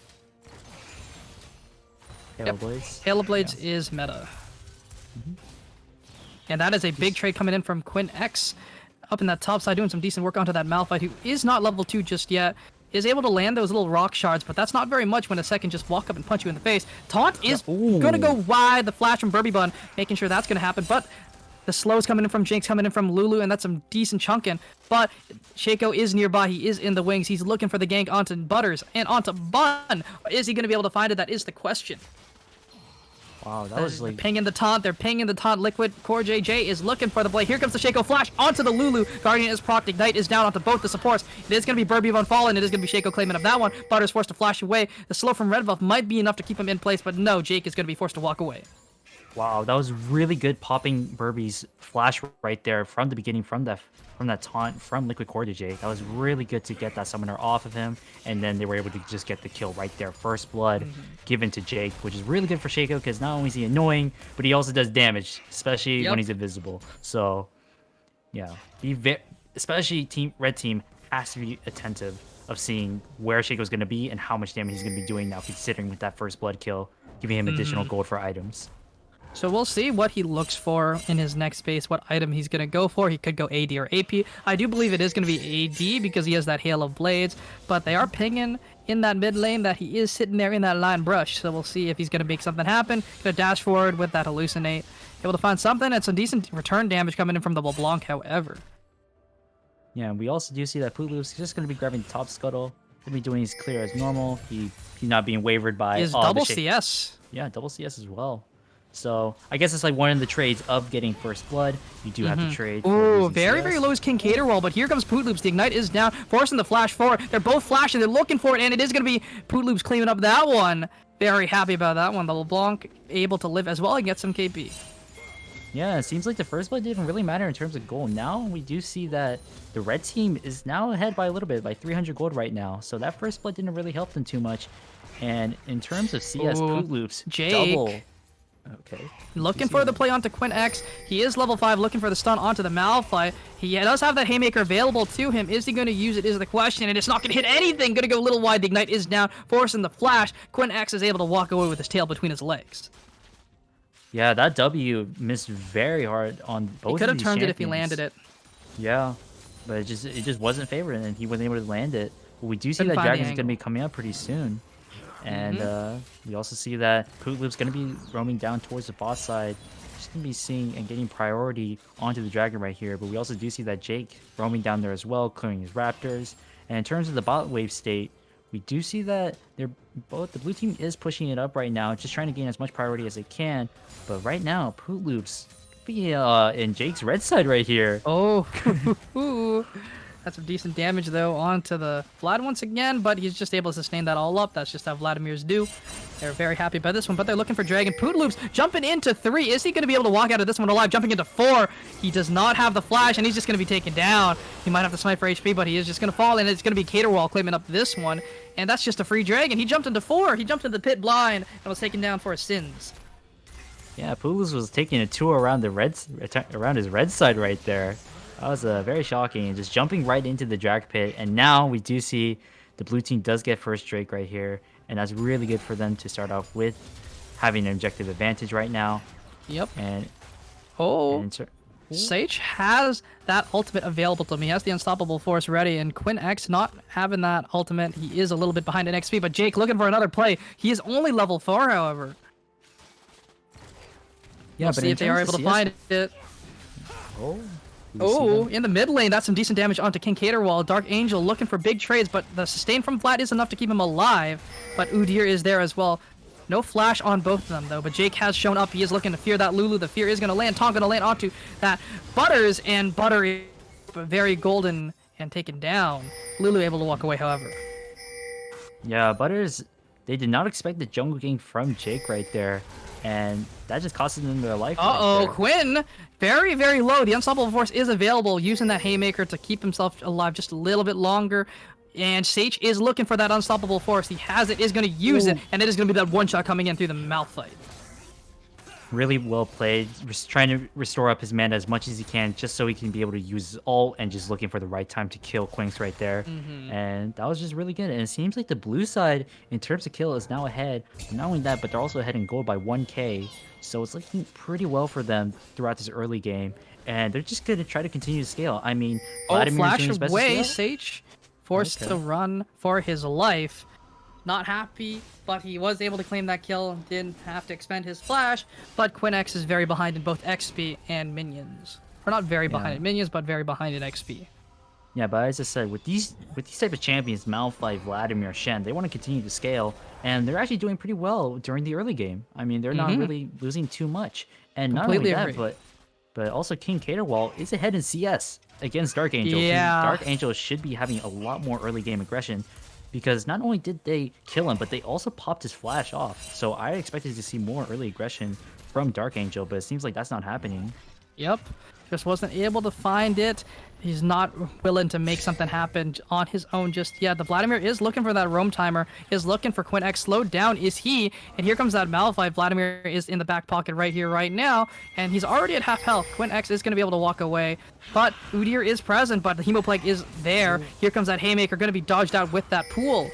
Halo Blades. Halo Blades is meta. And that is a big trade coming in from Quinn X up in that top side, doing some decent work onto that Malphite, who is not level 2 just yet. Is able to land those little rock shards, but that's not very much when a second just walk up and punch you in the face. Taunt is going to go wide. The flash from Burby Bun, making sure that's going to happen. But the slow's coming in from Jinx, coming in from Lulu, and that's some decent chunking. But Shaco is nearby. He is in the wings. He's looking for the gank onto Butters and onto Bun. Is he going to be able to find it? That is the question. Wow, that was They're like pinging the taunt. They're pinging the taunt. Liquid Core JJ is looking for the blade. Here comes the Shaco flash onto the Lulu. Guardian is procced. Ignite is down onto both the supports. It is going to be Burby Von Fallen. It is going to be Shaco claiming up that one. Butter's forced to flash away. The slow from Red Buff might be enough to keep him in place, but no, Jake is going to be forced to walk away. wow, that was really good popping Burby's flash right there from the beginning, from that taunt from Liquid Core DJ. That was really good to get that summoner off of him, and then they were able to just get the kill right there. First blood given to Jake, which is really good for Shaco because not only is he annoying, but he also does damage, especially when he's invisible. So, yeah, especially red team has to be attentive of seeing where Shaco's going to be and how much damage he's going to be doing now, considering with that first blood kill, giving him additional gold for items. So we'll see what he looks for in his next phase, what item he's going to go for. He could go AD or AP. I do believe it is going to be AD because he has that Hail of Blades, but they are pinging in that mid lane that he is sitting there in that line brush. So we'll see if he's going to make something happen. Going to dash forward with that Hallucinate. Able to find something and some decent return damage coming in from the LeBlanc, however. Yeah, and we also do see that Pootloop's just going to be grabbing the top scuttle. Going to be doing his clear as normal. He's not being wavered by... Is double CS. Yeah, double CS as well. So I guess it's like one of the trades of getting first blood. You do have to trade. Ooh, very, very low is King Caterwall, but here comes Pootloops. The Ignite is down, forcing the flash forward. They're both flashing. They're looking for it, and it is going to be Pootloops claiming up that one. Very happy about that one. The LeBlanc able to live as well and get some KP. Yeah, it seems like the first blood didn't really matter in terms of gold. Now we do see that the red team is now ahead by a little bit, by 300 gold right now. So that first blood didn't really help them too much. And in terms of CS, Pootloops, Jake. double. Okay. Looking for the play onto Quinn X. He is level 5, looking for the stun onto the Malphite. He does have that Haymaker available to him. Is he going to use it is the question, and it's not going to hit anything. Going to go a little wide. The Ignite is down, forcing the flash. Quinn X is able to walk away with his tail between his legs. Yeah, that W missed very hard on both. He could have these turned it if he champions. landed it. Yeah, but it just wasn't favored, and he wasn't able to land it. But we do see Couldn't that find the Dragon's going to be angle. coming up pretty soon. And we also see that Pootloop's going to be roaming down towards the bot side. Just going to be seeing and getting priority onto the Dragon right here. But we also do see that Jake roaming down there as well, clearing his Raptors. And in terms of the bot wave state, we do see that the blue team is pushing it up right now, just trying to gain as much priority as they can. But right now, Pootloop's be in Jake's red side right here. Oh, that's some decent damage though onto the Vlad once again, but he's just able to sustain that all up. That's just how Vladimir's do. They're very happy about this one, but they're looking for Dragon. Pootloops jumping into 3. Is he going to be able to walk out of this one alive? Jumping into 4. He does not have the flash, and he's just going to be taken down. He might have to snipe for HP, but he is just going to fall, and it's going to be Caterwall claiming up this one. And that's just a free Dragon. He jumped into 4. He jumped into the pit blind and was taken down for his sins. Yeah, Pootloop's was taking a tour around around his red side right there. That was very shocking, and just jumping right into the drag pit. And now we do see the blue team does get first Drake right here, and that's really good for them to start off with, having an objective advantage right now. Yep. And Sage has that ultimate available to him. He has the Unstoppable Force ready, and Quinn X not having that ultimate. He is a little bit behind in XP, but Jake looking for another play. He is only level 4, however. yeah, We'll but see if they are able to find it. Oh, in the mid lane, that's some decent damage onto King Caterwall. Dark Angel looking for big trades, but the sustain from Vlad is enough to keep him alive. But Udyr is there as well. No flash on both of them, though, but Jake has shown up. He is looking to fear that Lulu. The fear is going to land. Taunt going to land onto that Butters, and Butter is very golden and taken down. Lulu able to walk away, however. Yeah, Butters, they did not expect the jungle gank from Jake right there, and that just costed them their life right Uh-oh, there. Quinn, very, very low. The Unstoppable Force is available, using that Haymaker to keep himself alive just a little bit longer. And Sage is looking for that Unstoppable Force. He has it, is going to use it, and it is going to be that one-shot coming in through the Malphite. Really well played, trying to restore up his mana as much as he can, just so he can be able to use his ult, and just looking for the right time to kill Quinks right there. And that was just really good. And it seems like the blue side, in terms of kill, is now ahead. And not only that, but they're also ahead in gold by 1k. So it's looking pretty well for them throughout this early game. And they're just going to try to continue to scale. I mean, Oh, Vladimir's flash doing his best to away, scale. Sage forced Okay. to run for his life. Not happy, but he was able to claim that kill. Didn't have to expend his flash, but Quinx is very behind in both XP and minions. Or not very behind in minions, but very behind in XP. Yeah, but as I said, with these type of champions, Malphite, Vladimir, Shen, they want to continue to scale, and they're actually doing pretty well during the early game. I mean, they're not really losing too much, and not only Completely that, agree. but also King Caterwall is ahead in CS against Dark Angel. Yeah. Dark Angel should be having a lot more early game aggression, because not only did they kill him, but they also popped his flash off. So I expected to see more early aggression from Dark Angel, but it seems like that's not happening. Yep. Just wasn't able to find it. He's not willing to make something happen on his own just yet. The Vladimir is looking for that roam timer, is looking for Quinn X. Slowed down is he, and here comes that Malphite. Vladimir is in the back pocket right here, right now, and he's already at half health. Quinn X is going to be able to walk away, but Udyr is present, but the Hemoplague is there. Here comes that Haymaker, going to be dodged out with that pool.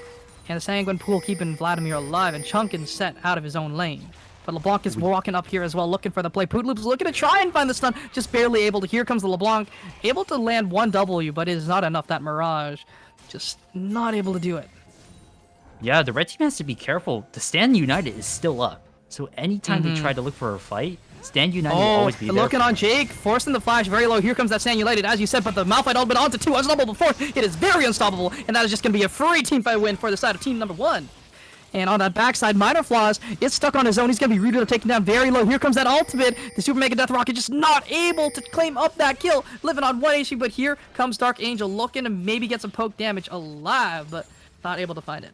And the Sanguine Pool keeping Vladimir alive, and Chunkin set out of his own lane. But LeBlanc is walking up here as well, looking for the play. Pootloop's looking to try and find the stun, just barely able to. Here comes the LeBlanc, able to land one W, but it is not enough. That Mirage, just not able to do it. Yeah, the red team has to be careful. The Stand United is still up, so anytime they try to look for a fight, Stand United will Oh, always be there. looking on Jake, forcing the flash very low. Here comes that Sand United, as you said, but the Malphite ultimate onto two, unstoppable force. It is very unstoppable, and that is just going to be a free team fight win for the side of team number one. And on that backside, Minor Flaws is stuck on his own. He's going to be rooted to taking down very low. Here comes that ultimate. The Super Mega Death Rocket just not able to claim up that kill. Living on 1 HP, but here comes Dark Angel looking to maybe get some poke damage alive, but not able to find it.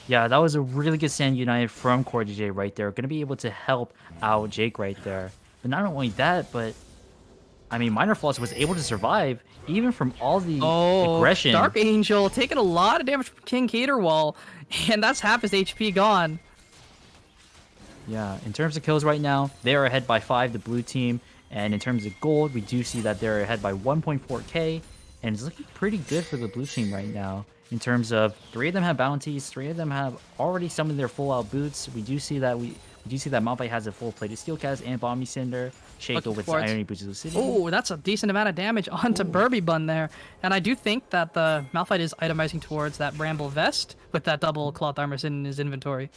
Yeah, that was a really good Stand United from Core DJ right there. Going to be able to help out Jake right there. But not only that, but I mean, Minor Floss was able to survive even from all the aggression. Dark Angel taking a lot of damage from King Caterwall, and that's half his HP gone. Yeah, in terms of kills right now, they are ahead by 5, the blue team. And in terms of gold, we do see that they're ahead by 1.4k. And it's looking pretty good for the blue team right now. In terms of 3 of them have bounties, 3 of them have already summoned their full out boots. We do see that Malphite has a full plated steel cast and Bomby Cinder. Shaco with his towards- Irony Boots of the City. Oh, that's a decent amount of damage onto Burby Bun there. And I do think that the Malphite is itemizing towards that Bramble Vest with that double cloth armor in his inventory.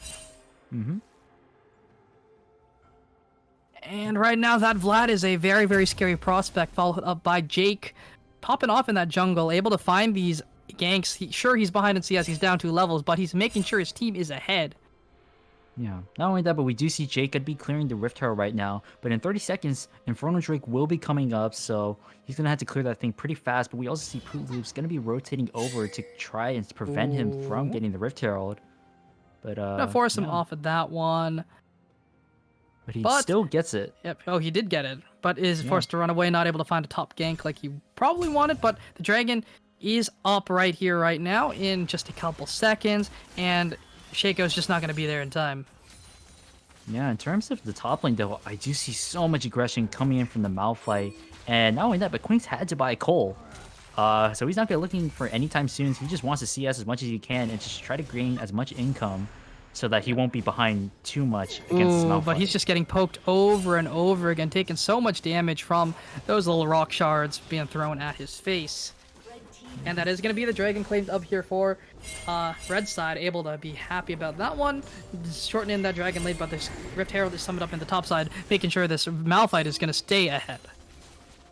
And right now, that Vlad is a very, very scary prospect, followed up by Jake, popping off in that jungle, able to find these ganks. He's behind in CS, he's down 2 levels, but he's making sure his team is ahead. Yeah, not only that, but we do see Jake could be clearing the Rift Tower right now. But in 30 seconds, Inferno Drake will be coming up, so he's going to have to clear that thing pretty fast. But we also see Poot Loop's going to be rotating over to try and prevent him from getting the Rift Herald. But, Gonna force him yeah. off of that one. But he But- still gets it. Yep. Oh, he did get it, but is forced to run away, not able to find a top gank like he probably wanted. But the dragon is up right here, right now, in just a couple seconds, and Shaco's just not going to be there in time. Yeah, in terms of the top lane, though, I do see so much aggression coming in from the Malphite. And not only that, but Quinks had to buy coal. So he's not going to looking for anytime soon. He just wants to CS as much as he can and just try to gain as much income so that he won't be behind too much against this Ooh, Malphite. but he's just getting poked over and over again, taking so much damage from those little rock shards being thrown at his face. And that is going to be the Dragon claimed up here for red side, able to be happy about that one. Shortening that Dragon lane, but this Rift Herald is summoned up in the top side, making sure this Malphite is going to stay ahead.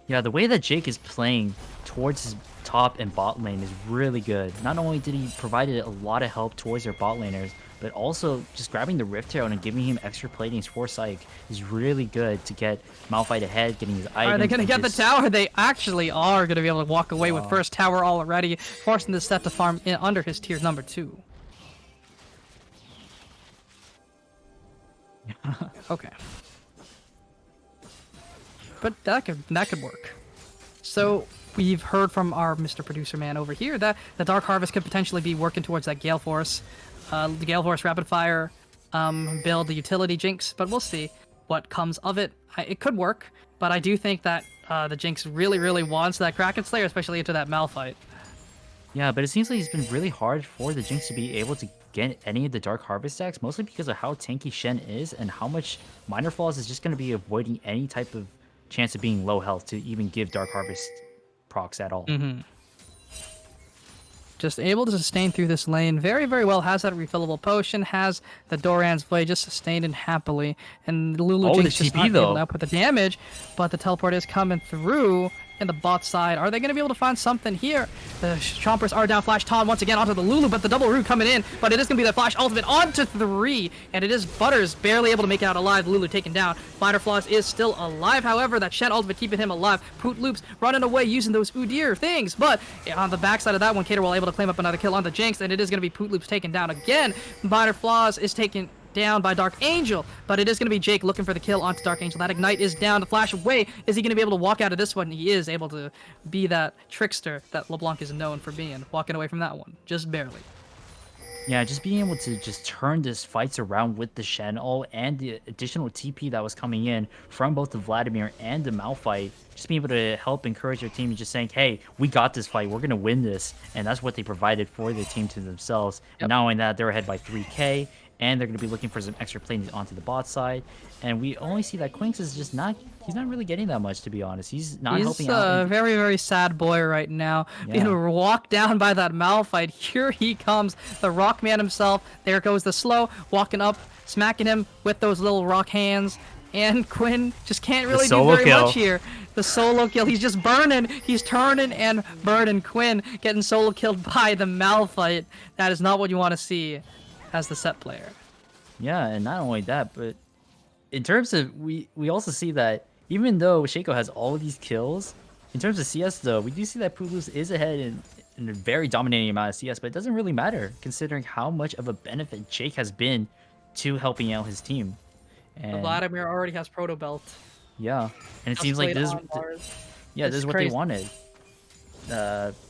Yeah, the way that Jake is playing towards his top and bot lane is really good. Not only did he provide a lot of help towards their bot laners, but also just grabbing the Rift Herald and giving him extra platings for Psych is really good to get Malphite ahead, getting his items. Are they going to and get the just- tower? They actually are going to be able to walk away with first tower already, forcing the set to farm in under his tier number 2. Okay. But that could work. So we've heard from our Mr. Producer Man over here that the Dark Harvest could potentially be working towards that Gale Force, the Gale Force Rapid Fire build, the utility Jinx. But we'll see what comes of it. It could work, but I do think that the Jinx really wants that Kraken Slayer, especially into that Malphite. Yeah, but it seems like it's been really hard for the Jinx to be able to get any of the Dark Harvest stacks, mostly because of how tanky Shen is and how much Minor Flaws is just going to be avoiding any type of chance of being low health to even give Dark Harvest procs at all. Just able to sustain through this lane very well. Has that refillable potion. Has the Doran's Blade just sustained and happily. And Lulu the Jinx just TP not able though. to output the damage. But the teleport is coming through in the bot side. Are they going to be able to find something here? The Chompers are down. Flash Taunt once again onto the Lulu, but the double root coming in. But it is going to be the Flash Ultimate onto 3. And it is Butters barely able to make it out alive. Lulu taken down. Minor Flaws is still alive. However, that Shen Ultimate keeping him alive. Poot Loops running away using those Udyr things. But on the backside of that one, Caterwall able to claim up another kill on the Jinx. And it is going to be Poot Loops taken down again. Minor Flaws is taken down by Dark Angel, but it is going to be Jake looking for the kill onto Dark Angel. That Ignite is down. The flash away. Is he going to be able to walk out of this one? He is able to be that trickster that LeBlanc is known for being, walking away from that one, just barely. Yeah, just being able to just turn this fights around with the Shen ult and the additional TP that was coming in from both the Vladimir and the Malphite, just being able to help encourage their team and just saying, hey, we got this fight, we're going to win this, and that's what they provided for their team to themselves. And not only that, they're ahead by 3k, and they're going to be looking for some extra plays onto the bot side. And we only see that Quinks is just not, he's not really getting that much, to be honest. He's not helping out. He's a very sad boy right now. Yeah. Being walked down by that Malphite. Here he comes, the Rockman himself. There goes the slow, walking up, smacking him with those little rock hands. And Quinn just can't really do very much here. The solo kill, he's just burning. He's turning and burning. Quinn getting solo killed by the Malphite. That is not what you want to see as the set player. Yeah, and not only that, but in terms of, we also see that even though Shaco has all of these kills, in terms of CS though, we do see that Pulus is ahead in a very dominating amount of CS, but it doesn't really matter considering how much of a benefit Jake has been to helping out his team. And Vladimir already has Proto Belt. yeah, and it seems like this is what they wanted.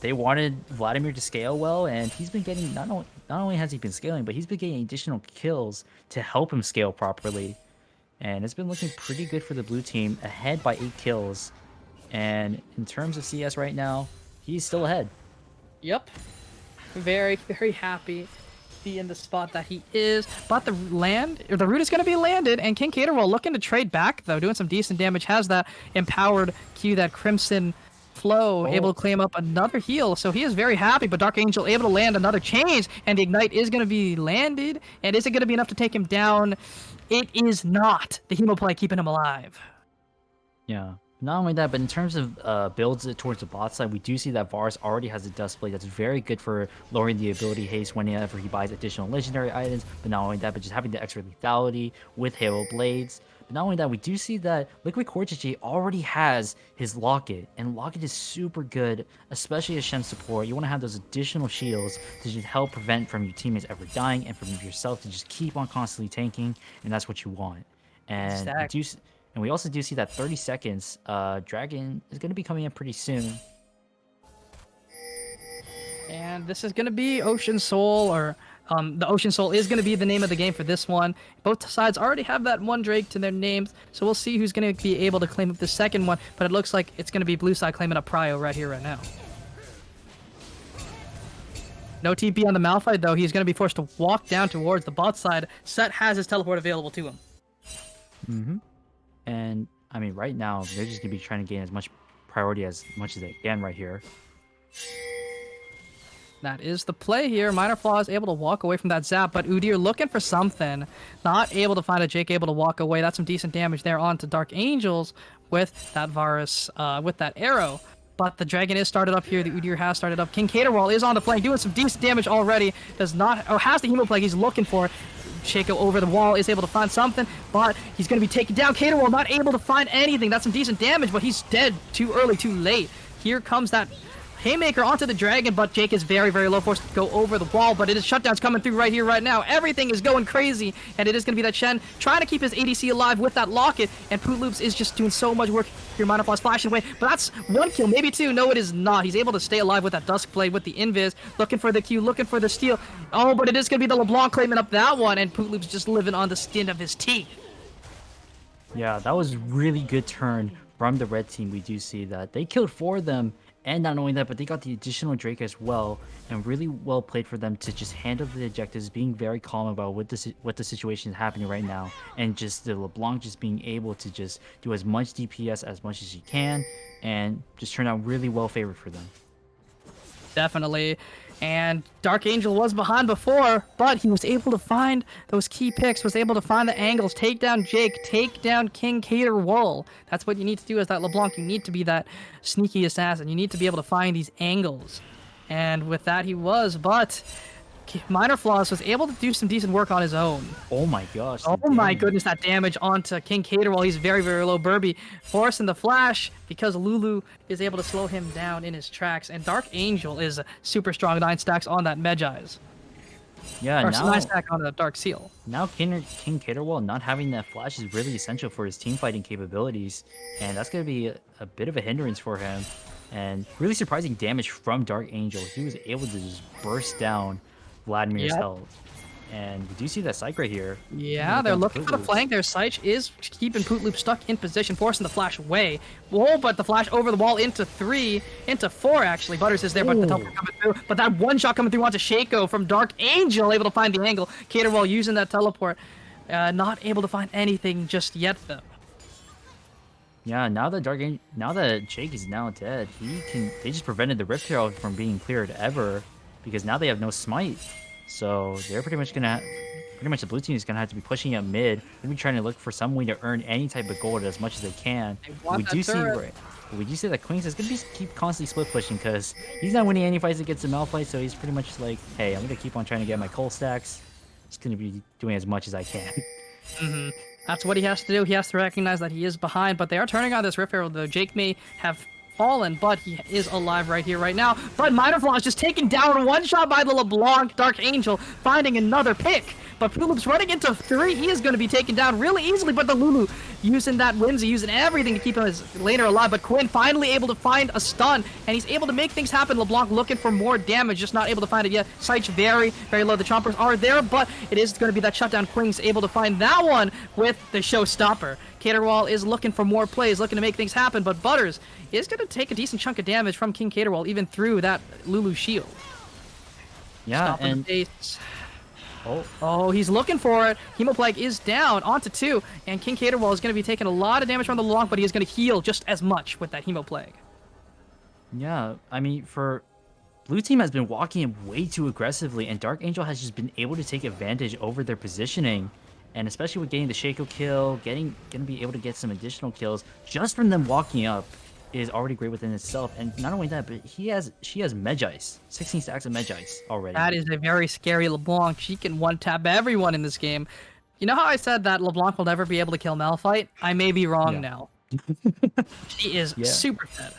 They wanted Vladimir to scale well, and he's been getting, not only has he been scaling, but he's been getting additional kills to help him scale properly. And it's been looking pretty good for the blue team, ahead by 8 kills. And in terms of CS right now, he's still ahead. Yep. Very happy to be in the spot that he is. But the root is going to be landed, and King Caterwall looking to trade back, though, doing some decent damage. Has that empowered Q, that Crimson Flow, able to claim up another heal, so he is very happy. But Dark Angel able to land another change, and the Ignite is going to be landed. And is it going to be enough to take him down? It is not. The Hemo play keeping him alive. Yeah. Not only that, but in terms of builds towards the bot side, we do see that Varus already has a Dust Blade that's very good for lowering the ability haste whenever he buys additional legendary items. But not only that, but just having the extra lethality with Halo Blades. But not only that, we do see that Liquid Cortege already has his Locket, and Locket is super good, especially as Shen support. You want to have those additional shields to just help prevent from your teammates ever dying and from yourself to just keep on constantly tanking, and that's what you want. And we also do see that 30 seconds, Dragon is going to be coming in pretty soon. And this is going to be Ocean Soul, or the Ocean Soul is going to be the name of the game for this one. Both sides already have that one Drake to their names, so we'll see who's going to be able to claim up the second one. But it looks like it's going to be blue side claiming up Prio right here, right now. No TP on the Malphite, though. He's going to be forced to walk down towards the bot side. Set has his teleport available to him. And, I mean, right now, they're just going to be trying to gain as much priority as much as they can right here. That is the play here. Minor Flaw is able to walk away from that zap, but Udyr looking for something. Not able to find a Jake, able to walk away. That's some decent damage there onto Dark Angels with that Varus, with that arrow. But the Dragon is started up here. The Udyr has started up. King Caterwall is on the flank, doing some decent damage already. Does not, or has the Hemo Plague he's looking for. Shaco over the wall is able to find something, but he's going to be taken down. Caterwall not able to find anything. That's some decent damage, but he's dead too early, too late. Here comes that Haymaker onto the dragon, but Jake is very, very low, forced to go over the wall, but it is shutdowns coming through right here, right now. Everything is going crazy, and it is going to be that Shen trying to keep his ADC alive with that locket, and Poot Loops is just doing so much work here. Mana Floss flashing away, but that's one kill, maybe two. No, it is not. He's able to stay alive with that Dusk Blade, with the Invis, looking for the Q, looking for the steal. Oh, but it is going to be the LeBlanc claiming up that one, and Poot Loops just living on the skin of his teeth. Yeah, that was really good turn from the red team. We do see that they killed 4 of them, and not only that, but they got the additional Drake as well, and really well played for them to just handle the objectives, being very calm about what the situation is happening right now, and just the LeBlanc just being able to just do as much DPS as much as he can, and just turn out really well favored for them. Definitely. And Dark Angel was behind before, but he was able to find those key picks, was able to find the angles, take down Jake, take down King Caterwall. That's what you need to do as that LeBlanc. You need to be that sneaky assassin. You need to be able to find these angles. And with that he was, but Minor Flaws was able to do some decent work on his own. Oh my gosh. Oh my goodness, that damage onto King Caterwall. He's very, very low. Burby forcing the flash because Lulu is able to slow him down in his tracks. And Dark Angel is super strong. 9 stacks on that Medjai's. Yeah, Or now 9 stack on the Dark Seal. Now King Caterwall not having that flash is really essential for his team fighting capabilities, and that's going to be a bit of a hindrance for him. And really surprising damage from Dark Angel. He was able to just burst down Vladimir's health. And we do see that Psych right here. Yeah, they're looking for the flank. Their Psych is keeping Poot Loop stuck in position, forcing the flash away. Whoa, but the flash over the wall into 3, into 4 actually. Butters is there, but the teleport coming through. But that one shot coming through onto Shaco from Dark Angel, able to find the angle. Caterwall using that teleport. Not able to find anything just yet though. Yeah, now that Jake is now dead, they just prevented the Rift Herald from being cleared ever, because now they have no smite. So they're pretty much the blue team is gonna have to be pushing up mid. They're gonna be trying to look for some way to earn any type of gold as much as they can. We do see that Queens is gonna keep constantly split pushing, because he's not winning any fights against the Malphite, so he's pretty much like, hey, I'm gonna keep on trying to get my coal stacks. Just gonna be doing as much as I can. That's what he has to do. He has to recognize that he is behind, but they are turning on this Rift Herald though. Jake may have fallen, but he is alive right here, right now. But Minor Flaw is just taken down, one shot by the LeBlanc. Dark Angel finding another pick, but Poot Loop's running into 3. He is going to be taken down really easily, but the Lulu using that whimsy, using everything to keep his laner alive. But Quinn finally able to find a stun, and he's able to make things happen. LeBlanc looking for more damage, just not able to find it yet. Sight very, very low. The Chompers are there, but it is going to be that shutdown. Queen's able to find that one with the showstopper. Caterwall is looking for more plays, looking to make things happen, but Butters is going to take a decent chunk of damage from King Caterwall, even through that Lulu shield. Yeah, Stopping and the base. Oh, he's looking for it. Hemoplague is down onto 2, and King Caterwall is going to be taking a lot of damage from the LeBlanc, but he is going to heal just as much with that Hemoplague. Yeah, I mean, for blue team has been walking in way too aggressively, and Dark Angel has just been able to take advantage over their positioning. And especially with getting the Shaco kill, gonna be able to get some additional kills just from them walking up is already great within itself. And not only that, but she has Medjai's, 16 stacks of Medjai's already. That is a very scary LeBlanc. She can one-tap everyone in this game. You know how I said that LeBlanc will never be able to kill Malphite? I may be wrong now. She is super dead.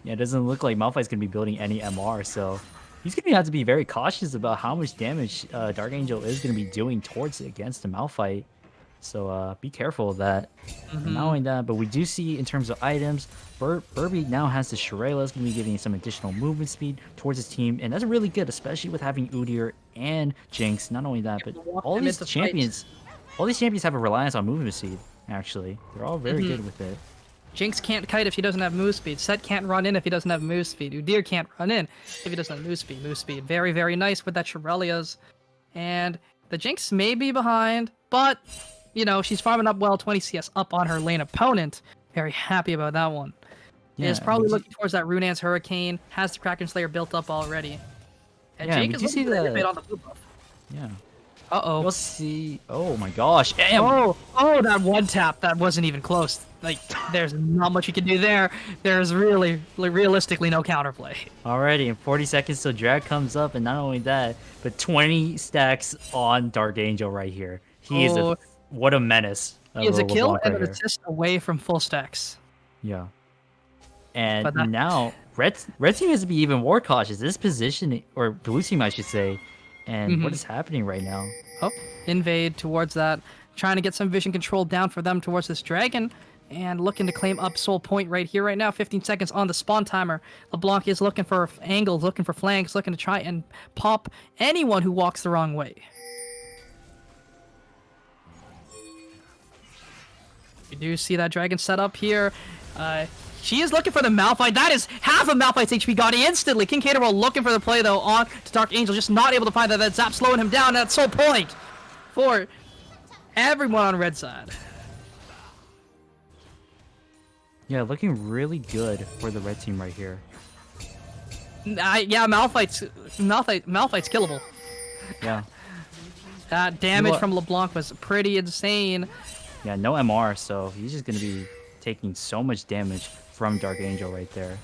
Yeah, it doesn't look like Malphite's gonna be building any MR, so he's going to have to be very cautious about how much damage Dark Angel is going to be doing against the Malphite. So be careful of that. And not only that, but we do see in terms of items, Burby now has the Shirela. Is going to be giving some additional movement speed towards his team. And that's really good, especially with having Udyr and Jinx. Not only that, but all these champions have a reliance on movement speed, actually. They're all very good with it. Jinx can't kite if she doesn't have move speed. Set can't run in if he doesn't have move speed. Udyr can't run in if he doesn't have move speed. Move speed. Very, very nice with that Shirelia's. And the Jinx may be behind, but, you know, she's farming up well, 20 CS up on her lane opponent. Very happy about that one. Yeah, is probably looking towards that Runaan's Hurricane. Has the Kraken Slayer built up already. And yeah, Jake is looking a bit on the blue buff. Yeah. Uh-oh. We'll see. Oh my gosh. Damn. Oh, that one tap. That wasn't even close. Like, there's not much you can do there. There's really, realistically no counterplay. Alrighty, in 40 seconds till Drag comes up, and not only that, but 20 stacks on Dark Angel right here. He is what a menace. He is a kill and right an assist away from full stacks. Yeah. And now, Red team has to be even more cautious. This position, or blue team, I should say. And what is happening right now? Oh, invade towards that. Trying to get some vision control down for them towards this dragon. And looking to claim up soul point right here, right now. 15 seconds on the spawn timer. LeBlanc is looking for angles, looking for flanks, looking to try and pop anyone who walks the wrong way. You do see that dragon set up here. She is looking for the Malphite. That is half of Malphite's HP gone instantly. King Caterwall looking for the play, though, on to Dark Angel. Just not able to find that. That Zap slowing him down. That's soul point for everyone on red side. Yeah, looking really good for the red team right here. Yeah, Malphite's killable. Yeah. That damage from LeBlanc was pretty insane. Yeah, no MR, so he's just going to be taking so much damage from Dark Angel right there.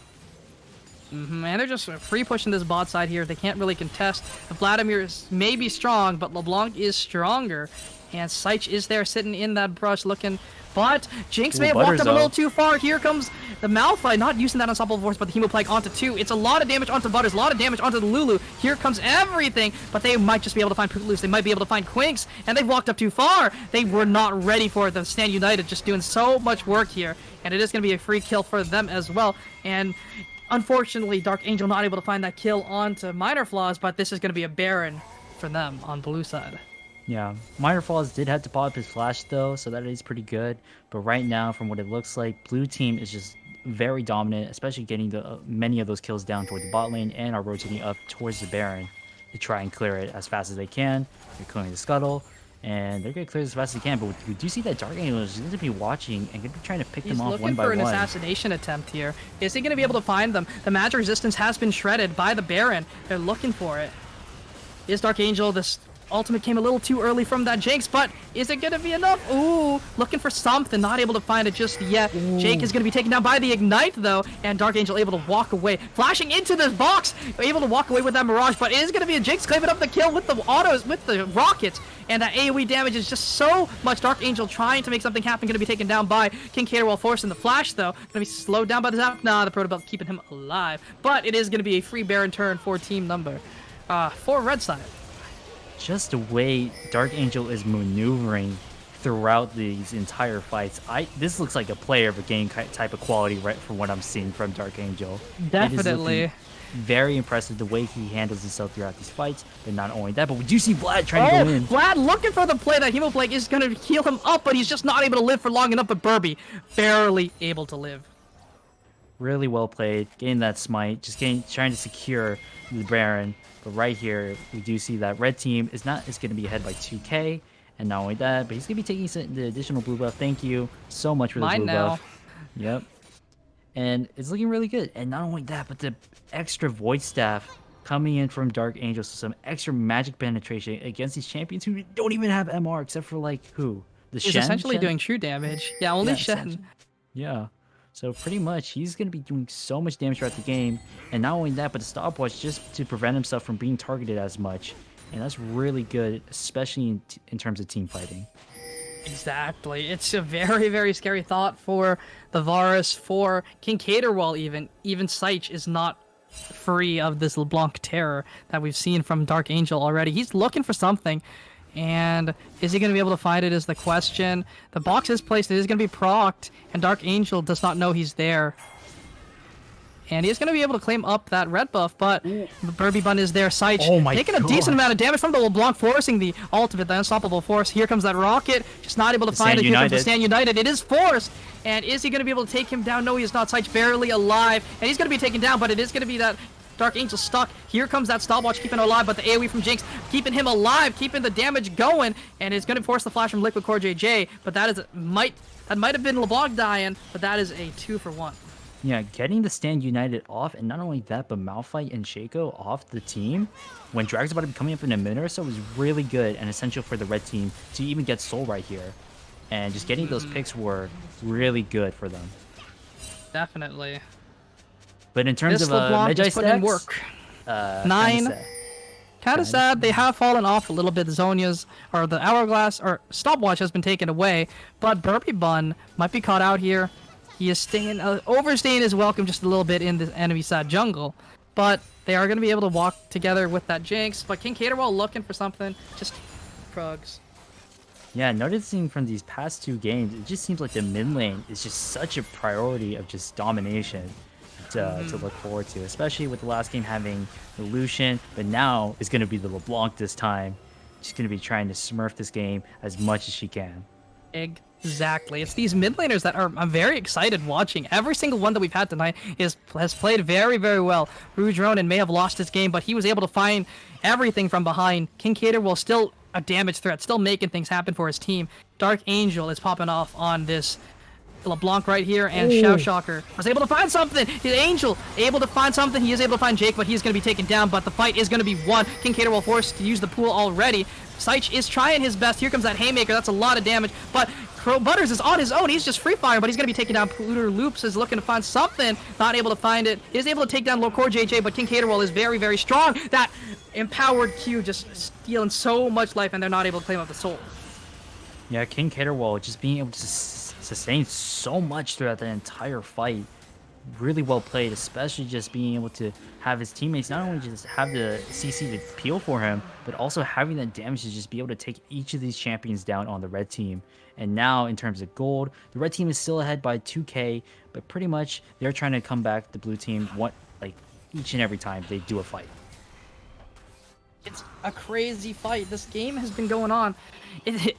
And they're just free pushing this bot side here. They can't really contest. Vladimir may be strong, but LeBlanc is stronger. And Syche is there sitting in that brush looking. But Jinx may have walked up a little too far. Here comes the Malphite, not using that Unstoppable Force, but the Hemoplague onto 2. It's a lot of damage onto Butters, a lot of damage onto the Lulu. Here comes everything, but they might just be able to find Pootloose. They might be able to find Quinks, and they've walked up too far. They were not ready for it. The Stand United just doing so much work here, and it is going to be a free kill for them as well. And unfortunately, Dark Angel not able to find that kill onto Minor Flaws, but this is going to be a Baron for them on blue side. Yeah, Minor Falls did have to pop his flash though, so that is pretty good. But right now, from what it looks like, blue team is just very dominant, especially getting the many of those kills down toward the bot lane and are rotating up towards the Baron to try and clear it as fast as they can. They're clearing the scuttle, and they're going to clear it as fast as they can. But we do see that Dark Angel is going to be watching and going to be trying to pick them off one by one. He's looking for an assassination attempt here. Is he going to be able to find them? The magic resistance has been shredded by the Baron. They're looking for it. Is Dark Angel this... Ultimate came a little too early from that Jinx, but is it going to be enough? Ooh, looking for something, not able to find it just yet. Ooh. Jake is going to be taken down by the Ignite, though, and Dark Angel able to walk away. Flashing into this box, able to walk away with that Mirage, but it is going to be a Jinx claiming up the kill with the autos, with the rockets, and that AoE damage is just so much. Dark Angel trying to make something happen, going to be taken down by King Caterwall, forcing the flash, though. Going to be slowed down by the Zap. Nah, the Protobelt keeping him alive, but it is going to be a free Baron turn for team number 4 red side. Just the way Dark Angel is maneuvering throughout these entire fights, this looks like a player of a game type of quality, right, from what I'm seeing from Dark Angel. Definitely. Very impressive the way he handles himself throughout these fights. But not only that, but we do see Vlad trying to go in. Vlad looking for the play. That Hemoplague is going to heal him up, but he's just not able to live for long enough. But Burby barely able to live. Really well played, getting that smite, just trying to secure the Baron. But right here, we do see that red team is going to be ahead by 2k, and not only that, but he's going to be taking the additional blue buff. Thank you so much for the blue buff. Yep. And it's looking really good. And not only that, but the extra Void Staff coming in from Dark Angel, so some extra magic penetration against these champions who don't even have MR, except for like who? The Shen? He's essentially doing true damage. Yeah, only Shen. Yeah. So pretty much, he's going to be doing so much damage throughout the game. And not only that, but the stopwatch just to prevent himself from being targeted as much. And that's really good, especially in terms of team fighting. Exactly. It's a very, very scary thought for the Varus, for King Caterwall even. Even Syche is not free of this LeBlanc terror that we've seen from Dark Angel already. He's looking for something. And is he going to be able to find it is the question. The box is placed. It is going to be procced. And Dark Angel does not know he's there. And he is going to be able to claim up that red buff. But the Burby Bun is there. Syche taking a decent amount of damage from the LeBlanc, forcing the ultimate, the unstoppable force. Here comes that rocket. Just not able to find it. Here comes the Stand United. It is forced. And is he going to be able to take him down? No, he is not. Syche barely alive. And he's going to be taken down. But it is going to be that Dark Angel stuck. Here comes that stopwatch keeping him alive, but the AoE from Jinx keeping him alive, keeping the damage going, and it's going to force the flash from Liquid Core JJ, but that might have been LeBlanc dying, but that is a 2-for-1. Yeah, getting the Stand United off, and not only that, but Malphite and Shaco off the team when Drag's about to be coming up in a minute or so was really good and essential for the red team to even get Soul right here. And just getting those picks were really good for them. Definitely. But in terms of Magi stacks, work. 9. Kind of sad. They have fallen off a little bit. Zonia's, or the Hourglass, or Stopwatch has been taken away. But Burby Bun might be caught out here. He is staying, overstaying his welcome just a little bit in the enemy side jungle. But they are going to be able to walk together with that Jinx. But King Caterwall looking for something. Just Krugs. Yeah, noticing from these past 2 games, it just seems like the mid lane is just such a priority of just domination to look forward to, especially with the last game having the Lucian, but now it's going to be the LeBlanc this time. She's going to be trying to smurf this game as much as she can. Exactly. It's these mid laners that I'm very excited watching. Every single one that we've had tonight has played very, very well. Rouge Ronin may have lost his game, but he was able to find everything from behind. King Caterwall still a damage threat, still making things happen for his team. Dark Angel is popping off on this LeBlanc right here, and Shao Shocker was able to find something. His Angel able to find something. He is able to find Jake, but he's going to be taken down, but the fight is going to be won. King Caterwall forced to use the pool already. Syche is trying his best. Here comes that Haymaker. That's a lot of damage, but Crow Butters is on his own. He's just free firing, but he's going to be taken down. Polluter Loops is looking to find something. Not able to find it. Is able to take down Core JJ, but King Caterwall is very, very strong. That empowered Q just stealing so much life, and they're not able to claim up the soul. Yeah, King Caterwall just being able to sustain so much throughout the entire fight. Really well played, especially just being able to have his teammates not only just have the CC to peel for him, but also having that damage to just be able to take each of these champions down on the red team. And now, in terms of gold, the red team is still ahead by 2K, but pretty much they're trying to come back the blue team each and every time they do a fight. It's a crazy fight. This game has been going on.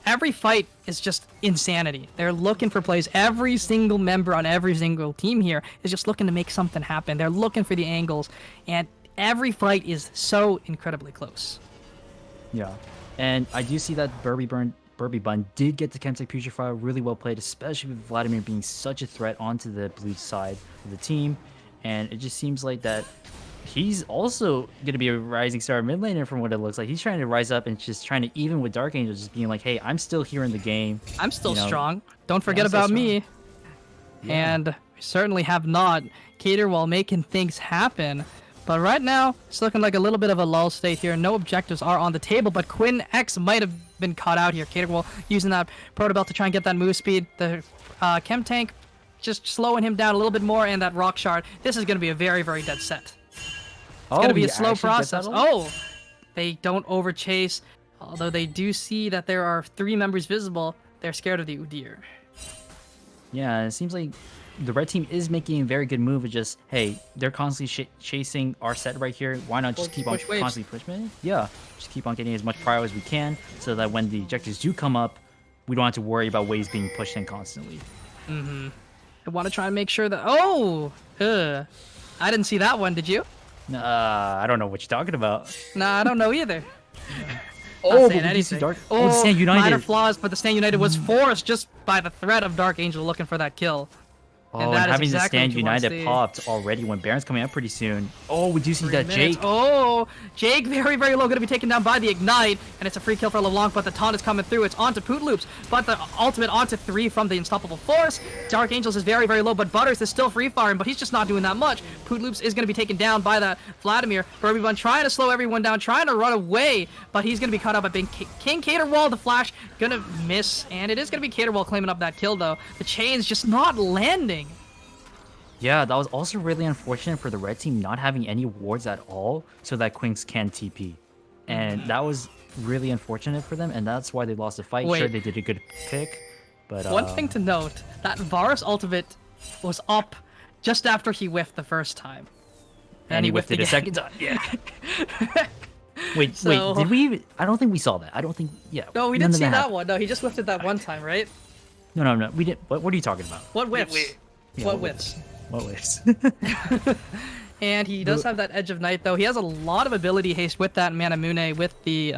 Every fight is just insanity. They're looking for plays. Every single member on every single team here is just looking to make something happen. They're looking for the angles, and every fight is so incredibly close. Yeah, and I do see that Burby Bun did get the Chemtech Putrefier really well played, especially with Vladimir being such a threat onto the blue side of the team, and it just seems like that he's also going to be a rising star mid laner from what it looks like. He's trying to rise up and just trying to even with Dark Angel, just being like, hey, I'm still here in the game. I'm still strong. Don't forget about me. Yeah. And we certainly have not. Caterwall making things happen. But right now, it's looking like a little bit of a lull state here. No objectives are on the table, but Quinn X might have been caught out here. Caterwall using that Protobelt to try and get that move speed. The Chem Tank just slowing him down a little bit more, and that Rock Shard. This is going to be a very, very dead set. It's going to be a slow process. Oh, they don't overchase. Although they do see that there are 3 members visible, they're scared of the Udyr. Yeah, it seems like the red team is making a very good move of just, hey, they're constantly chasing our set right here. Why not just keep on constantly pushing? Yeah, just keep on getting as much prio as we can so that when the objectives do come up, we don't have to worry about waves being pushed in constantly. I want to try and make sure that... Oh! I didn't see that one, did you? I don't know what you're talking about. Nah, I don't know either. Oh, but you see Dark... Oh, the Stand United. Minor flaws, but the Stand United was forced just by the threat of Dark Angel looking for that kill. Oh, and having the Stand United popped already when Baron's coming up pretty soon. Oh, we do see that Jake. Oh, Jake very, very low, going to be taken down by the Ignite, and it's a free kill for LeBlanc, but the taunt is coming through. It's onto Poot Loops, but the ultimate onto 3 from the Unstoppable Force. Dark Angels is very, very low, but Butters is still free firing, but he's just not doing that much. Poot Loops is going to be taken down by that Vladimir. Burby Bun trying to slow everyone down, trying to run away, but he's going to be caught up by King Caterwall. The flash going to miss, and it is going to be Caterwall claiming up that kill, though. The chain's just not landing. Yeah, that was also really unfortunate for the red team not having any wards at all so that Quinks can TP. And that was really unfortunate for them, and that's why they lost the fight. Wait. Sure, they did a good pick, but... One thing to note, that Varus ultimate was up just after he whiffed the first time. And he whiffed it a second time. Yeah. Wait, did we even... I don't think we saw that. I don't think... Yeah. No, we didn't see that one. No, he just whiffed it that one time, right? No. We didn't... What are you talking about? What whiffs? Yeah, what whiffs? What whiffs? And he does have that Edge of Night, though. He has a lot of ability haste with that Manamune, with the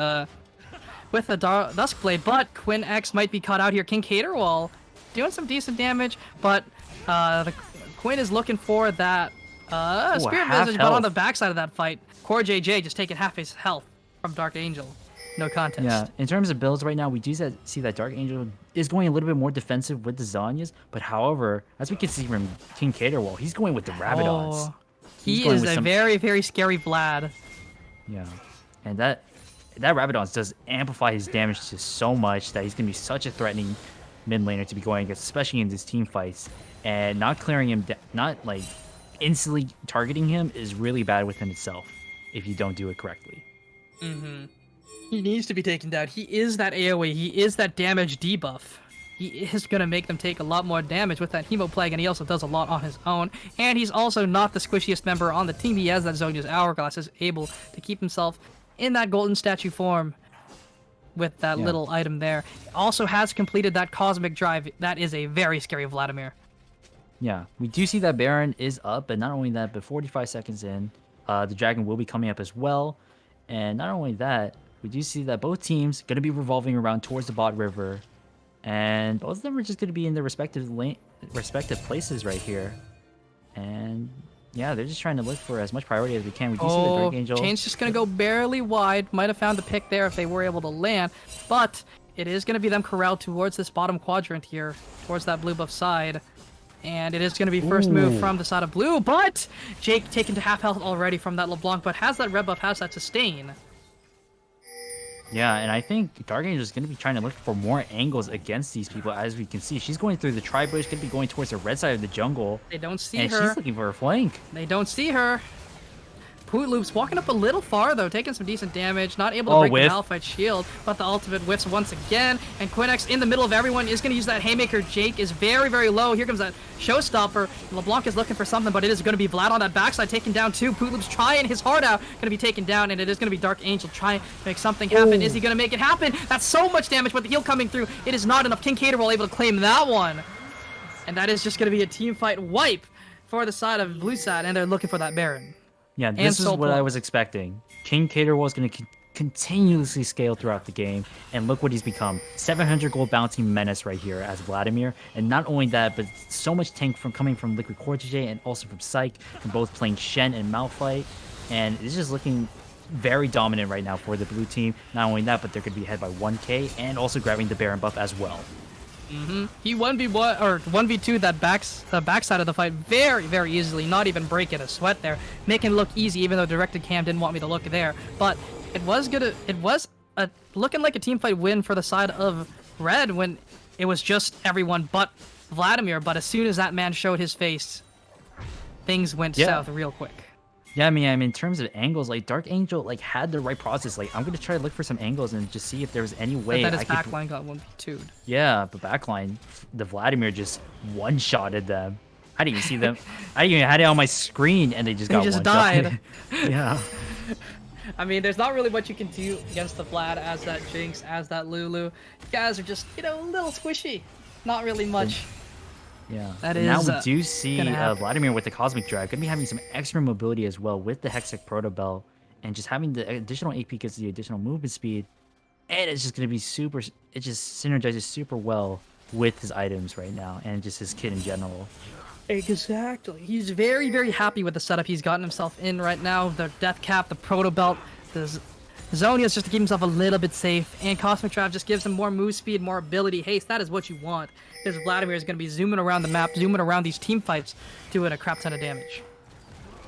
Duskblade, but Quinn X might be caught out here. King Caterwall doing some decent damage, but the Quinn is looking for that Spirit Visage, but on the backside of that fight, Core JJ just taking half his health from Dark Angel. No contest. Yeah, in terms of builds right now, we do see that Dark Angel is going a little bit more defensive with the Zanyas, but however, as we can see from King Caterwall, he's going with the Rabadons. Oh, he is a very, very scary Vlad. Yeah, and that Rabadons does amplify his damage to so much that he's going to be such a threatening mid laner to be going against, especially in these team fights. And not clearing him, not like instantly targeting him is really bad within itself if you don't do it correctly. He needs to be taken down. He is that AoE. He is that damage debuff. He is going to make them take a lot more damage with that Hemo Plague, and he also does a lot on his own. And he's also not the squishiest member on the team. He has that Zhonya's Hourglass, is able to keep himself in that golden statue form with that little item there. Also has completed that Cosmic Drive. That is a very scary Vladimir. Yeah, we do see that Baron is up, but not only that, but 45 seconds in, the Dragon will be coming up as well. And not only that, we do see that both teams going to be revolving around towards the bot river. And both of them are just going to be in their respective places right here. And yeah, they're just trying to look for as much priority as we can. We do see the Dark Angel. Chain's just going to go barely wide. Might have found the pick there if they were able to land. But it is going to be them corralled towards this bottom quadrant here, towards that blue buff side. And it is going to be first move from the side of blue. But Jake taken to half health already from that LeBlanc, but has that red buff, has that sustain. Yeah, and I think Dark Angel is going to be trying to look for more angles against these people. As we can see, she's going through the tri-bridge, going to be going towards the red side of the jungle. They don't see and her. She's looking for a flank. They don't see her. Poot Loop's walking up a little far, though, taking some decent damage. Not able to break the Malphite shield, but the ultimate whiffs once again. And Quinnex in the middle of everyone is going to use that Haymaker. Jake is very, very low. Here comes that Showstopper. LeBlanc is looking for something, but it is going to be Vlad on that backside, taken down too. Poot Loop's trying his heart out, going to be taken down, and it is going to be Dark Angel trying to make something happen. Is he going to make it happen? That's so much damage, but the heal coming through, it is not enough. King Caterwall able to claim that one. And that is just going to be a team fight wipe for the side of blue side, and they're looking for that Baron. Yeah, this is what I was expecting. King Caterwall is going to continuously scale throughout the game, and look what he's become. 700 gold bounty menace right here as Vladimir, and not only that, but so much tank coming from Liquid Cortege and also from Psyche, from both playing Shen and Malphite, and it's just looking very dominant right now for the blue team. Not only that, but they're going to be ahead by 1k, and also grabbing the Baron buff as well. He 1v1 or 1v2 the backside of the fight very, very easily, not even breaking a sweat there, making it look easy, even though directed cam didn't want me to look there. But it was looking like a team fight win for the side of red when it was just everyone but Vladimir. But as soon as that man showed his face, things went south real quick. Yeah, I mean, in terms of angles, like Dark Angel, like had the right process. Like I'm gonna try to look for some angles and just see if there was any way. But then his backline got 1v2'd. Yeah, but backline, the Vladimir just one-shotted them. I didn't even see them. I didn't even had it on my screen, and they just got died. Yeah. I mean, there's not really much you can do against the Vlad as that Jinx, as that Lulu. You guys are just, a little squishy. Not really much. Yeah. That now is, we do see Vladimir with the Cosmic Drive going to be having some extra mobility as well with the Hextech Proto Bell, and just having the additional AP gives the additional movement speed, and it's just going to be super. It just synergizes super well with his items right now and just his kit in general. Exactly. He's very, very happy with the setup he's gotten himself in right now. The Death Cap, the Proto Belt, the Zonia's just to keep himself a little bit safe, and Cosmic Drive just gives him more move speed, more ability. Haste, that is what you want. Because Vladimir is going to be zooming around the map, zooming around these team fights, doing a crap ton of damage.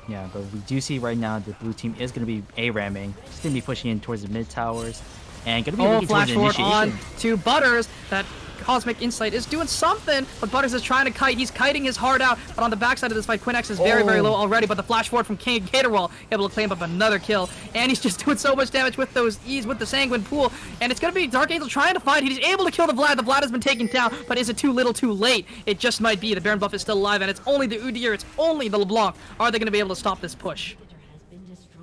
Yeah, but we do see right now the blue team is going to be A-ramming. It's going to be pushing in towards the mid towers, and going to be looking towards flash the forward initiation. on to Butters. That Cosmic Insight is doing something, but Butters is trying to kite. He's kiting his heart out, but on the backside of this fight, Quinnex is very, very low already, but the flash forward from King Caterwall able to claim up another kill, and he's just doing so much damage with those E's, with the Sanguine Pool, and it's going to be Dark Angel trying to fight. He's able to kill the Vlad. The Vlad has been taken down, but is it too little too late? It just might be. The Baron buff is still alive, and it's only the Udyr, it's only the LeBlanc. Are they going to be able to stop this push?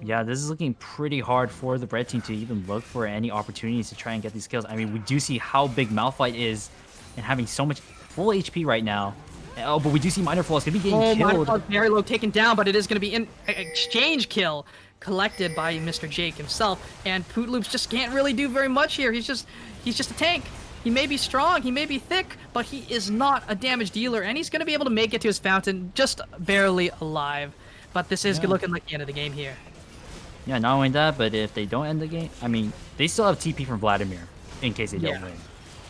Yeah, this is looking pretty hard for the red team to even look for any opportunities to try and get these kills. I mean, we do see how big Malphite is and having so much full HP right now. Oh, but we do see Minor Flaw is going to be getting killed. Minor Flaw is very low, taken down, but it is going to be an exchange kill collected by Mr. Jake himself. And Poot Loops just can't really do very much here. He's just a tank. He may be strong, he may be thick, but he is not a damage dealer, and he's going to be able to make it to his fountain just barely alive. But this is looking like the end of the game here. Yeah, not only that, but if they don't end the game, I mean, they still have TP from Vladimir in case they don't win.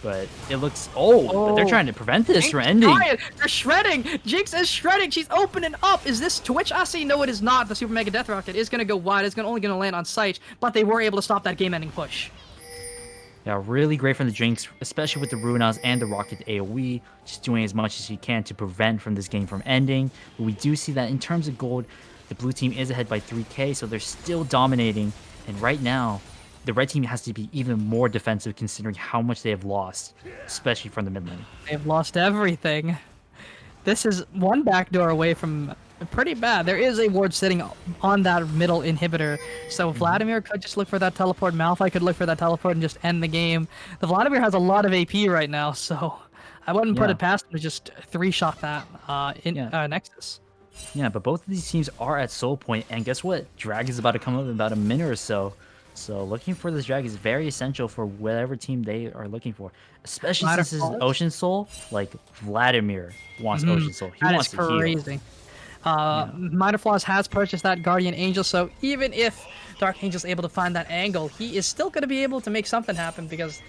But it looks... but they're trying to prevent this from ending. They're shredding! Jinx is shredding! She's opening up! Is this Twitch? I see. No, it is not. The Super Mega Death Rocket is going to go wide. It's only going to land on Sight, but they were able to stop that game-ending push. Yeah, really great from the Jinx, especially with the Runas and the Rocket AoE, just doing as much as he can to prevent from this game from ending. But we do see that in terms of gold, the blue team is ahead by 3k, so they're still dominating. And right now, the red team has to be even more defensive considering how much they have lost, especially from the mid lane. They've lost everything. This is one backdoor away from pretty bad. There is a ward sitting on that middle inhibitor, so Vladimir could just look for that teleport. Malphite could look for that teleport and just end the game. The Vladimir has a lot of AP right now, so I wouldn't put Yeah. it past him to just three-shot that Yeah. Nexus. Yeah, but both of these teams are at soul point, and guess what? Drag is about to come up in about a minute or so. So looking for this drag is very essential for whatever team they are looking for, especially Ladder since this is falls? Ocean Soul. Like Vladimir wants Ocean Soul. He That is wants to heal. crazy. Minor Flaws has purchased that Guardian Angel, so even if Dark Angel's able to find that angle, he is still going to be able to make something happen because,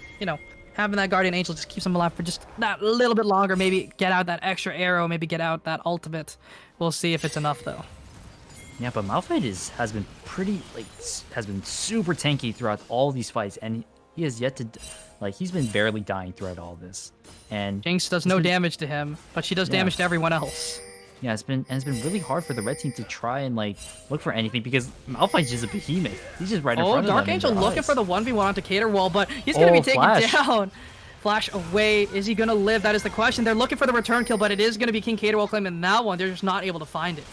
having that Guardian Angel just keeps him alive for just that little bit longer, maybe get out that extra arrow, maybe get out that ultimate. We'll see if it's enough, though. Yeah, but Malphite has been has been super tanky throughout all these fights, and he has yet to he's been barely dying throughout all this. And Jinx does it's no been- damage to him, but she does damage to everyone else. Yeah, it's been really hard for the red team to try and look for anything because Malphite's just a behemoth. He's just right in Oh, front of them. Dark in Angel their looking eyes. for the 1v1 onto Cater Wall, but he's going to be taken Flash. down. Flash away. Is he going to live? That is the question. They're looking for the return kill, but it is going to be King Cater Wall claiming that one. They're just not able to find it.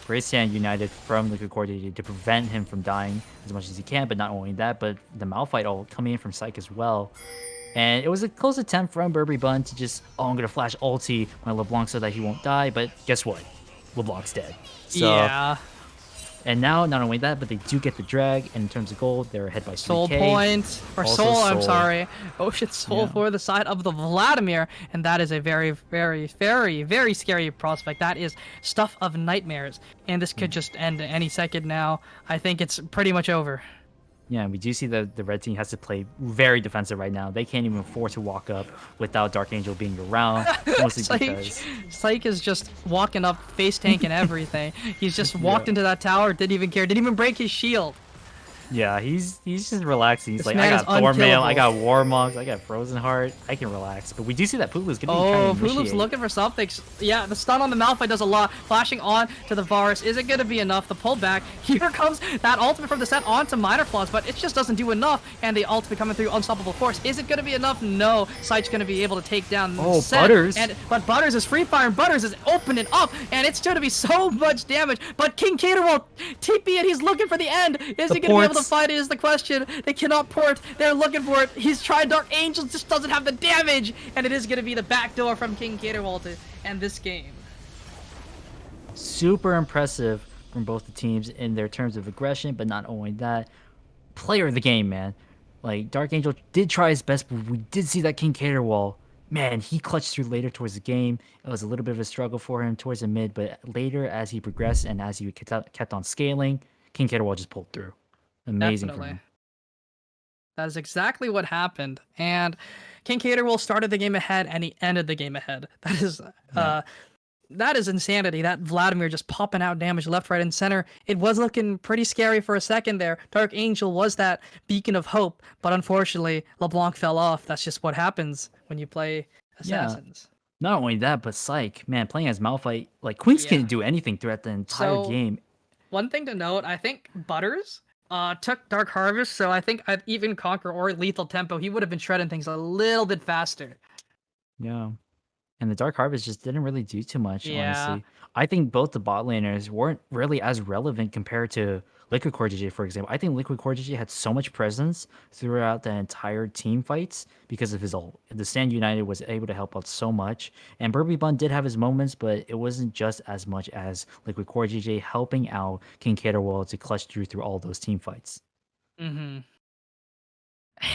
Great stand united from Liquid Coordinator to prevent him from dying as much as he can, but not only that, but the Malphite all coming in from Psych as well. And it was a close attempt from Burberry Bun to just, I'm going to flash ulti my LeBlanc so that he won't die, but guess what? LeBlanc's dead. So, Yeah. And now, not only that, but they do get the drag, and in terms of gold, they're ahead by 3k. Soul point, or Also soul, I'm soul. sorry. Ocean soul Yeah. for the side of the Vladimir, and that is a very, very, very, very scary prospect. That is stuff of nightmares, and this could just end any second now. I think it's pretty much over. Yeah, we do see that the red team has to play very defensive right now. They can't even afford to walk up without Dark Angel being around, mostly because... Psych is just walking up, face tank and everything. He's just walked into that tower, didn't even care, didn't even break his shield. Yeah, he's just relaxing. He's This like, man I is got Thormail, I unkillable. got Warmogs, I got Frozen Heart. I can relax. But we do see that Pulu's gonna be Oh, trying to Pulu's initiate. looking for something. Yeah, the stun on the Malphite does a lot. Flashing on to the Varus. Is it going to be enough? The pullback. Here comes that ultimate from the set onto Minor Flaws, but it just doesn't do enough. And the ultimate coming through Unstoppable Force. Is it going to be enough? No. Sight's going to be able to take down the Oh, set. Butters. But Butters is free fire, and Butters is opening up, and it's going to be so much damage. But King Caterwall TP, and he's looking for the end. Is he going to be able to ports. fight it is the question. They cannot port. They're looking for it. He's trying. Dark Angel just doesn't have the damage, and it is going to be the backdoor from King Caterwall to end this game. Super impressive from both the teams in their terms of aggression, but not only that, player of the game, man. Like, Dark Angel did try his best, but we did see that King Caterwall. Man, he clutched through later towards the game. It was a little bit of a struggle for him towards the mid, but later as he progressed and as he kept on scaling, King Caterwall just pulled through. Amazing for Definitely. him. That is exactly what happened. And King Caterwall started the game ahead, and he ended the game ahead. That is insanity. That Vladimir just popping out damage left, right, and center. It was looking pretty scary for a second there. Dark Angel was that beacon of hope, but unfortunately, LeBlanc fell off. That's just what happens when you play assassins. Not only that, but Psych, man, playing as Malphite, like Quinks Yeah. couldn't do anything throughout the entire So- game. One thing to note, I think Butters took Dark Harvest, so I think I'd even Conquer or Lethal Tempo, he would have been shredding things a little bit faster. Yeah. And the Dark Harvest just didn't really do too much, Yeah. honestly. I think both the bot laners weren't really as relevant compared to Liquid Core GJ, for example. I think Liquid Core GJ had so much presence throughout the entire team fights because of his ult. The Stand United was able to help out so much. And Burby Bun did have his moments, but it wasn't just as much as Liquid Core GJ helping out King Caterwall to clutch through all those team fights. Mm-hmm.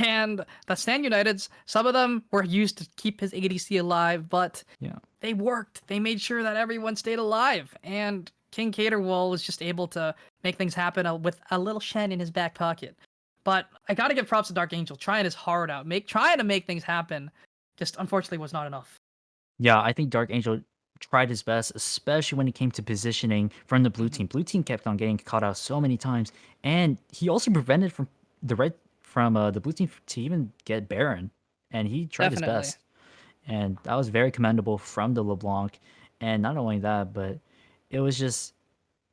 And the Stand Uniteds, some of them were used to keep his ADC alive, but Yeah. they worked. They made sure that everyone stayed alive. And King Caterwall was just able to make things happen with a little Shen in his back pocket. But I gotta give props to Dark Angel, trying his heart out, trying to make things happen. Just unfortunately was not enough. Yeah, I think Dark Angel tried his best, especially when it came to positioning from the blue team. Blue team kept on getting caught out so many times, and he also prevented from the red from the blue team to even get Baron, and he tried his Definitely. best, and that was very commendable from the LeBlanc. And not only that, but it was just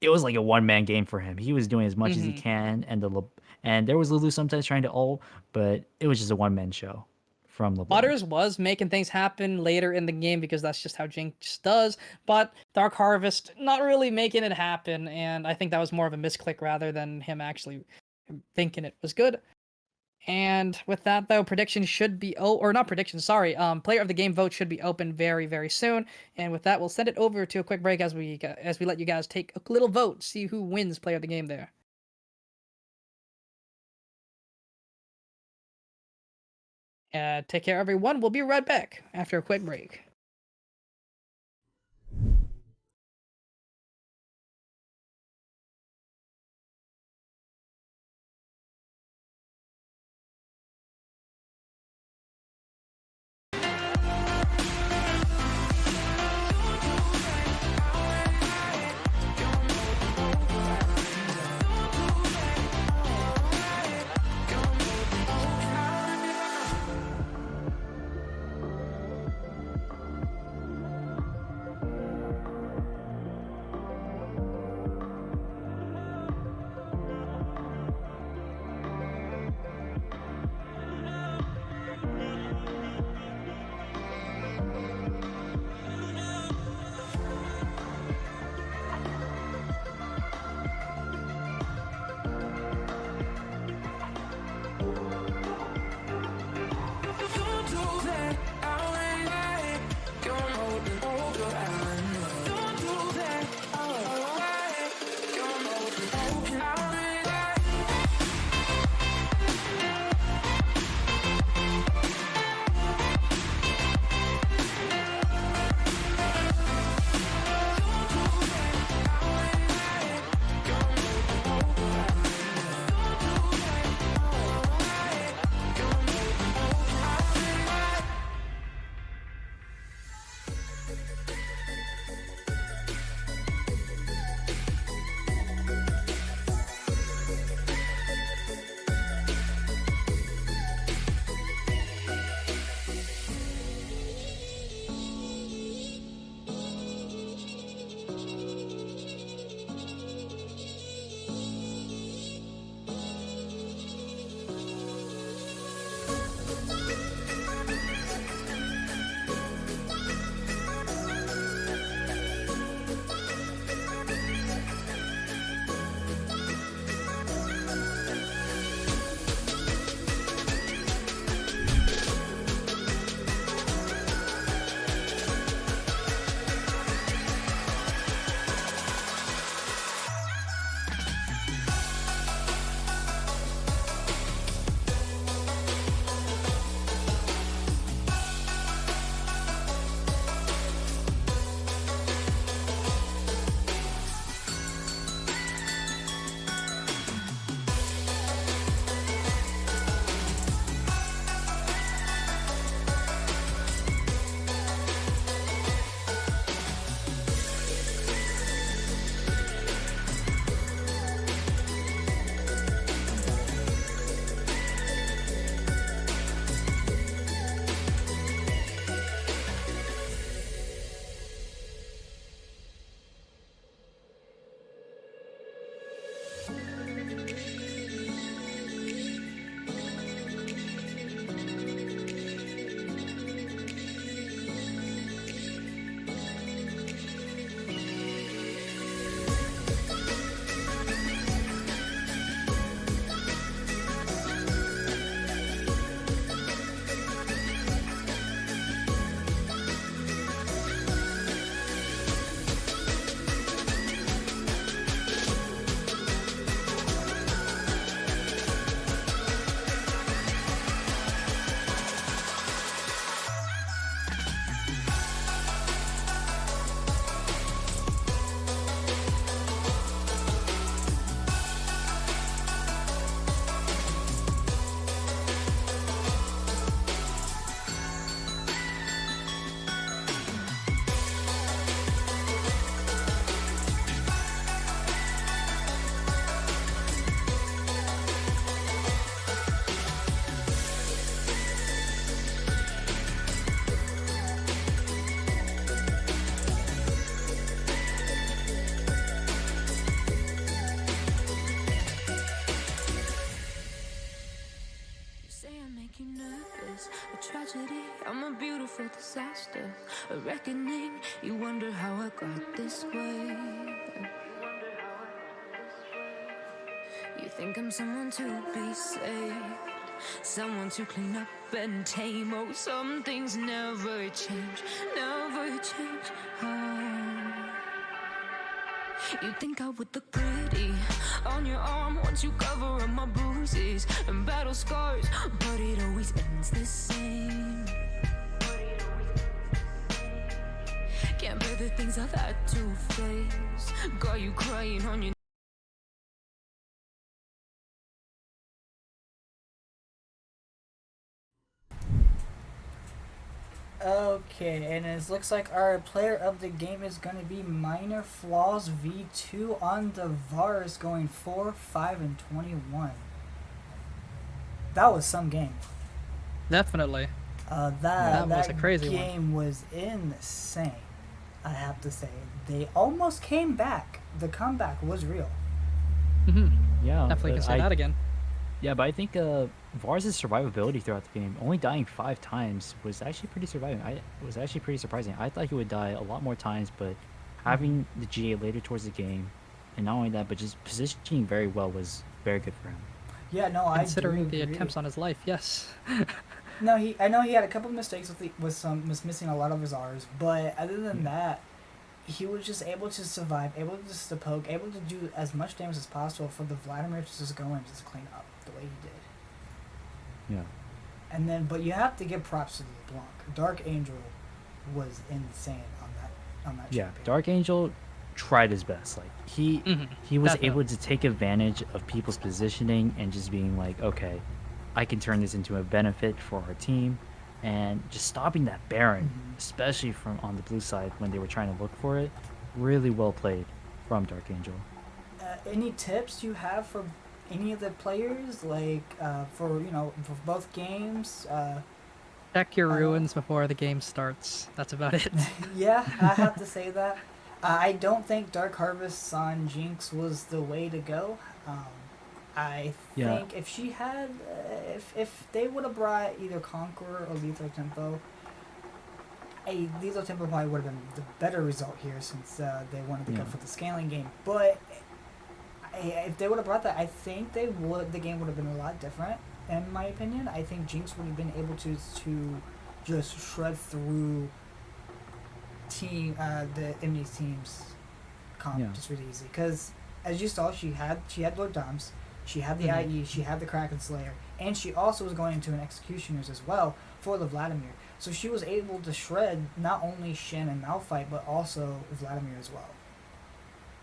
it was like a one man game for him. He was doing as much as he Hmm. can, and and there was Lulu sometimes trying to ult, but it was just a one man show from LeBlanc. Butters was making things happen later in the game because that's just how Jinx does, but Dark Harvest not really making it happen, and I think that was more of a misclick rather than him actually thinking it was good. And with that though, predictions should be or not predictions, sorry. Player of the game vote should be open very, very soon. And with that, we'll send it over to a quick break as we let you guys take a little vote, see who wins player of the game there. Take care, everyone. We'll be right back after a quick break. tragedy, I'm a beautiful disaster. A reckoning, you wonder how I got this way. You think I'm someone to be saved, someone to clean up and tame. Oh, some things never change, never change. Oh. You think I would look pretty on your arm once you cover up my bruises and battle scars, but it always ends the same. Can't bear the things I've had to face. Got you crying on your Okay, and it looks like our player of the game is going to be Minor Flaws V2 on the VARs, going 4, 5, and 21. That was some game. Definitely. That was a crazy one. game was insane, I have to say. They almost came back. The comeback was real. Yeah, Definitely can say I, that again. Yeah, but I think Vars' survivability throughout the game, only dying 5 times, was actually pretty surviving. Was actually pretty surprising. I thought he would die a lot more times, but having the GA later towards the game, and not only that, but just positioning very well was very good for him. Yeah, no, I Considering do the agree. attempts on his life, yes. No, I know he had a couple of mistakes was missing a lot of his R's, but other than that, he was just able to survive, able to just to poke, able to do as much damage as possible for the Vladimir to just go and just clean up the way he did. Yeah. And then, but you have to give props to the Blanc. Dark Angel was insane on that Yeah, champion. Dark Angel tried his best. Like he was Definitely. able to take advantage of people's positioning and just being like, okay, I can turn this into a benefit for our team, and just stopping that Baron, especially from on the blue side when they were trying to look for it, really well played from Dark Angel. Any tips you have for any of the players, like for both games? Check your ruins before the game starts. That's about it. Yeah, I have to say that. I don't think Dark Harvest on Jinx was the way to go. I Yeah. think if she had, if they would have brought either Conqueror or Lethal Tempo, a Lethal Tempo probably would have been the better result here, since they wanted to go Yeah. for the scaling game. But if they would have brought that, I think the game would have been a lot different. In my opinion, I think Jinx would have been able to just shred through the enemy team's comp Yeah. just really easy. Because as you saw, she had Lord Doms, she had the IE, she had the Kraken Slayer, and she also was going into an Executioners as well for the Vladimir. So she was able to shred not only Shen and Malphite, but also Vladimir as well.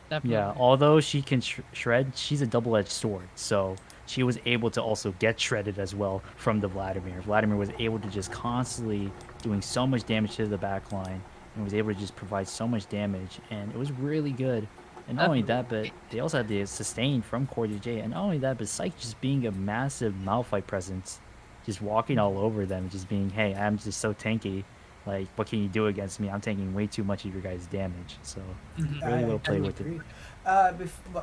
Definitely. Yeah, although she can shred, she's a double-edged sword. So she was able to also get shredded as well from the Vladimir. Vladimir was able to just constantly doing so much damage to the back line and was able to just provide so much damage. And it was really good. And not only that, but they also had the sustain from Core DJ. And not only that, but Psyche just being a massive Malphite presence, just walking all over them, just being, hey, I'm just so tanky. Like, what can you do against me? I'm taking way too much of your guys' damage. So, really well played with it.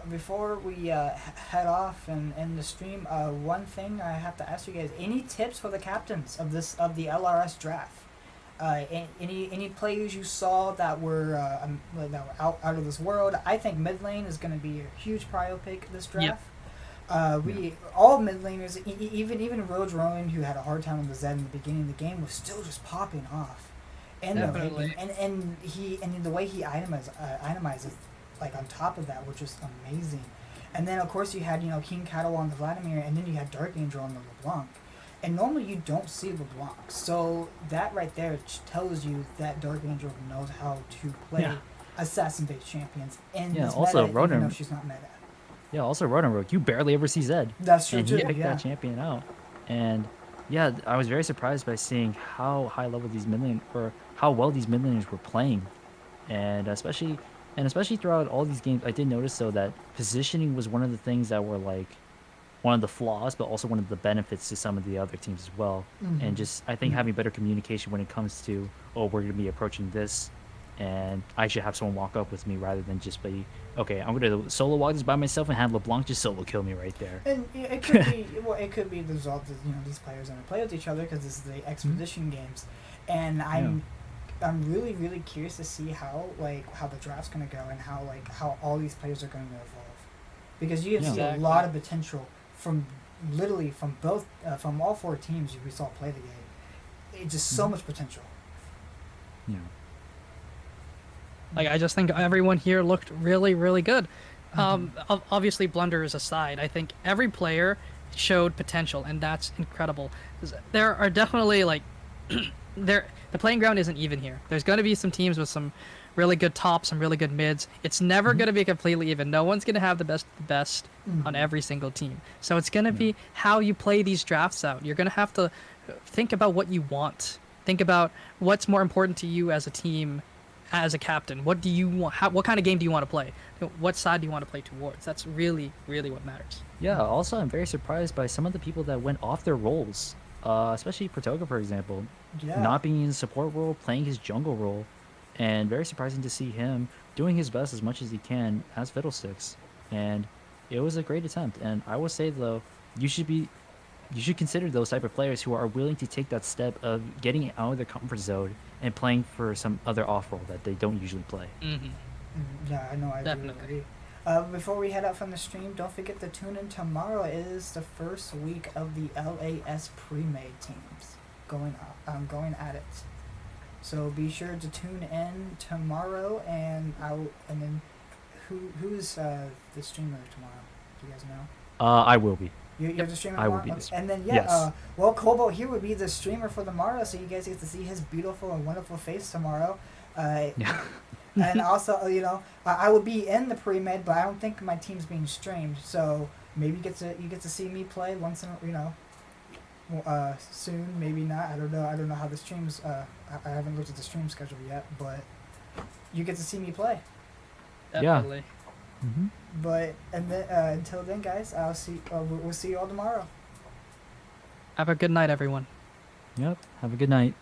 Before we head off and end the stream, one thing I have to ask you guys: any tips for the captains of the LRS draft? Any players you saw that were out of this world? I think mid lane is going to be a huge prio pick this draft. All mid laners, even Rogue Rowan, who had a hard time on the Zed in the beginning of the game, was still just popping off. And Definitely. and the way he itemizes like on top of that, which is amazing. And then of course you had King Cattle on the Vladimir, and then you had Dark Angel on the LeBlanc. And normally you don't see LeBlanc, so that right there tells you that Dark Angel knows how to play assassin-based champions. And Yeah, this also meta, even though Ronan- she's not meta. Yeah, also Rogue, you barely ever see Zed. That's true And too. he picked Yeah. that champion out. And yeah, I was very surprised by seeing how high level these or how well these mid laners were playing. And especially throughout all these games, I did notice though that positioning was one of the things that were like one of the flaws, but also one of the benefits to some of the other teams as well. And just I think having better communication when it comes to, oh, we're going to be approaching this and I should have someone walk up with me rather than just be, okay, I'm gonna solo walk this by myself and have LeBlanc just solo kill me right there. And it could be it could be the result of these players never play with each other because this is the expedition games, and I'm really curious to see how the draft's gonna go and how all these players are going to evolve, because you can see a lot of potential from literally from both from all 4 teams we saw play the game. It's just so much potential. Yeah. Like, I just think everyone here looked really, really good. Obviously, blunders aside, I think every player showed potential, and that's incredible. 'Cause there are definitely, like, the playing ground isn't even here. There's going to be some teams with some really good tops, some really good mids. It's never going to be completely even. No one's going to have the best on every single team. So it's going to be how you play these drafts out. You're going to have to think about what you want. Think about what's more important to you as a team, as a captain. What do you want? What kind of game do you want to play? What side do you want to play towards? That's really, really what matters. Yeah, also I'm very surprised by some of the people that went off their roles, especially Pratoga, for example, not being in the support role, playing his jungle role, and very surprising to see him doing his best as much as he can as Fiddlesticks. And it was a great attempt. And I will say, though, you should consider those type of players who are willing to take that step of getting out of their comfort zone and playing for some other off role that they don't usually play. Yeah, I know. I do Definitely. agree. Before we head out from the stream, don't forget to tune in tomorrow. It is the first week of the LAS pre-made teams going at it. So be sure to tune in tomorrow, and then who's the streamer tomorrow? Do you guys know? I will be. You're the streamer I will tomorrow? be the Okay. streamer. And then Yes. well, Kobo here would be the streamer for tomorrow, so you guys get to see his beautiful and wonderful face tomorrow. Yeah. And also, I would be in the pre-med, but I don't think my team's being streamed. So maybe you get to see me play once in soon. Maybe not. I don't know. I don't know how the streams. I haven't looked at the stream schedule yet, but you get to see me play. Definitely. Mm-hmm. But until then, guys, we'll see you all tomorrow. Have a good night, everyone. Yep. Have a good night.